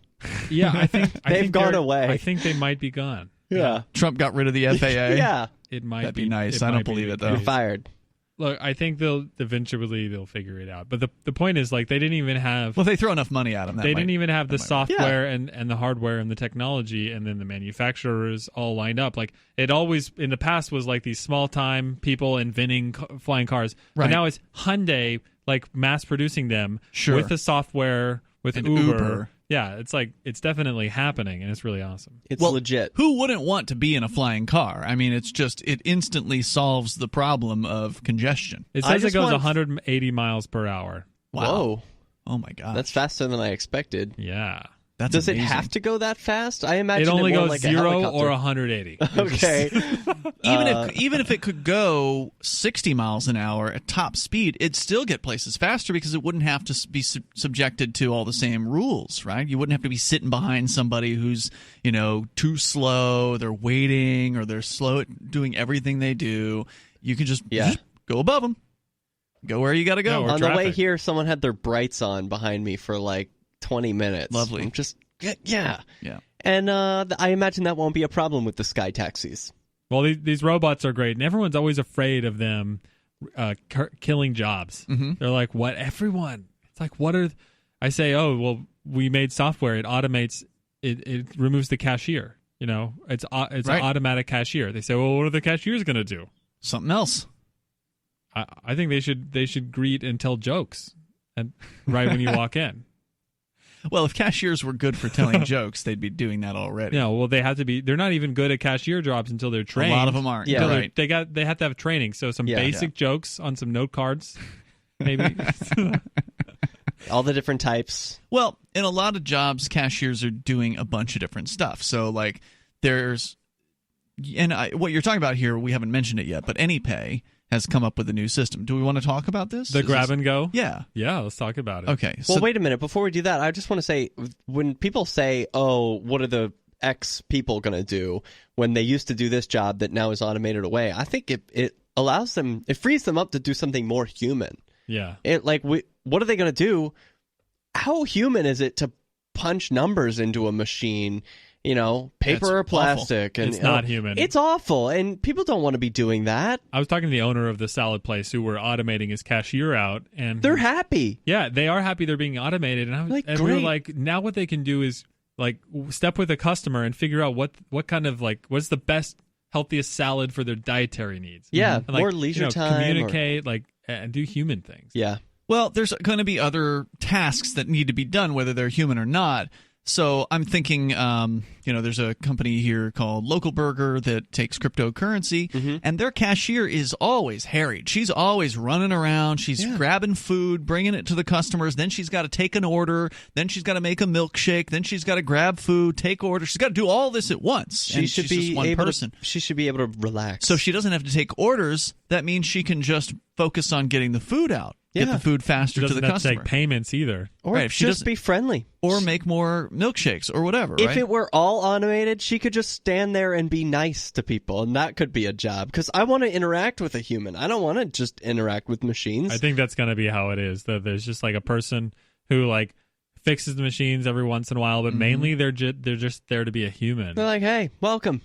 Yeah, I think they've gone away. I think they might be gone. Yeah. Trump got rid of the FAA? Yeah. That'd be nice. I don't believe it, though. You're fired. Look, I think they'll figure it out. But the point is, like, they didn't even have... Well, they throw enough money at them. They didn't even have the software and the hardware and the technology, and then the manufacturers all lined up. Like, it always, in the past, was like these small-time people inventing flying cars. Right. But now it's Hyundai, like, mass-producing them with the software, with Uber. Yeah, it's definitely happening, and it's really awesome. It's legit. Who wouldn't want to be in a flying car? I mean, it instantly solves the problem of congestion. It says it goes 180 miles per hour. Wow. Whoa. Oh, my God. That's faster than I expected. Yeah. Does it have to go that fast? I imagine it only more goes like 0 or 180. Okay. Even if it could go 60 miles an hour at top speed, it'd still get places faster because it wouldn't have to be subjected to all the same rules, right? You wouldn't have to be sitting behind somebody who's, too slow, they're waiting, or they're slow at doing everything they do. You can just go above them. Go where you got to go. On the way here, someone had their brights on behind me for like 20 minutes. Lovely. I'm just, And I imagine that won't be a problem with the sky taxis. Well, these robots are great, and everyone's always afraid of them killing jobs. Mm-hmm. They're like, what? Everyone. It's like, what are... I say, oh, well, we made software. It automates... It removes the cashier. It's an automatic cashier. They say, well, what are the cashiers going to do? Something else. I think they should greet and tell jokes right when you walk in. Well, if cashiers were good for telling jokes, they'd be doing that already. Yeah, well, they have to be. They're not even good at cashier jobs until they're trained. A lot of them aren't. Yeah, right. They have to have training. So some basic jokes on some note cards, maybe. All the different types. Well, in a lot of jobs, cashiers are doing a bunch of different stuff. So, like, there's And what you're talking about here, we haven't mentioned it yet, but AnyPay has come up with a new system. Do we want to talk about this? The grab and go? Yeah. Yeah, let's talk about it. Okay. Well, wait a minute. Before we do that, I just want to say, when people say, oh, what are the X people going to do when they used to do this job that now is automated away, I think it allows them, it frees them up to do something more human. Yeah. What are they going to do? How human is it to punch numbers into a machine? Paper or plastic. And, it's not human. It's awful, and people don't want to be doing that. I was talking to the owner of the salad place who were automating his cashier out, and they're happy. Yeah, they are happy they're being automated. And we were like, now what they can do is like step with a customer and figure out what kind of what's the best, healthiest salad for their dietary needs. Yeah, and more leisure time. Communicate, and do human things. Yeah. Well, there's going to be other tasks that need to be done, whether they're human or not. So I'm thinking, there's a company here called Local Burger that takes cryptocurrency, and their cashier is always harried. She's always running around. She's grabbing food, bringing it to the customers. Then she's got to take an order. Then she's got to make a milkshake. Then she's got to grab food, take orders. She's got to do all this at once. She's just one person. She should be able to relax. So she doesn't have to take orders. That means she can just focus on getting the food out. Get the food faster to the customer. Doesn't have to take payments either. Or just be friendly. Or make more milkshakes or whatever, If it were all automated, she could just stand there and be nice to people, and that could be a job. Because I want to interact with a human. I don't want to just interact with machines. I think that's going to be how it is. That there's just a person who fixes the machines every once in a while, but mainly they're just there to be a human. They're like, hey, welcome.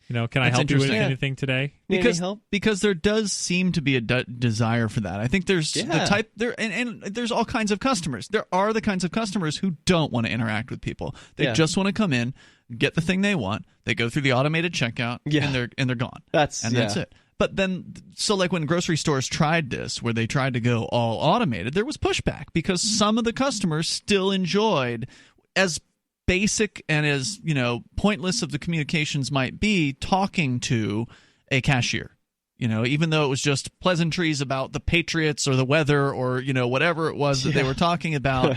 Can I help you with anything today? Because there does seem to be a desire for that. I think there's the type there, and there's all kinds of customers. There are the kinds of customers who don't want to interact with people. They just want to come in, get the thing they want. They go through the automated checkout, and they're gone. That's it. But then, so when grocery stores tried this, where they tried to go all automated, there was pushback because some of the customers still enjoyed, as basic and as pointless of the communications might be, talking to a cashier, even though it was just pleasantries about the Patriots or the weather or whatever it was that they were talking about.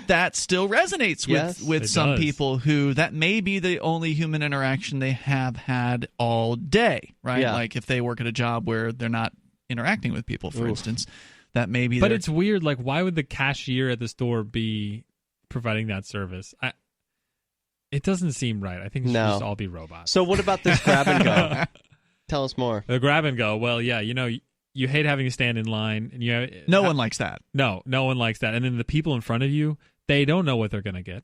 That still resonates with some people who that may be the only human interaction they have had all day, right? Like if they work at a job where they're not interacting with people, for instance, that may be. But it's weird. Why would the cashier at the store be providing that service? It doesn't seem right. I think it should just all be robots. So what about this grab and go? Tell us more. The grab and go. Well, yeah, you hate having to stand in line, and no one likes that. No one likes that. And then the people in front of you, they don't know what they're going to get.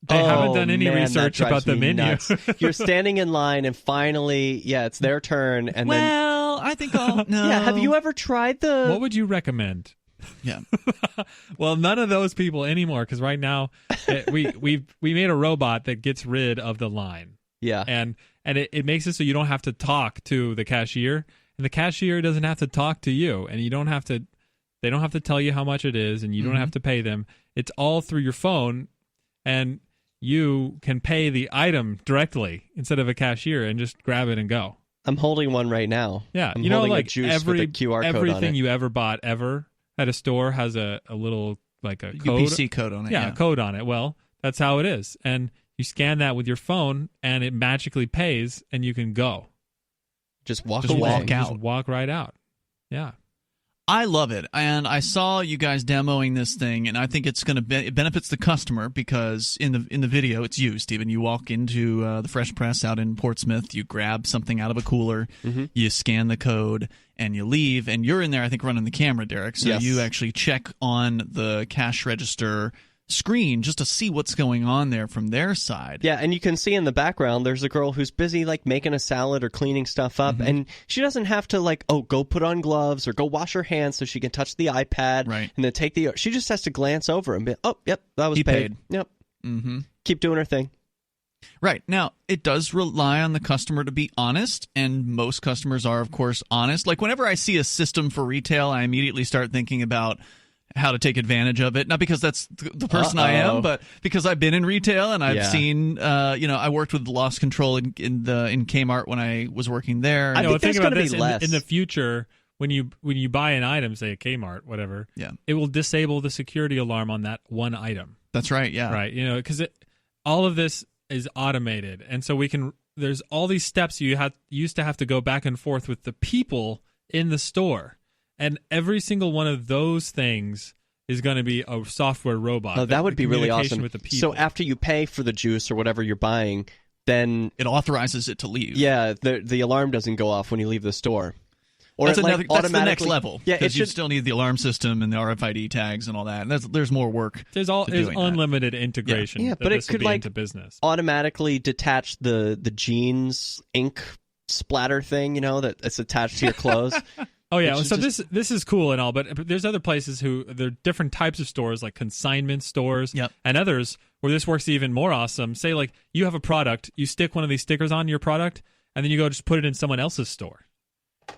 They haven't done any research about the menu. You're standing in line, and finally, it's their turn. And I think I'll. No. Yeah. Have you ever tried the? What would you recommend? Yeah. Well, none of those people anymore, because right now we made a robot that gets rid of the line. Yeah. And it makes it so you don't have to talk to the cashier, and the cashier doesn't have to talk to you, and you don't have to. They don't have to tell you how much it is, and you don't have to pay them. It's all through your phone, and you can pay the item directly instead of a cashier and just grab it and go. I'm holding one right now. Yeah, I'm holding a juice with a QR code on it. Everything you ever bought ever at a store has a little a code. UPC code on it. Yeah, a code on it. Well, that's how it is. And you scan that with your phone, and it magically pays, and you can go. Just walk away. Walk out. Just walk right out. Yeah. I love it, and I saw you guys demoing this thing, and I think it's going to it benefits the customer because in the video it's you, Stephen. You walk into the Fresh Press out in Portsmouth, you grab something out of a cooler, you scan the code, and you leave, and you're in there, I think, running the camera, Derrick. So you actually check on the cash register screen just to see what's going on there from their side. Yeah, and you can see in the background there's a girl who's busy making a salad or cleaning stuff up, and she doesn't have to go put on gloves or go wash her hands so she can touch the iPad and then take she just has to glance over and be, yep, that was paid. Yep. Keep doing her thing. Right. Now, it does rely on the customer to be honest, and most customers are, of course, honest. Whenever I see a system for retail, I immediately start thinking about how to take advantage of it. Not because that's the person I am, but because I've been in retail and I've seen, I worked with loss control in Kmart when I was working there. I think there's going to be less. In the future, when you buy an item, say a Kmart, whatever, it will disable the security alarm on that one item. That's right. Yeah. Right. Because all of this is automated, and so we can there's all these steps you used to have to go back and forth with the people in the store, and every single one of those things is going to be a software robot. Oh, that would be really awesome. With the people. So after you pay for the juice or whatever you're buying, then it authorizes it to leave. Yeah, the alarm doesn't go off when you leave the store. Or that's the next level. Yeah, because you still need the alarm system and the RFID tags and all that. And there's more work. There's unlimited integration. Yeah, but it could into business. Automatically detach the jeans ink splatter thing, that's attached to your clothes. Oh yeah, so this is cool and all, but there's other places there are different types of stores, like consignment stores, and others where this works even more awesome. Say like you have a product, you stick one of these stickers on your product, and then you go just put it in someone else's store.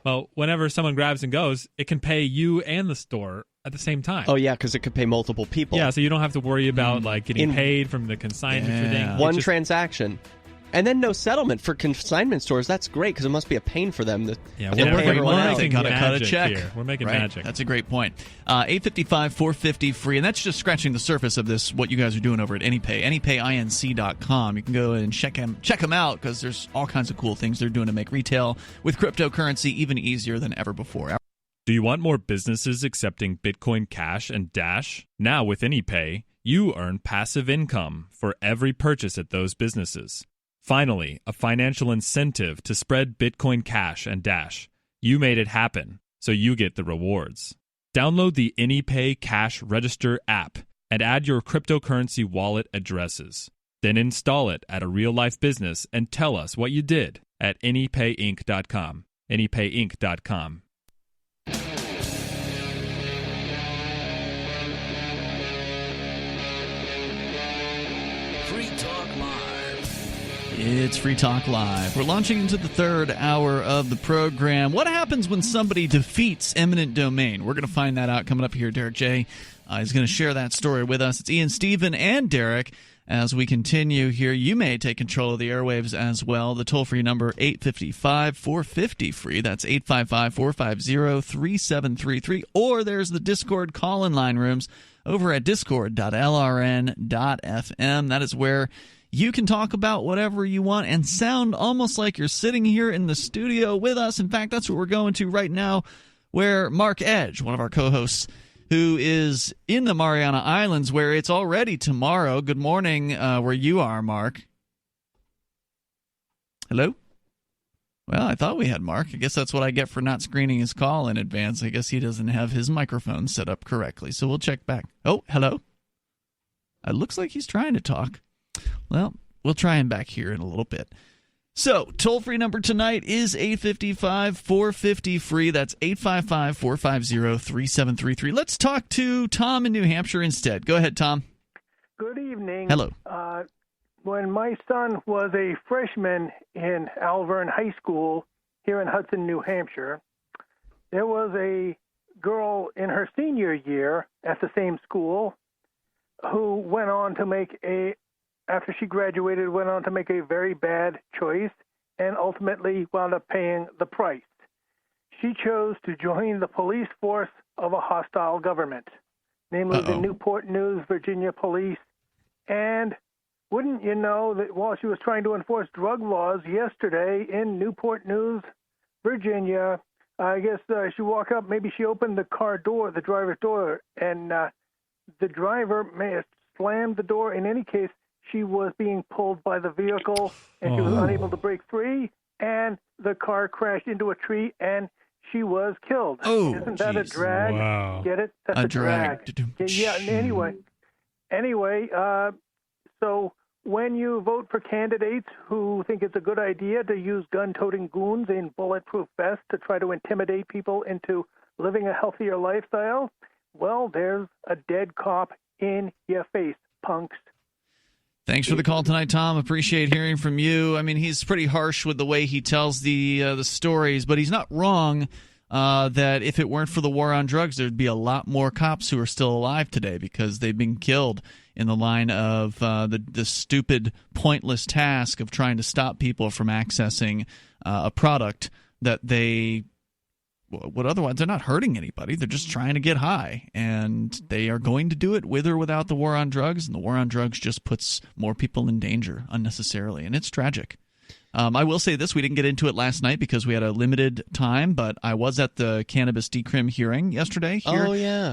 Well, whenever someone grabs and goes, it can pay you and the store at the same time. Oh yeah, because it could pay multiple people. Yeah, so you don't have to worry about getting paid from the consignment thing. One transaction. And then no settlement for consignment stores. That's great because it must be a pain for them. We're making cut a check. Here. We're making magic. That's a great point. 855-450 free, and that's just scratching the surface of this. What you guys are doing over at AnyPay, AnyPayInc.com. You can go and check them out because there's all kinds of cool things they're doing to make retail with cryptocurrency even easier than ever before. Do you want more businesses accepting Bitcoin Cash and Dash? Now with AnyPay, you earn passive income for every purchase at those businesses. Finally, a financial incentive to spread Bitcoin Cash and Dash. You made it happen, so you get the rewards. Download the AnyPay Cash Register app and add your cryptocurrency wallet addresses. Then install it at a real-life business and tell us what you did at AnyPayInc.com. AnyPayInc.com. It's Free Talk Live. We're launching into the third hour of the program. What happens when somebody defeats eminent domain? We're going to find that out coming up here. Derrick J is going to share that story with us. It's Ian, Stephen, and Derrick. As we continue here, you may take control of the airwaves as well. The toll-free number, 855-450-FREE. That's 855-450-3733. Or there's the Discord call-in line rooms over at discord.lrn.fm. That is where you can talk about whatever you want and sound almost like you're sitting here in the studio with us. In fact, that's what we're going to right now, where Mark Edge, one of our co-hosts, who is in the Mariana Islands, where it's already tomorrow. Good morning, where you are, Mark. Hello? Well, I thought we had Mark. I guess that's what I get for not screening his call in advance. I guess he doesn't have his microphone set up correctly, so we'll check back. Oh, hello? It looks like he's trying to talk. Well, we'll try him back here in a little bit. So, toll-free number tonight is 855-450-FREE. That's 855-450-3733. Let's talk to Tom in New Hampshire instead. Go ahead, Tom. Good evening. Hello. When my son was a freshman in Alverne High School here in Hudson, New Hampshire, there was a girl in her senior year at the same school who went on to make after she graduated, went on to make a very bad choice and ultimately wound up paying the price. She chose to join the police force of a hostile government, namely the Newport News, Virginia police. And wouldn't you know that while she was trying to enforce drug laws yesterday in Newport News, Virginia, I guess she walked up, maybe she opened the car door, the driver's door, and the driver may have slammed the door. In any case, she was being pulled by the vehicle, and she was unable to break free, and the car crashed into a tree, and she was killed. Oh, isn't that a drag? Wow. Get it? That's a drag. Yeah. Anyway, so when you vote for candidates who think it's a good idea to use gun-toting goons in bulletproof vests to try to intimidate people into living a healthier lifestyle, well, there's a dead cop in your face, punks. Thanks for the call tonight, Tom. Appreciate hearing from you. I mean, he's pretty harsh with the way he tells the stories, but he's not wrong that if it weren't for the war on drugs, there'd be a lot more cops who are still alive today because they've been killed in the line of the stupid, pointless task of trying to stop people from accessing a product that they would otherwise. They're not hurting anybody. They're just trying to get high, and they are going to do it with or without the war on drugs, and the war on drugs just puts more people in danger unnecessarily, and it's tragic. I will say this, we didn't get into it last night because we had a limited time, but I was at the Cannabis Decrim hearing yesterday here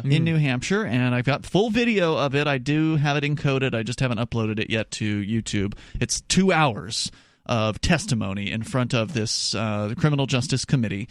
in New Hampshire, and I've got full video of it. I do have it encoded. I just haven't uploaded it yet to YouTube. It's 2 hours of testimony in front of this the Criminal Justice Committee.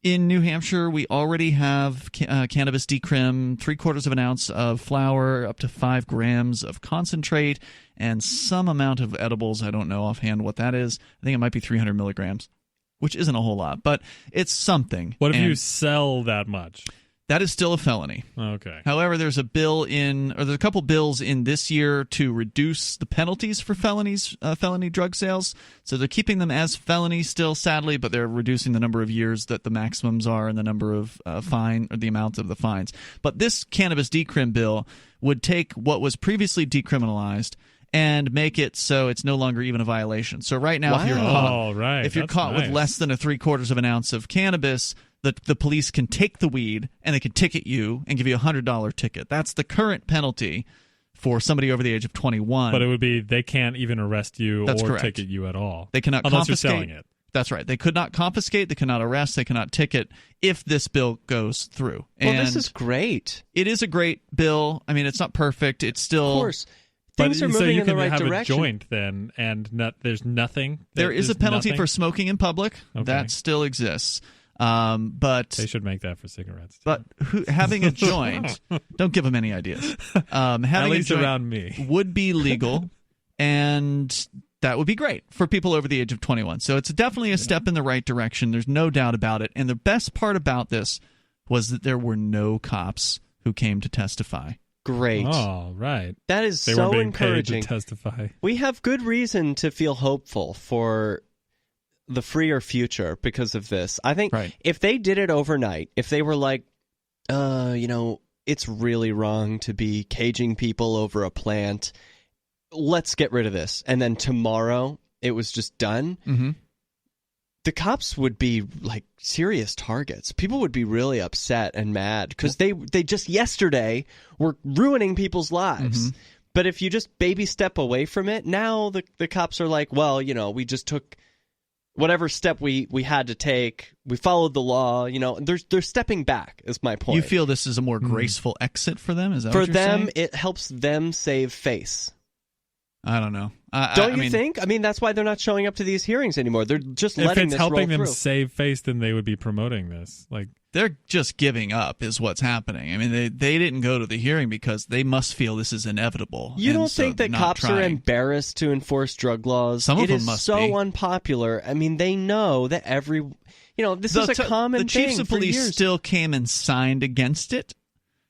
In New Hampshire, we already have Cannabis Decrim, 3/4 of an ounce of flower, up to 5 grams of concentrate, and some amount of edibles. I don't know offhand what that is. I think it might be 300 milligrams, which isn't a whole lot, but it's something. What if you sell that much? That is still a felony. Okay. However, there's a couple bills in this year to reduce the penalties for felony drug sales. So they're keeping them as felonies still, sadly, but they're reducing the number of years that the maximums are and the number of the amount of the fines. But this Cannabis Decrim bill would take what was previously decriminalized and make it so it's no longer even a violation. So right now, if you're caught with less than 3/4 of an ounce of cannabis, the police can take the weed and they can ticket you and give you a $100 ticket. That's the current penalty for somebody over the age of 21. But it would be they can't even arrest you That's or correct. ticket you at all. They cannot unless confiscate. You're selling it. That's right. They could not confiscate, they cannot arrest, they cannot ticket if this bill goes through. Well, this is great. It is a great bill. I mean, it's not perfect. It's still... Of course. Things are moving in the right direction. So you can have a joint then, and there's nothing? There is a penalty for smoking in public. Okay. That still exists. But they should make that for cigarettes too. But having a joint, don't give them any ideas. Having At least a joint around me would be legal, and that would be great for people over the age of 21. So it's definitely a step in the right direction. There's no doubt about it. And the best part about this was that there were no cops who came to testify. Great. Oh, right. That is they so were being encouraging. Paid to testify. We have good reason to feel hopeful for the freer future because of this. I think if they did it overnight, if they were like, it's really wrong to be caging people over a plant, let's get rid of this. And then tomorrow it was just done. Mm-hmm. The cops would be like serious targets. People would be really upset and mad because they just yesterday were ruining people's lives. Mm-hmm. But if you just baby step away from it, now the cops are like, well, we just took whatever step we had to take. We followed the law. They're stepping back is my point. You feel this is a more graceful exit for them? Is that for what you're them, saying? it helps them save face. I don't know. Don't you think? I mean, that's why they're not showing up to these hearings anymore. They're just letting this roll through. If it's helping them save face, then they would be promoting this. Like they're just giving up is what's happening. I mean, they didn't go to the hearing because they must feel this is inevitable. You don't think that cops are embarrassed to enforce drug laws? Some of them must be. It is so unpopular. I mean, they know that this is a common thing. The chiefs of police still came and signed against it.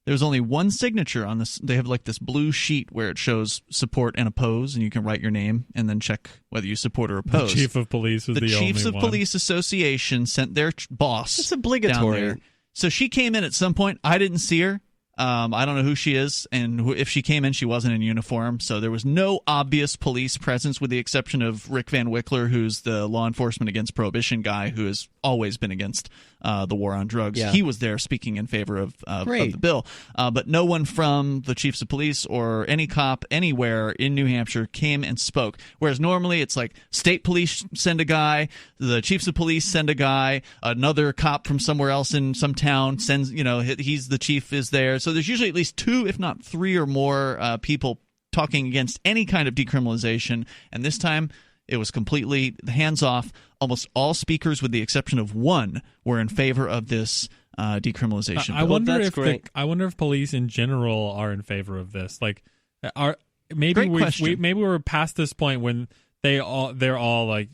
There was only one signature on this. They have like this blue sheet where it shows support and oppose, and you can write your name and then check whether you support or oppose. The chief of police was the only one. The Chiefs of Police Association sent their boss. It's obligatory. Down there. So she came in at some point. I didn't see her. I don't know who she is, and if she came in, she wasn't in uniform, so there was no obvious police presence with the exception of Rick Van Wickler, who's the law enforcement against prohibition guy who has always been against the war on drugs. Yeah. He was there speaking in favor of the bill, but no one from the chiefs of police or any cop anywhere in New Hampshire came and spoke, whereas normally it's like state police send a guy, the chiefs of police send a guy, another cop from somewhere else in some town sends, he's the chief is there. So there's usually at least 2, if not 3 or more people talking against any kind of decriminalization. And this time it was completely hands off. Almost all speakers, with the exception of one, were in favor of this decriminalization. I wonder if police in general are in favor of this. Like, maybe we're past this point when they're all like,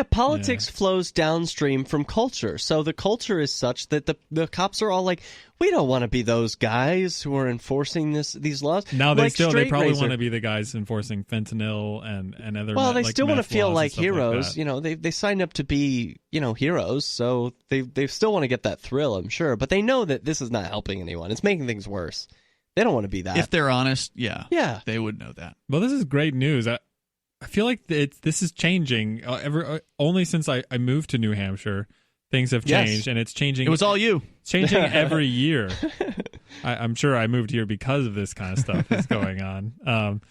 politics flows downstream from culture. So the culture is such that the cops are all like, we don't want to be those guys who are enforcing these laws. Now they probably want to be the guys enforcing fentanyl and other. Well, they like still want to feel like heroes. Like they signed up to be heroes, so they still want to get that thrill, I'm sure. But they know that this is not helping anyone. It's making things worse. They don't want to be that. If they're honest, yeah, they would know that. Well, this is great news. I feel like this is changing. Only since I moved to New Hampshire, things have changed, and it's changing. It was all you. It's changing every year. I'm sure I moved here because of this kind of stuff that's going on.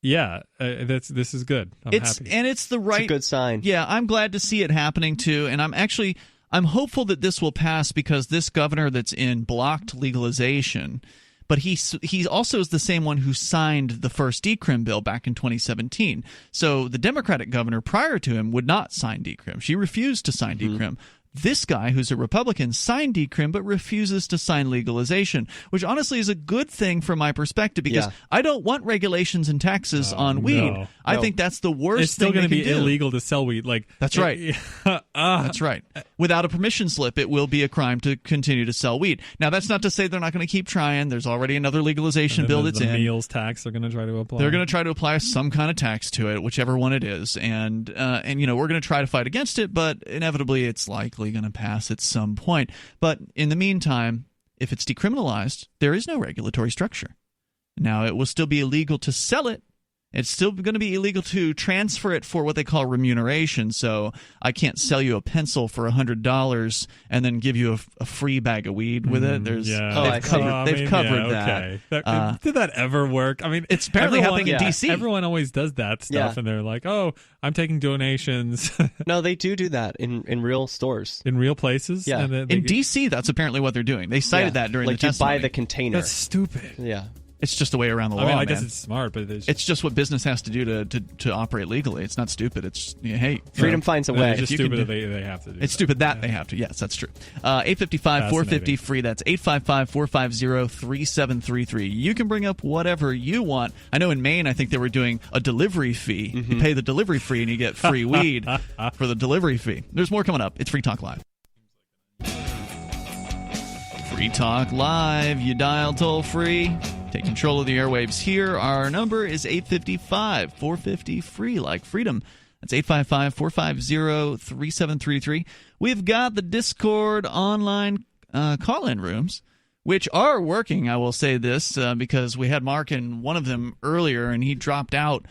Yeah, this is good. I'm happy. And it's the right... It's a good sign. Yeah, I'm glad to see it happening, too. And I'm hopeful that this will pass because this governor that's in blocked legalization... But he also is the same one who signed the first decrim bill back in 2017. So the Democratic governor prior to him would not sign decrim. She refused to sign decrim. This guy, who's a Republican, signed decrim but refuses to sign legalization, which honestly is a good thing from my perspective because I don't want regulations and taxes on weed. No. I think that's the worst thing. It's still going to be illegal to sell weed. That's right. That's right. Without a permission slip, it will be a crime to continue to sell weed. Now, that's not to say they're not going to keep trying. There's already another legalization bill that's in. The meals tax they're going to try to apply. They're going to try to apply some kind of tax to it, whichever one it is. And we're going to try to fight against it, but inevitably it's likely going to pass at some point. But in the meantime, if it's decriminalized, there is no regulatory structure. Now, it will still be illegal to sell it. It's still going to be illegal to transfer it for what they call remuneration. So I can't sell you a pencil for $100 and then give you a free bag of weed with it. They've covered that. Okay. Did that ever work? I mean, it's apparently happening in D.C. Everyone always does that stuff, and they're like, "Oh, I'm taking donations." No, they do that in real stores, in real places. Yeah, and in D.C., that's apparently what they're doing. They cited that during the testimony. You buy the container. That's stupid. Yeah. It's just the way around the law. I guess it's smart, but it's just what business has to do to operate legally. It's not stupid. It's hey, freedom finds a way. It's just stupid that they have to do. It's stupid that they have to. Yes, that's true. 855-450 free. That's 855-450-3733. You can bring up whatever you want. I know in Maine, I think they were doing a delivery fee. You pay the delivery fee and you get free weed for the delivery fee. There's more coming up. It's Free Talk Live. Free Talk Live. You dial toll free. Take control of the airwaves here. Our number is 855-450-FREE, like freedom. That's 855-450-3733. We've got the Discord online call-in rooms, which are working, I will say this, because we had Mark in one of them earlier, and he dropped out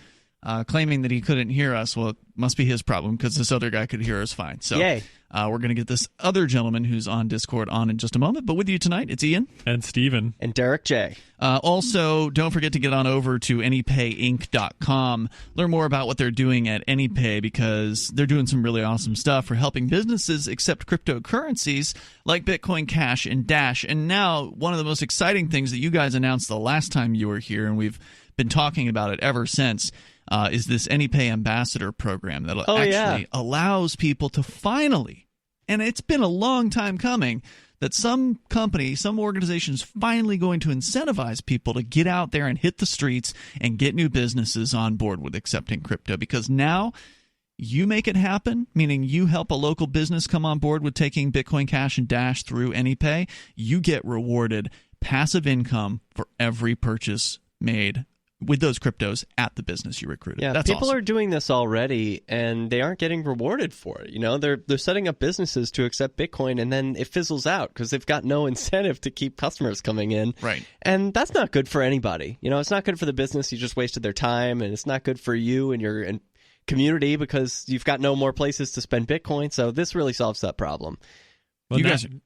claiming that he couldn't hear us. Well, it must be his problem because this other guy could hear us fine. So we're going to get this other gentleman who's on Discord on in just a moment. But with you tonight, it's Ian. And Steven. And Derrick J. Also, don't forget to get on over to AnyPayInc.com. Learn more about what they're doing at AnyPay because they're doing some really awesome stuff for helping businesses accept cryptocurrencies like Bitcoin Cash and Dash. And now, one of the most exciting things that you guys announced the last time you were here, and we've been talking about it ever since, is this AnyPay Ambassador program that allows people to finally, and it's been a long time coming, that some company, some organization's finally going to incentivize people to get out there and hit the streets and get new businesses on board with accepting crypto. Because now you make it happen, meaning you help a local business come on board with taking Bitcoin Cash and Dash through AnyPay, you get rewarded passive income for every purchase made with those cryptos at the business you recruited. Yeah, that's people awesome. are doing this already, and they aren't getting rewarded for it. You know, they're setting up businesses to accept Bitcoin, and then it fizzles out because they've got no incentive to keep customers coming in. Right. And that's not good for anybody. You know, it's not good for the business. You just wasted their time, and it's not good for you and your community because you've got no more places to spend Bitcoin. So this really solves that problem. Well,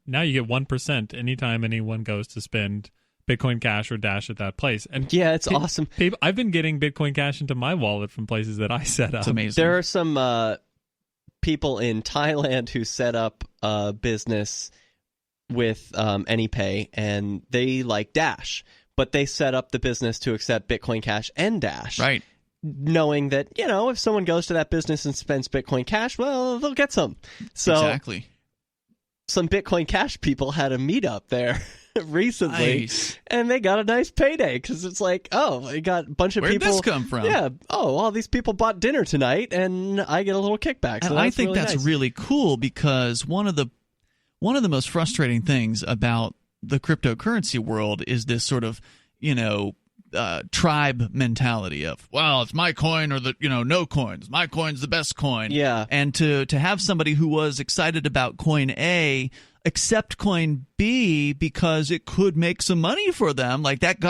now you get 1% anytime anyone goes to spend Bitcoin Cash or Dash at that place. And yeah, it's awesome. I've been getting Bitcoin Cash into my wallet from places that I set up. It's amazing. There are some people in Thailand who set up a business with AnyPay, and they like Dash, but they set up the business to accept Bitcoin Cash and Dash. Right. Knowing that, you know, if someone goes to that business and spends Bitcoin Cash, well, they'll get some. So exactly. Some Bitcoin Cash people had a meetup there recently, and they got a nice payday because it's like, oh, they got a bunch of people. Where'd this come from? Yeah. Oh, all these people bought dinner tonight, and I get a little kickback. So and I think really that's nice. really cool because one of the most frustrating things about the cryptocurrency world is this sort of, you know, tribe mentality of, well, it's my coin or no coins. My coin's the best coin. Yeah. And to have somebody who was excited about coin A accept coin be because it could make some money for them. Like that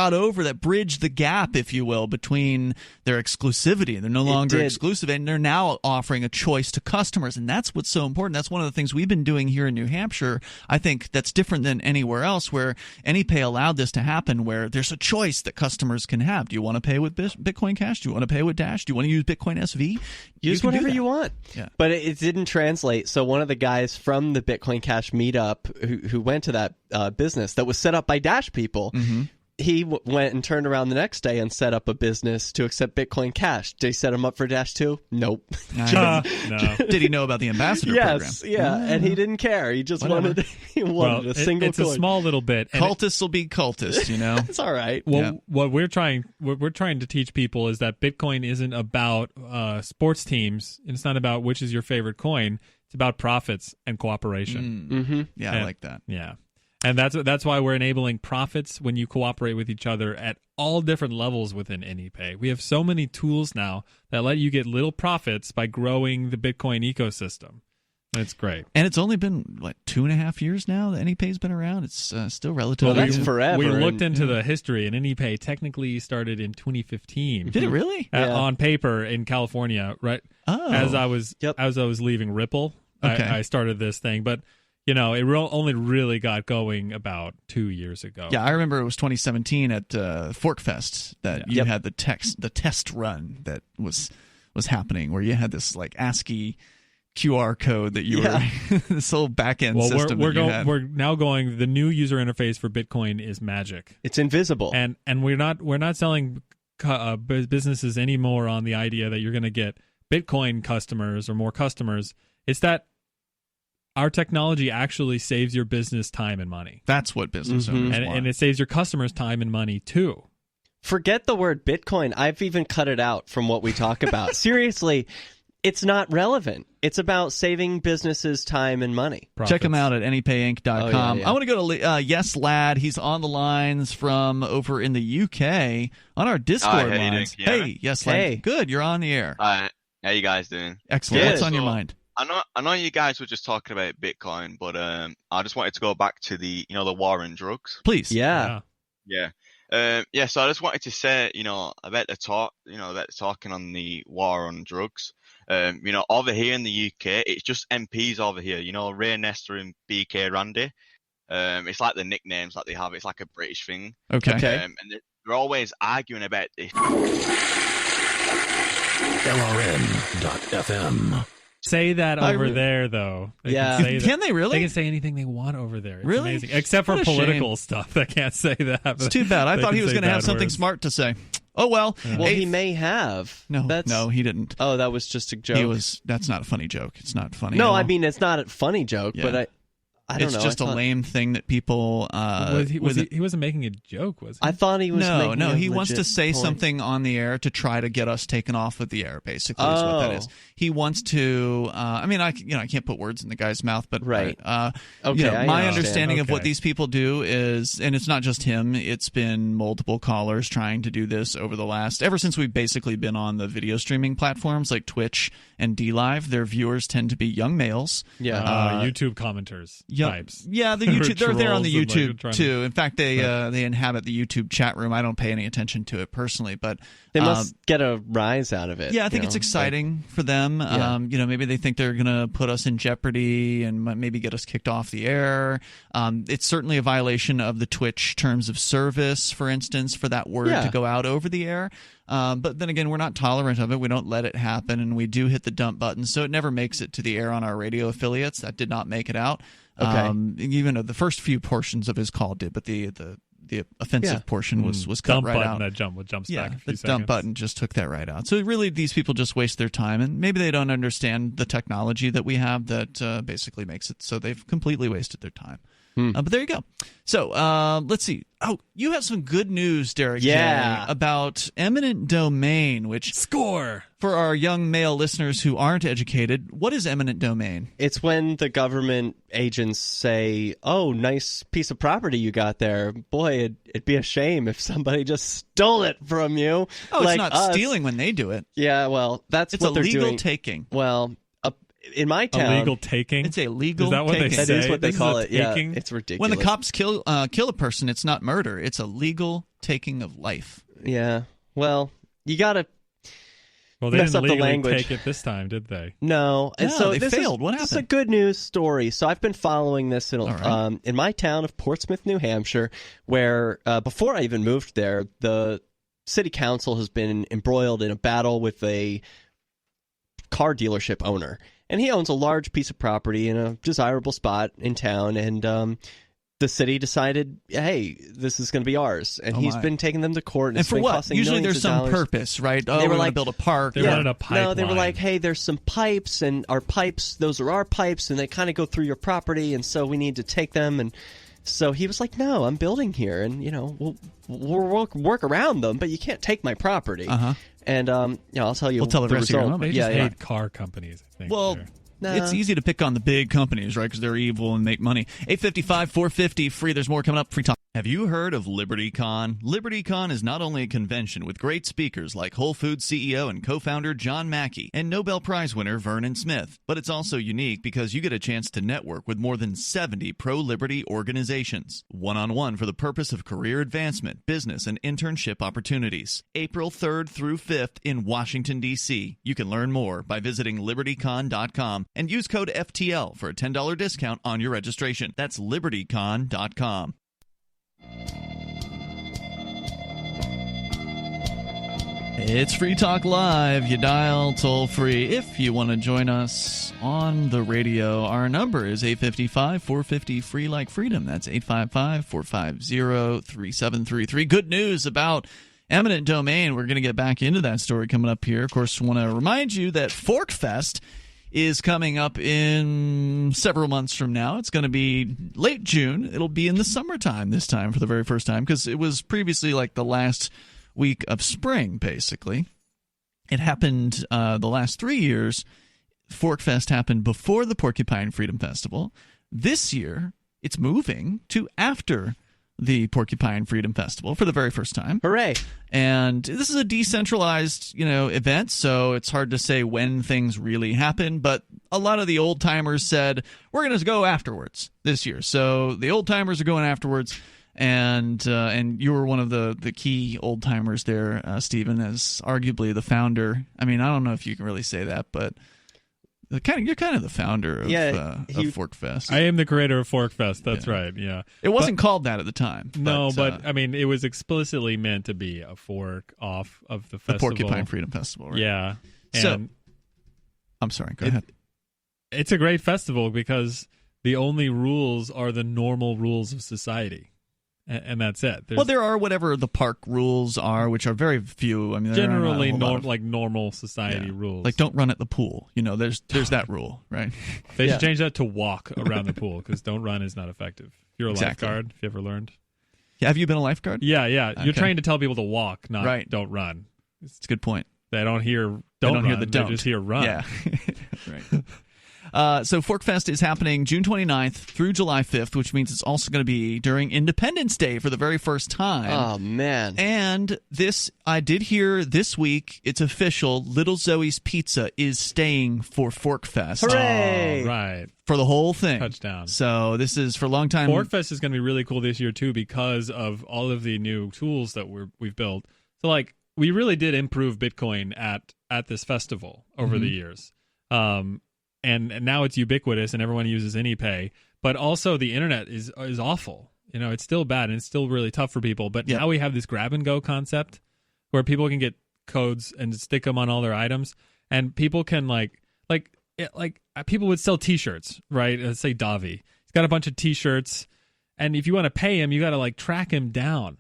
bridged the gap, if you will, between their exclusivity. They're no longer exclusive, and they're now offering a choice to customers, and that's what's so important. That's one of the things we've been doing here in New Hampshire. I think that's different than anywhere else where AnyPay allowed this to happen, where there's a choice that customers can have. Do you want to pay with Bitcoin Cash? Do you want to pay with Dash? Do you want to use Bitcoin SV? Use whatever you want. Yeah. But it didn't translate. So one of the guys from the Bitcoin Cash meetup who went to that business that was set up by Dash people, he went and turned around the next day and set up a business to accept Bitcoin Cash. Did he set him up for Dash 2? Nope. No. Did he know about the ambassador program? Yes, yeah, and he didn't care. He just wanted a single It's a small little bit. Cultists will be cultists, you know? It's all right. Well, what we're trying to teach people is that Bitcoin isn't about sports teams, and it's not about which is your favorite coin. It's about profits and cooperation. Yeah, I like that. Yeah. And that's why we're enabling profits when you cooperate with each other at all different levels within AnyPay. We have so many tools now that let you get little profits by growing the Bitcoin ecosystem. It's great. And it's only been, 2.5 years now that AnyPay's been around? It's still relatively new. That's forever. We looked into the history, and AnyPay technically started in 2015. Did it really? On paper in California, right? Oh. As I was leaving Ripple, okay. I started this thing. But it only really got going about 2 years ago. Yeah, I remember it was 2017 at ForkFest that you had the test run that was happening, where you had this ASCII QR code that you were this whole back-end system. We're now going. The new user interface for Bitcoin is magic. It's invisible, and we're not selling businesses anymore on the idea that you're going to get Bitcoin customers or more customers. It's that our technology actually saves your business time and money. That's what business owners want. And it saves your customers time and money, too. Forget the word Bitcoin. I've even cut it out from what we talk about. Seriously, it's not relevant. It's about saving businesses time and money. Profits. Check them out at anypayinc.com. Oh, yeah. I want to go to Yes Lad. He's on the lines from over in the UK on our Discord lines. Hey, Yes Lad. Hey. Good, you're on the air. How you guys doing? Excellent. Good. What's on your mind? I know you guys were just talking about Bitcoin, but I just wanted to go back to the war on drugs. Please. Yeah. So I just wanted to say, about the talking on the war on drugs. Over here in the UK, it's just MPs over here. Ray Nestor and BK Randy. It's like the nicknames that they have. It's like a British thing. Okay. And they're always arguing about this. LRN.FM. Say that over there, though. Can they really? They can say anything they want over there. It's really amazing. Except for political stuff. They can't say that. It's too bad. I thought he was going to have something smart to say. Oh, well. Yeah. Well, he may have. No, he didn't. Oh, that was just a joke. That's not a funny joke. It's not funny. No, I mean, it's not a funny joke, but I don't know. It's just a lame thing that people... he wasn't making a joke, was he? I thought he was making a he wants to say point. something on the air to try to get us taken off of the air, basically, is what that is. He wants to... I can't put words in the guy's mouth, but... Right. My understanding of what these people do is... And it's not just him. It's been multiple callers trying to do this ever since we've basically been on the video streaming platforms like Twitch and DLive. Their viewers tend to be young males. Yeah. YouTube commenters. Types. Yeah, the YouTube. They're there on the YouTube too. In fact, they inhabit the YouTube chat room. I don't pay any attention to it personally, but they must get a rise out of it. Yeah, I think it's exciting for them. Maybe they think they're going to put us in jeopardy and maybe get us kicked off the air. It's certainly a violation of the Twitch terms of service, for instance, for that word to go out over the air. But then again, we're not tolerant of it. We don't let it happen, and we do hit the dump button, so it never makes it to the air on our radio affiliates. That did not make it out. Okay. Even the first few portions of his call did, but the offensive portion was cut right out. That jumps back a few seconds. Dump button just took that right out. So really, these people just waste their time, and maybe they don't understand the technology that we have that basically makes it so they've completely wasted their time. But there you go. So let's see. Oh, you have some good news, Derrick J, about eminent domain, which... Score! For our young male listeners who aren't educated, what is eminent domain? It's when the government agents say, oh, nice piece of property you got there. Boy, it'd be a shame if somebody just stole it from you. Oh, it's not stealing when they do it. Yeah, well, it's a legal taking. Well... in my town, illegal taking. It's a legal. Is that what taking. they say? That is what they This call is it. Yeah, taking? it's ridiculous. When the cops kill a person, it's not murder. It's a legal taking of life. Yeah. Well, you gotta. Well, they mess didn't up the legally language. take it this time, did they? No, and so they this failed. What This is a happened? good news story. So I've been following this right. in my town of Portsmouth, New Hampshire, where before I even moved there, the city council has been embroiled in a battle with a car dealership owner, and he owns a large piece of property in a desirable spot in town, and the city decided, hey, this is going to be ours, and he's been taking them to court. And for been what? costing Usually millions there's of some dollars. purpose, right? Oh, They were we're going like- to build a park. They wanted a pipeline. No, they were like, hey, there's some pipes, and our pipes, those are our pipes, and they kind of go through your property, and so we need to take them. And so he was like, no, I'm building here, and, we'll work around them, but you can't take my property. Uh-huh. And, I'll tell you We'll tell the rest of your result. moment. They just Yeah. hate car companies, I think. Well, Nah. it's easy to pick on the big companies, right? Because they're evil and make money. 855-450 free. There's more coming up. Free talk. Have you heard of LibertyCon? LibertyCon is not only a convention with great speakers like Whole Foods CEO and co-founder John Mackey and Nobel Prize winner Vernon Smith, but it's also unique because you get a chance to network with more than 70 pro-liberty organizations, one-on-one for the purpose of career advancement, business, and internship opportunities. April 3rd through 5th in Washington, D.C. You can learn more by visiting libertycon.com and use code FTL for a $10 discount on your registration. That's libertycon.com. It's Free Talk Live. You dial toll free if you want to join us on the radio. Our number is 855-450 free like freedom. That's 855-450-3733. Good news about eminent domain. We're going to get back into that story coming up here. Of course, I want to remind you that ForkFest is coming up in several months from now. It's going to be late June. It'll be in the summertime this time for the very first time, because it was previously like the last week of spring, basically. It happened the last 3 years. ForkFest happened before the Porcupine Freedom Festival. This year, it's moving to after the Porcupine Freedom Festival for the very first time. Hooray! And this is a decentralized, event, so it's hard to say when things really happen. But a lot of the old timers said we're going to go afterwards this year. So the old timers are going afterwards, and you were one of the key old timers there, Stephen, as arguably the founder. I mean, I don't know if you can really say that, but you're kind of the founder of ForkFest. I am the creator of ForkFest. That's right. Yeah, it wasn't called that at the time. No, but I mean, it was explicitly meant to be a fork off of the festival, the Porcupine Freedom Festival. Right? Yeah. And so, I'm sorry. Go ahead. It's a great festival because the only rules are the normal rules of society. And that's it. There are whatever the park rules are, which are very few. I mean, generally normal society rules. Like don't run at the pool. There's that rule, right? They should change that to walk around the pool, because don't run is not effective. If you're a lifeguard, if you ever learned. Yeah, have you been a lifeguard? Yeah. Okay. You're trained to tell people to walk, not don't run. It's a good point. They don't hear hear the They don't. just hear run. Yeah, right. So ForkFest is happening June 29th through July 5th, which means it's also going to be during Independence Day for the very first time. Oh, man. And I did hear this week, it's official, Little Zoe's Pizza is staying for ForkFest. Hooray! Right. For the whole thing. Touchdown. So this is for a long time. ForkFest is going to be really cool this year, too, because of all of the new tools that we've built. So, we really did improve Bitcoin at this festival over the years. And now it's ubiquitous and everyone uses AnyPay. But also the internet is awful. It's still bad and it's still really tough for people. But now we have this grab and go concept where people can get codes and stick them on all their items, and people can people would sell T-shirts, right? Let's say Davi. He's got a bunch of T-shirts, and if you want to pay him, you got to track him down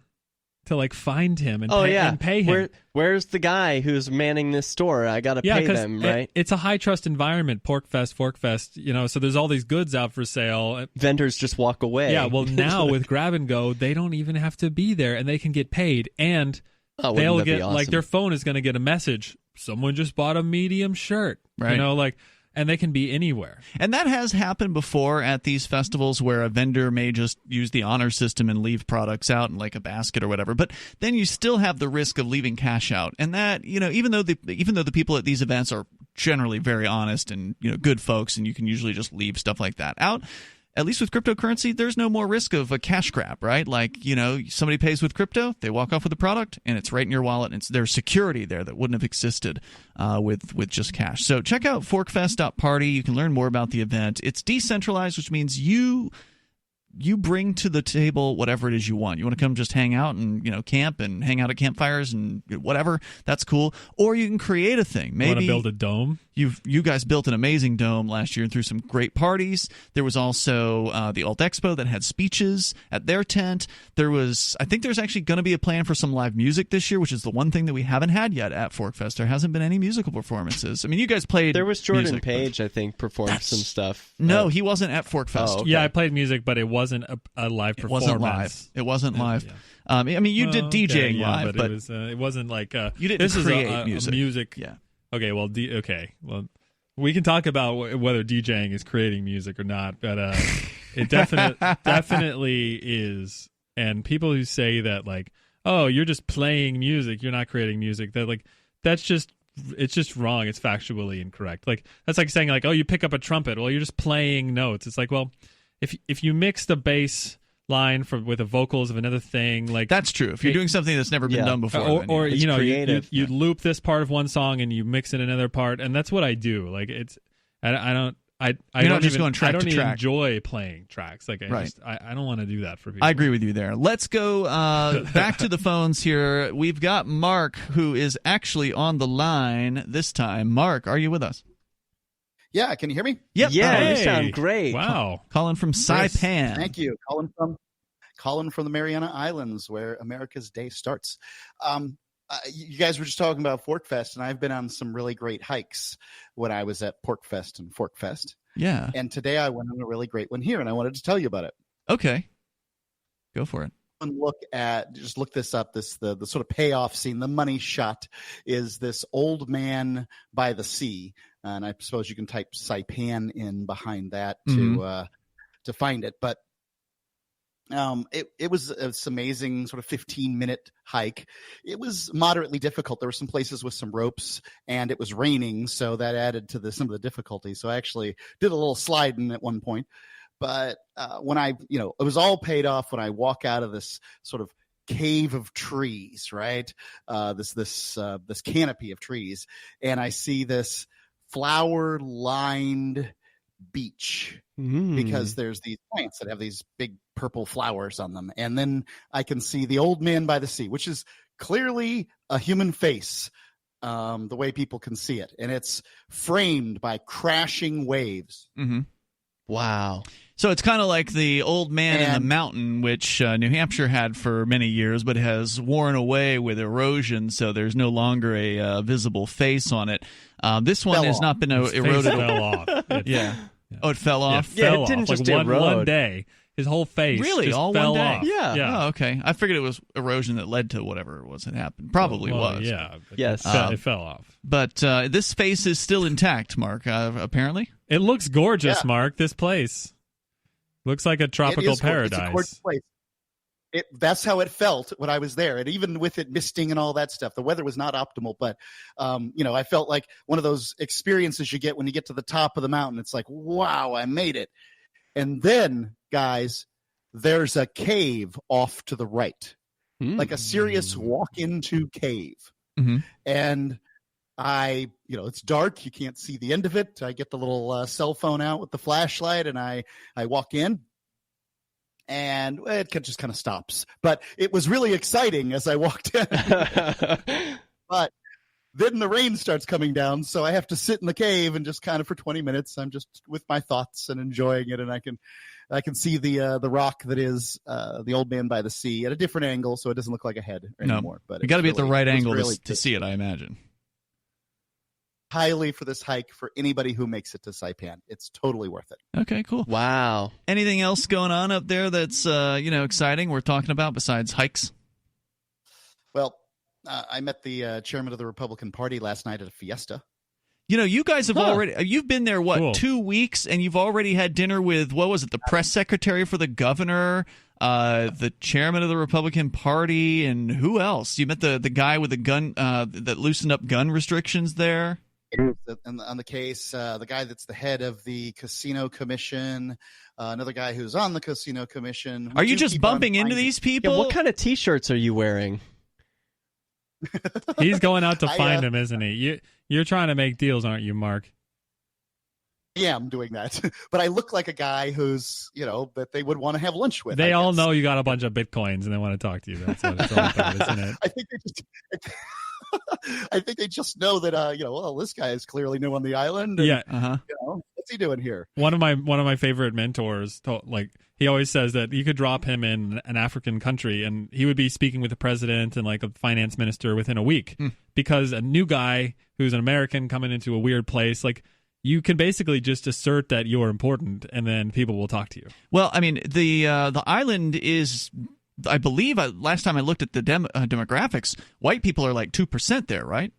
to find him and pay him. Where's the guy who's manning this store? I got to pay them, right? It's a high trust environment, ForkFest, so there's all these goods out for sale. Vendors just walk away. Yeah, well now with Grab and Go, they don't even have to be there and they can get paid, and they'll get awesome? Their phone is going to get a message, someone just bought a medium shirt, right? And they can be anywhere. And that has happened before at these festivals, where a vendor may just use the honor system and leave products out in a basket or whatever. But then you still have the risk of leaving cash out. And that, even though the people at these events are generally very honest and good folks, and you can usually just leave stuff like that out. At least with cryptocurrency, there's no more risk of a cash grab, right? Like, somebody pays with crypto, they walk off with the product, and it's right in your wallet. And there's security there that wouldn't have existed with just cash. So check out forkfest.party. You can learn more about the event. It's decentralized, which means you bring to the table whatever it is you want. You want to come just hang out and camp and hang out at campfires and whatever. That's cool. Or you can create a thing. Maybe you want to build a dome. You guys built an amazing dome last year and threw some great parties. There was also the Alt Expo that had speeches at their tent. I think there's actually going to be a plan for some live music this year, which is the one thing that we haven't had yet at Forkfest. There hasn't been any musical performances. I mean, you guys played. There was Jordan music, Page, I think, performed some stuff. No, he wasn't at Forkfest. Oh, okay. Yeah, I played music, but it wasn't a live performance. It wasn't live. Yeah. I mean, you did DJing live, but it wasn't like you didn't create music. Yeah. Okay. Well, we can talk about whether DJing is creating music or not, but it definitely is. And people who say that, like, oh, you're just playing music, you're not creating music, it's just wrong. It's factually incorrect. Like, that's like saying, like, oh, you pick up a trumpet, well, you're just playing notes. It's like, well, if you mix the bass line with the vocals of another thing, like, that's true. If you're doing something that's never been done before, or you loop this part of one song and you mix in another part, and that's what I do. Like, I don't even enjoy playing tracks. Like, I don't want to do that for people. I agree with you there. Let's go back to the phones here. We've got Mark, who is actually on the line this time. Mark, are you with us? Yeah, can you hear me? Yep. Yeah, you sound great. Wow. Calling from Saipan. Thank you. Calling from the Mariana Islands, where America's day starts. You guys were just talking about Forkfest, and I've been on some really great hikes when I was at Porkfest and Forkfest. Yeah. And today I went on a really great one here, and I wanted to tell you about it. Okay. Go for it. Look this up. The sort of payoff scene, the money shot, is this old man by the sea, and I suppose you can type Saipan in behind that to find it. But it was this amazing sort of 15-minute hike. It was moderately difficult. There were some places with some ropes, and it was raining, so that added to some of the difficulty. So I actually did a little sliding at one point. But when it was all paid off when I walk out of this sort of cave of trees, right? This canopy of trees, and I see this flower-lined beach because there's these plants that have these big purple flowers on them, and then I can see the old man by the sea, which is clearly a human face, the way people can see it, and it's framed by crashing waves. Mm-hmm. Wow. So it's kind of like the old man in the mountain, which New Hampshire had for many years, but has worn away with erosion, so there's no longer a visible face on it. This one has not been eroded. Fell off. Yeah. Oh, it fell off? Yeah, it didn't just erode. One day. His whole face really all fell one day. Off. Yeah. Oh, okay. I figured it was erosion that led to whatever it was that happened. Probably was. Yeah. Yes. It fell off. But this face is still intact, Mark. Apparently. It looks gorgeous, Mark. This place looks like a tropical paradise. It's a gorgeous place. That's how it felt when I was there, and even with it misting and all that stuff, the weather was not optimal. But I felt like one of those experiences you get when you get to the top of the mountain. It's like, wow, I made it. And then, guys, there's a cave off to the right, like a serious walk-into cave. Mm-hmm. And it's dark. You can't see the end of it. I get the little cell phone out with the flashlight, and I walk in, and it just kind of stops. But it was really exciting as I walked in. But then the rain starts coming down, so I have to sit in the cave and just kind of for 20 minutes, I'm just with my thoughts and enjoying it, and I can see the rock that is the old man by the sea at a different angle, so it doesn't look like a head anymore. But you got to be at the right angle to see it, I imagine. Highly for this hike for anybody who makes it to Saipan. It's totally worth it. Okay, cool. Wow. Anything else going on up there that's exciting we're talking about besides hikes? Well, I met the chairman of the Republican Party last night at a fiesta. You guys have you've been there, what, cool. 2 weeks, and you've already had dinner with, what was it, the press secretary for the governor, the chairman of the Republican Party, and who else? You met the guy with the gun that loosened up gun restrictions there? on the case, the guy that's the head of the casino commission, another guy who's on the casino commission. Are you just bumping into these people? Yeah, what kind of T-shirts are you wearing? He's going out to find him, isn't he? You're trying to make deals, aren't you, Mark? Yeah, I'm doing that. But I look like a guy who's, that they would want to have lunch with. They all know you got a bunch of Bitcoins and they want to talk to you. That's what it's all about, isn't it? I think they just know that, well, this guy is clearly new on the island. And, what's he doing here? One of my favorite mentors he always says that you could drop him in an African country and he would be speaking with the president and like a finance minister within a week because a new guy who's an American coming into a weird place, like, you can basically just assert that you're important, and then people will talk to you. Well, I mean, the island is, I believe, last time I looked at the demographics, white people are like 2% there, right?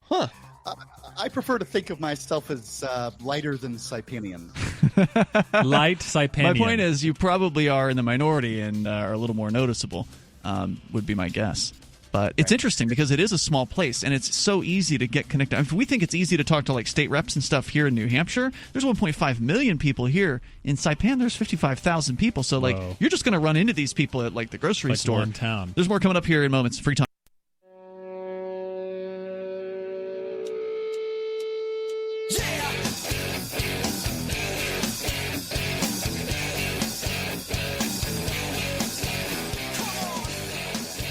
Huh. I prefer to think of myself as lighter than Saipanian. Light Saipanian. My point is, you probably are in the minority and are a little more noticeable, would be my guess. But it's interesting because it is a small place, and it's so easy to get connected. I mean, we think it's easy to talk to like state reps and stuff here in New Hampshire. There's 1.5 million people here. In Saipan, there's 55,000 people. So, like, you're just going to run into these people at like the grocery store. One town. There's more coming up here in moments. Free time.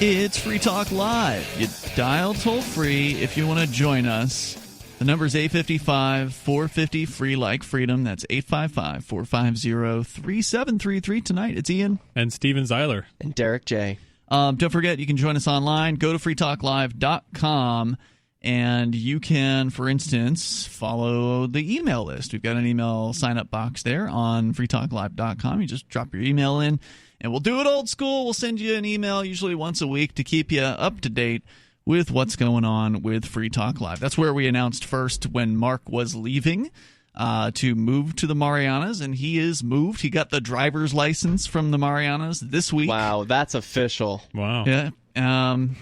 It's Free Talk Live. You dial toll-free if you want to join us. The number is 855-450-FREE like freedom. That's 855-450-3733. Tonight, it's Ian. And Steven Zeiler. And Derrick J. Don't forget, you can join us online. Go to freetalklive.com, and you can, for instance, follow the email list. We've got an email sign-up box there on freetalklive.com. You just drop your email in. And we'll do it old school. We'll send you an email usually once a week to keep you up to date with what's going on with Free Talk Live. That's where we announced first when Mark was leaving to move to the Marianas, and he is moved. He got the driver's license from the Marianas this week. Wow, that's official. Wow. Yeah.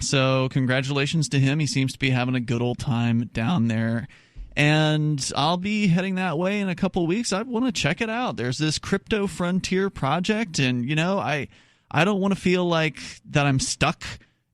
So congratulations to him. He seems to be having a good old time down there. And I'll be heading that way in a couple of weeks. I want to check it out. There's this Crypto Frontier project, and I don't want to feel like that I'm stuck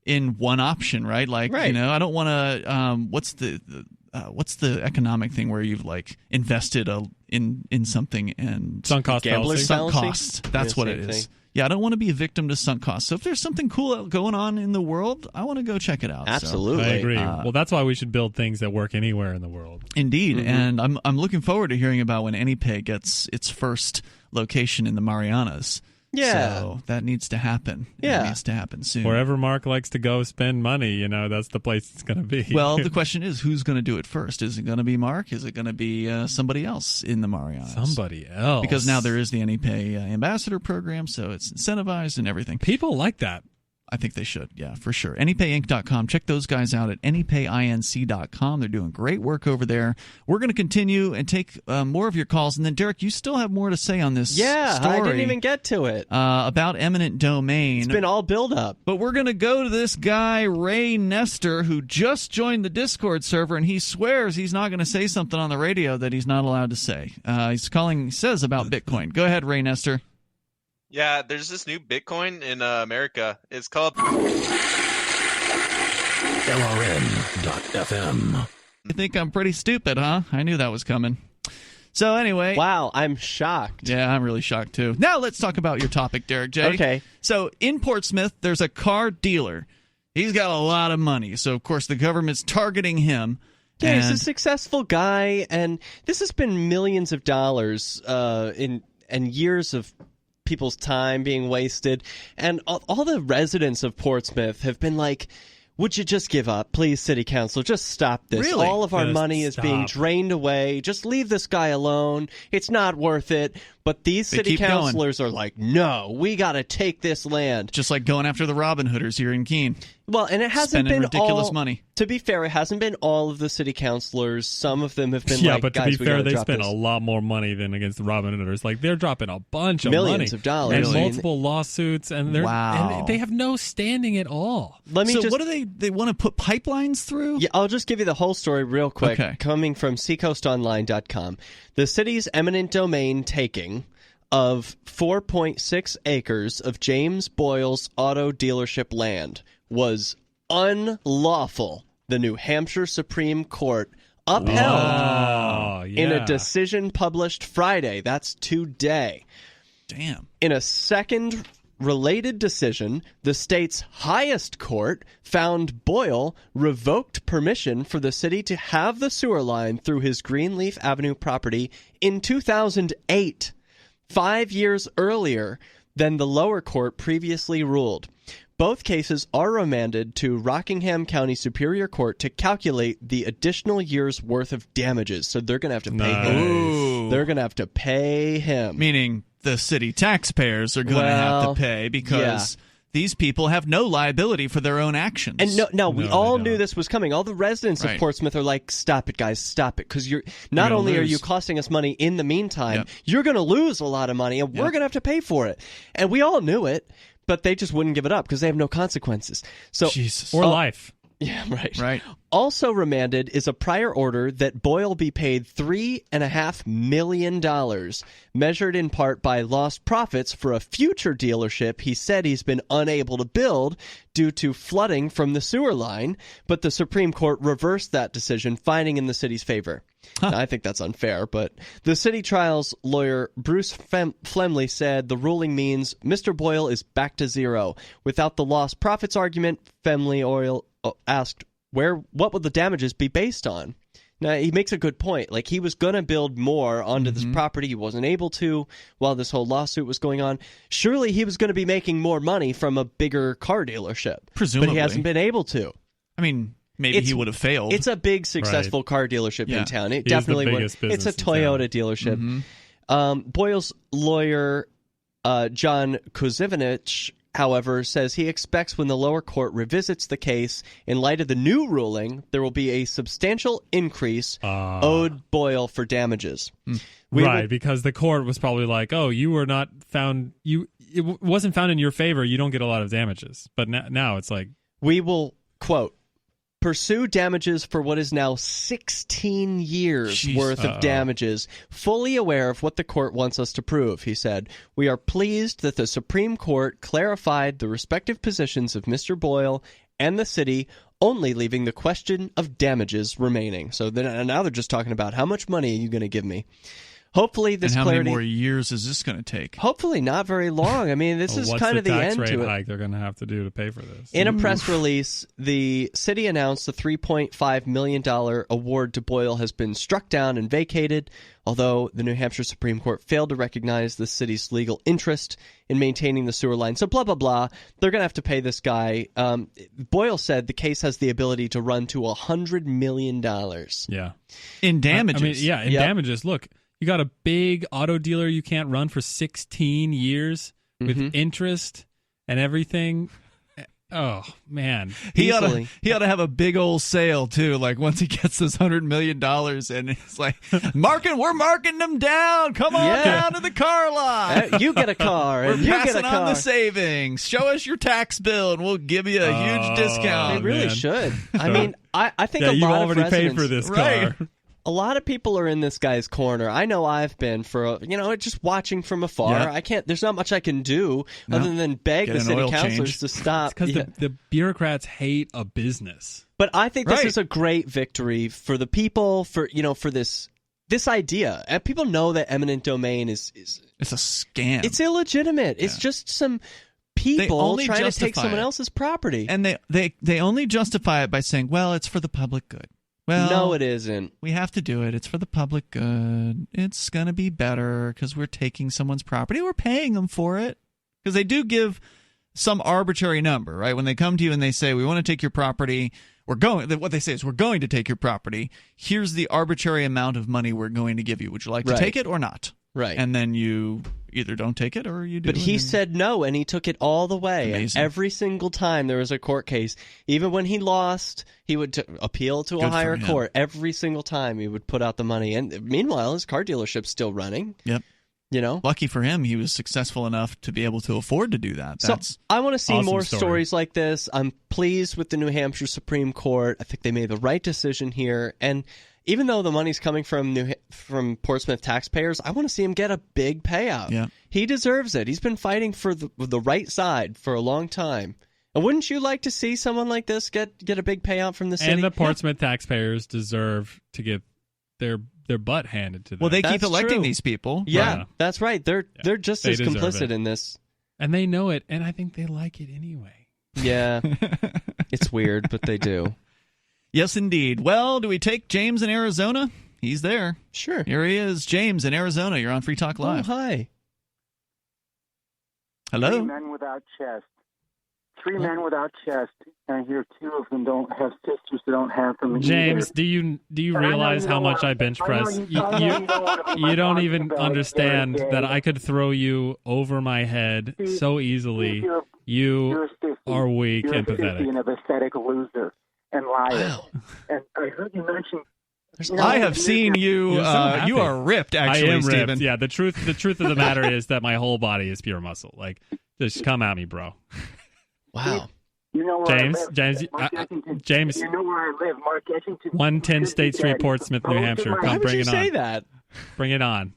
in one option, right? Like, I don't want to. What's the economic thing where you've like invested in something and sunk cost fallacy? Sunk cost. That's what it is. Yeah, I don't want to be a victim to sunk costs. So if there's something cool going on in the world, I want to go check it out. Absolutely. So, I agree. Well, that's why we should build things that work anywhere in the world. Indeed. And I'm looking forward to hearing about when AnyPay gets its first location in the Marianas. Yeah. So that needs to happen. Yeah. It needs to happen soon. Wherever Mark likes to go spend money, that's the place it's going to be. Well, the question is, who's going to do it first? Is it going to be Mark? Is it going to be somebody else in the Marianas? Somebody else. Because now there is the AnyPay ambassador program, so it's incentivized and everything. People like that. I think they should, yeah, for sure. AnyPayInc.com. Check those guys out at AnyPayInc.com. They're doing great work over there. We're going to continue and take more of your calls. And then, Derrick, you still have more to say on this story. I didn't even get to it. About eminent domain. It's been all build up. But we're going to go to this guy, Ray Nestor, who just joined the Discord server, and he swears he's not going to say something on the radio that he's not allowed to say. He says about Bitcoin. Go ahead, Ray Nestor. Yeah, there's this new Bitcoin in America. It's called LRN.FM. You think I'm pretty stupid, huh? I knew that was coming. So anyway. Wow, I'm shocked. Yeah, I'm really shocked too. Now let's talk about your topic, Derrick J. Okay. So in Portsmouth, there's a car dealer. He's got a lot of money. So, of course, the government's targeting him. Yeah, he's a successful guy, and this has been millions of dollars and years of people's time being wasted, and all the residents of Portsmouth have been like, would you just give up, please, city council, just stop this. Really? All of our money is being drained away, just leave this guy alone, it's not worth it. But these city councilors are like, no, we got to take this land. Just like going after the Robin Hooders here in Keene. Well, and it hasn't been ridiculous money. To be fair, it hasn't been all of the city councilors. Some of them have been yeah, like, but to guys, be fair, they spent this. a lot more money than against the Robin Hooders. Like, they're dropping a bunch of millions of dollars and multiple lawsuits, and and they have no standing at all. What do they want to put pipelines through? Yeah, I'll just give you the whole story real quick. Okay. Coming from seacoastonline.com, the city's eminent domain taking of 4.6 acres of James Boyle's auto dealership land was unlawful. The New Hampshire Supreme Court upheld in a decision published Friday. That's today. Damn. In a second related decision, the state's highest court found Boyle revoked permission for the city to have the sewer line through his Greenleaf Avenue property in 2008, 5 years earlier than the lower court previously ruled. Both cases are remanded to Rockingham County Superior Court to calculate the additional year's worth of damages. So they're going to have to pay him. Ooh. They're going to have to pay him. Meaning the city taxpayers are going to have to pay because these people have no liability for their own actions. And no, we all knew this was coming. All the residents of Portsmouth are like, stop it, guys, stop it. Because you're not only are you costing us money in the meantime, you're going to lose a lot of money, and we're going to have to pay for it. And we all knew it. But they just wouldn't give it up because they have no consequences. So, or life. Yeah, right. Also remanded is a prior order that Boyle be paid $3.5 million, measured in part by lost profits for a future dealership he said he's been unable to build due to flooding from the sewer line. But the Supreme Court reversed that decision, finding in the city's favor. Now, I think that's unfair, but the city trials lawyer Bruce Flemley said the ruling means Mr. Boyle is back to zero. Without the lost profits argument, Flemley asked, what would the damages be based on? Now, he makes a good point. Like, he was going to build more onto this property. He wasn't able to while this whole lawsuit was going on. Surely he was going to be making more money from a bigger car dealership. Presumably. But he hasn't been able to. I mean, maybe he would have failed. It's a big, successful car dealership in town. It definitely would. It's a Toyota dealership. Boyle's lawyer, John Kuzivinich, however, says he expects when the lower court revisits the case, in light of the new ruling, there will be a substantial increase owed Boyle for damages. Because the court was probably like, oh, you were not found, it wasn't found in your favor, you don't get a lot of damages. But now it's like... We will, quote, pursue damages for what is now 16 years worth of damages, fully aware of what the court wants us to prove, he said. We are pleased that the Supreme Court clarified the respective positions of Mr. Boyle and the city, only leaving the question of damages remaining. So now they're just talking about how much money are you going to give me? Hopefully this clarity... And how many more years is this going to take? Hopefully not very long. I mean, this is kind of the end to it. What's the tax rate hike they're going to have to do to pay for this? In a press release, the city announced the $3.5 million award to Boyle has been struck down and vacated, although the New Hampshire Supreme Court failed to recognize the city's legal interest in maintaining the sewer line. So blah, blah, blah. They're going to have to pay this guy. Boyle said the case has the ability to run to $100 million. Yeah. In damages. Damages. Look. You got a big auto dealer you can't run for 16 years with interest and everything. Oh, man. He ought to have a big old sale, too. Like, once he gets this $100 million, and it's like, we're marking them down. Come on down to the car lot. You get a car. We're and you passing get a car. on the savings. Show us your tax bill, and we'll give you a huge discount. They really should. I mean, I think a you lot already of residents... paid for this car. A lot of people are in this guy's corner. I know I've been for, just watching from afar. Yeah. I can't, there's not much I can do other than beg the city councilors to stop. Because the bureaucrats hate a business. But I think this is a great victory for the people, for this idea. And people know that eminent domain is it's a scam. It's illegitimate. It's just some people trying to take someone else's property. And they only justify it by saying, well, it's for the public good. Well, no, it isn't. We have to do it. It's for the public good. It's going to be better because we're taking someone's property. We're paying them for it. Because they do give some arbitrary number, right? When they come to you and they say, we want to take your property, what they say is, we're going to take your property. Here's the arbitrary amount of money we're going to give you. Would you like to take it or not? Right. And then you either don't take it or you do. But he said no, and he took it all the way. Amazing. And every single time there was a court case, even when he lost, he would appeal to a higher court. Every single time he would put out the money. And meanwhile, his car dealership's still running. Yep. You know? Lucky for him, he was successful enough to be able to afford to do that. So I want to see awesome more story. stories like this. I'm pleased with the New Hampshire Supreme Court. I think they made the right decision here. And even though the money's coming from Portsmouth taxpayers, I want to see him get a big payout. Yeah. He deserves it. He's been fighting for the right side for a long time. And wouldn't you like to see someone like this get a big payout from the city? And the Portsmouth taxpayers deserve to get their butt handed to them. Well, they keep That's electing true. these people. Yeah, Right. that's right. They're just They as deserve complicit it. in this. And they know it, and I think they like it anyway. Yeah. It's weird, but they do. Yes, indeed. Well, do we take James in Arizona? He's there. Sure. Here he is. James in Arizona. You're on Free Talk Live. Oh, hi. Hello? 3 men without chest. 3 men without chest. And here 2 of them don't have sisters that don't have them. James, either. do you realize how much I bench press? You don't even understand that I could throw you over my head so easily. You are weak and pathetic. You're a pathetic loser and liar. Wow. And I heard you mention. I have seen you. You're so happy. You are ripped, actually, I am Stephen. ripped. Yeah, the truth of the matter is that my whole body is pure muscle. Like, just come at me, bro. Wow. You know where James, I live. James, Mark Edgington. James. You know where I live, Mark Edgington. 110 State Street, Portsmouth, New Hampshire. Why Come, would bring you it say on. that? Bring it on.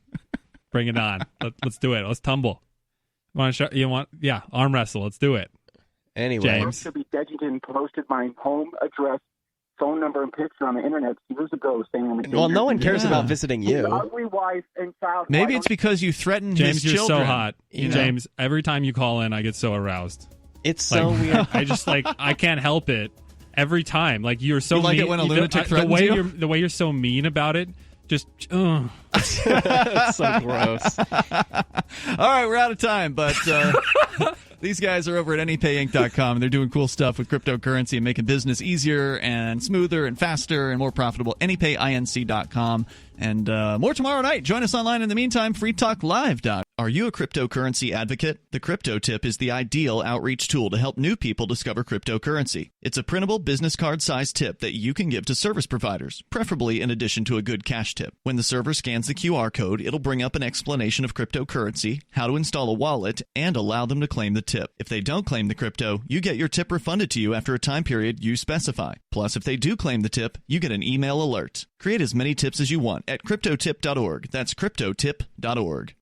Bring it on. Let's do it. Let's tumble. Yeah, arm wrestle. Let's do it. Anyway. James. Mark Edgington posted my home address, phone number, and picture on the internet years ago saying I'm a Well, no one cares Yeah. about visiting His you. ugly wife and child. Maybe it's because you threatened James, his you're children. so hot. You know? James, every time you call in, I get so aroused. It's so Like, weird. I just I can't help it. Every time, like you're so You like mean. it when a lunatic the threatens way you? the way you're so mean about it. Just That's so gross. All right, we're out of time, but these guys are over at anypayinc.com. They're doing cool stuff with cryptocurrency and making business easier and smoother and faster and more profitable. anypayinc.com. And more tomorrow night. Join us online in the meantime, freetalklive.com. Are you a cryptocurrency advocate? The Crypto Tip is the ideal outreach tool to help new people discover cryptocurrency. It's a printable business card-sized tip that you can give to service providers, preferably in addition to a good cash tip. When the server scans the QR code, it'll bring up an explanation of cryptocurrency, how to install a wallet, and allow them to claim the tip. If they don't claim the crypto, you get your tip refunded to you after a time period you specify. Plus, if they do claim the tip, you get an email alert. Create as many tips as you want at cryptotip.org. That's cryptotip.org.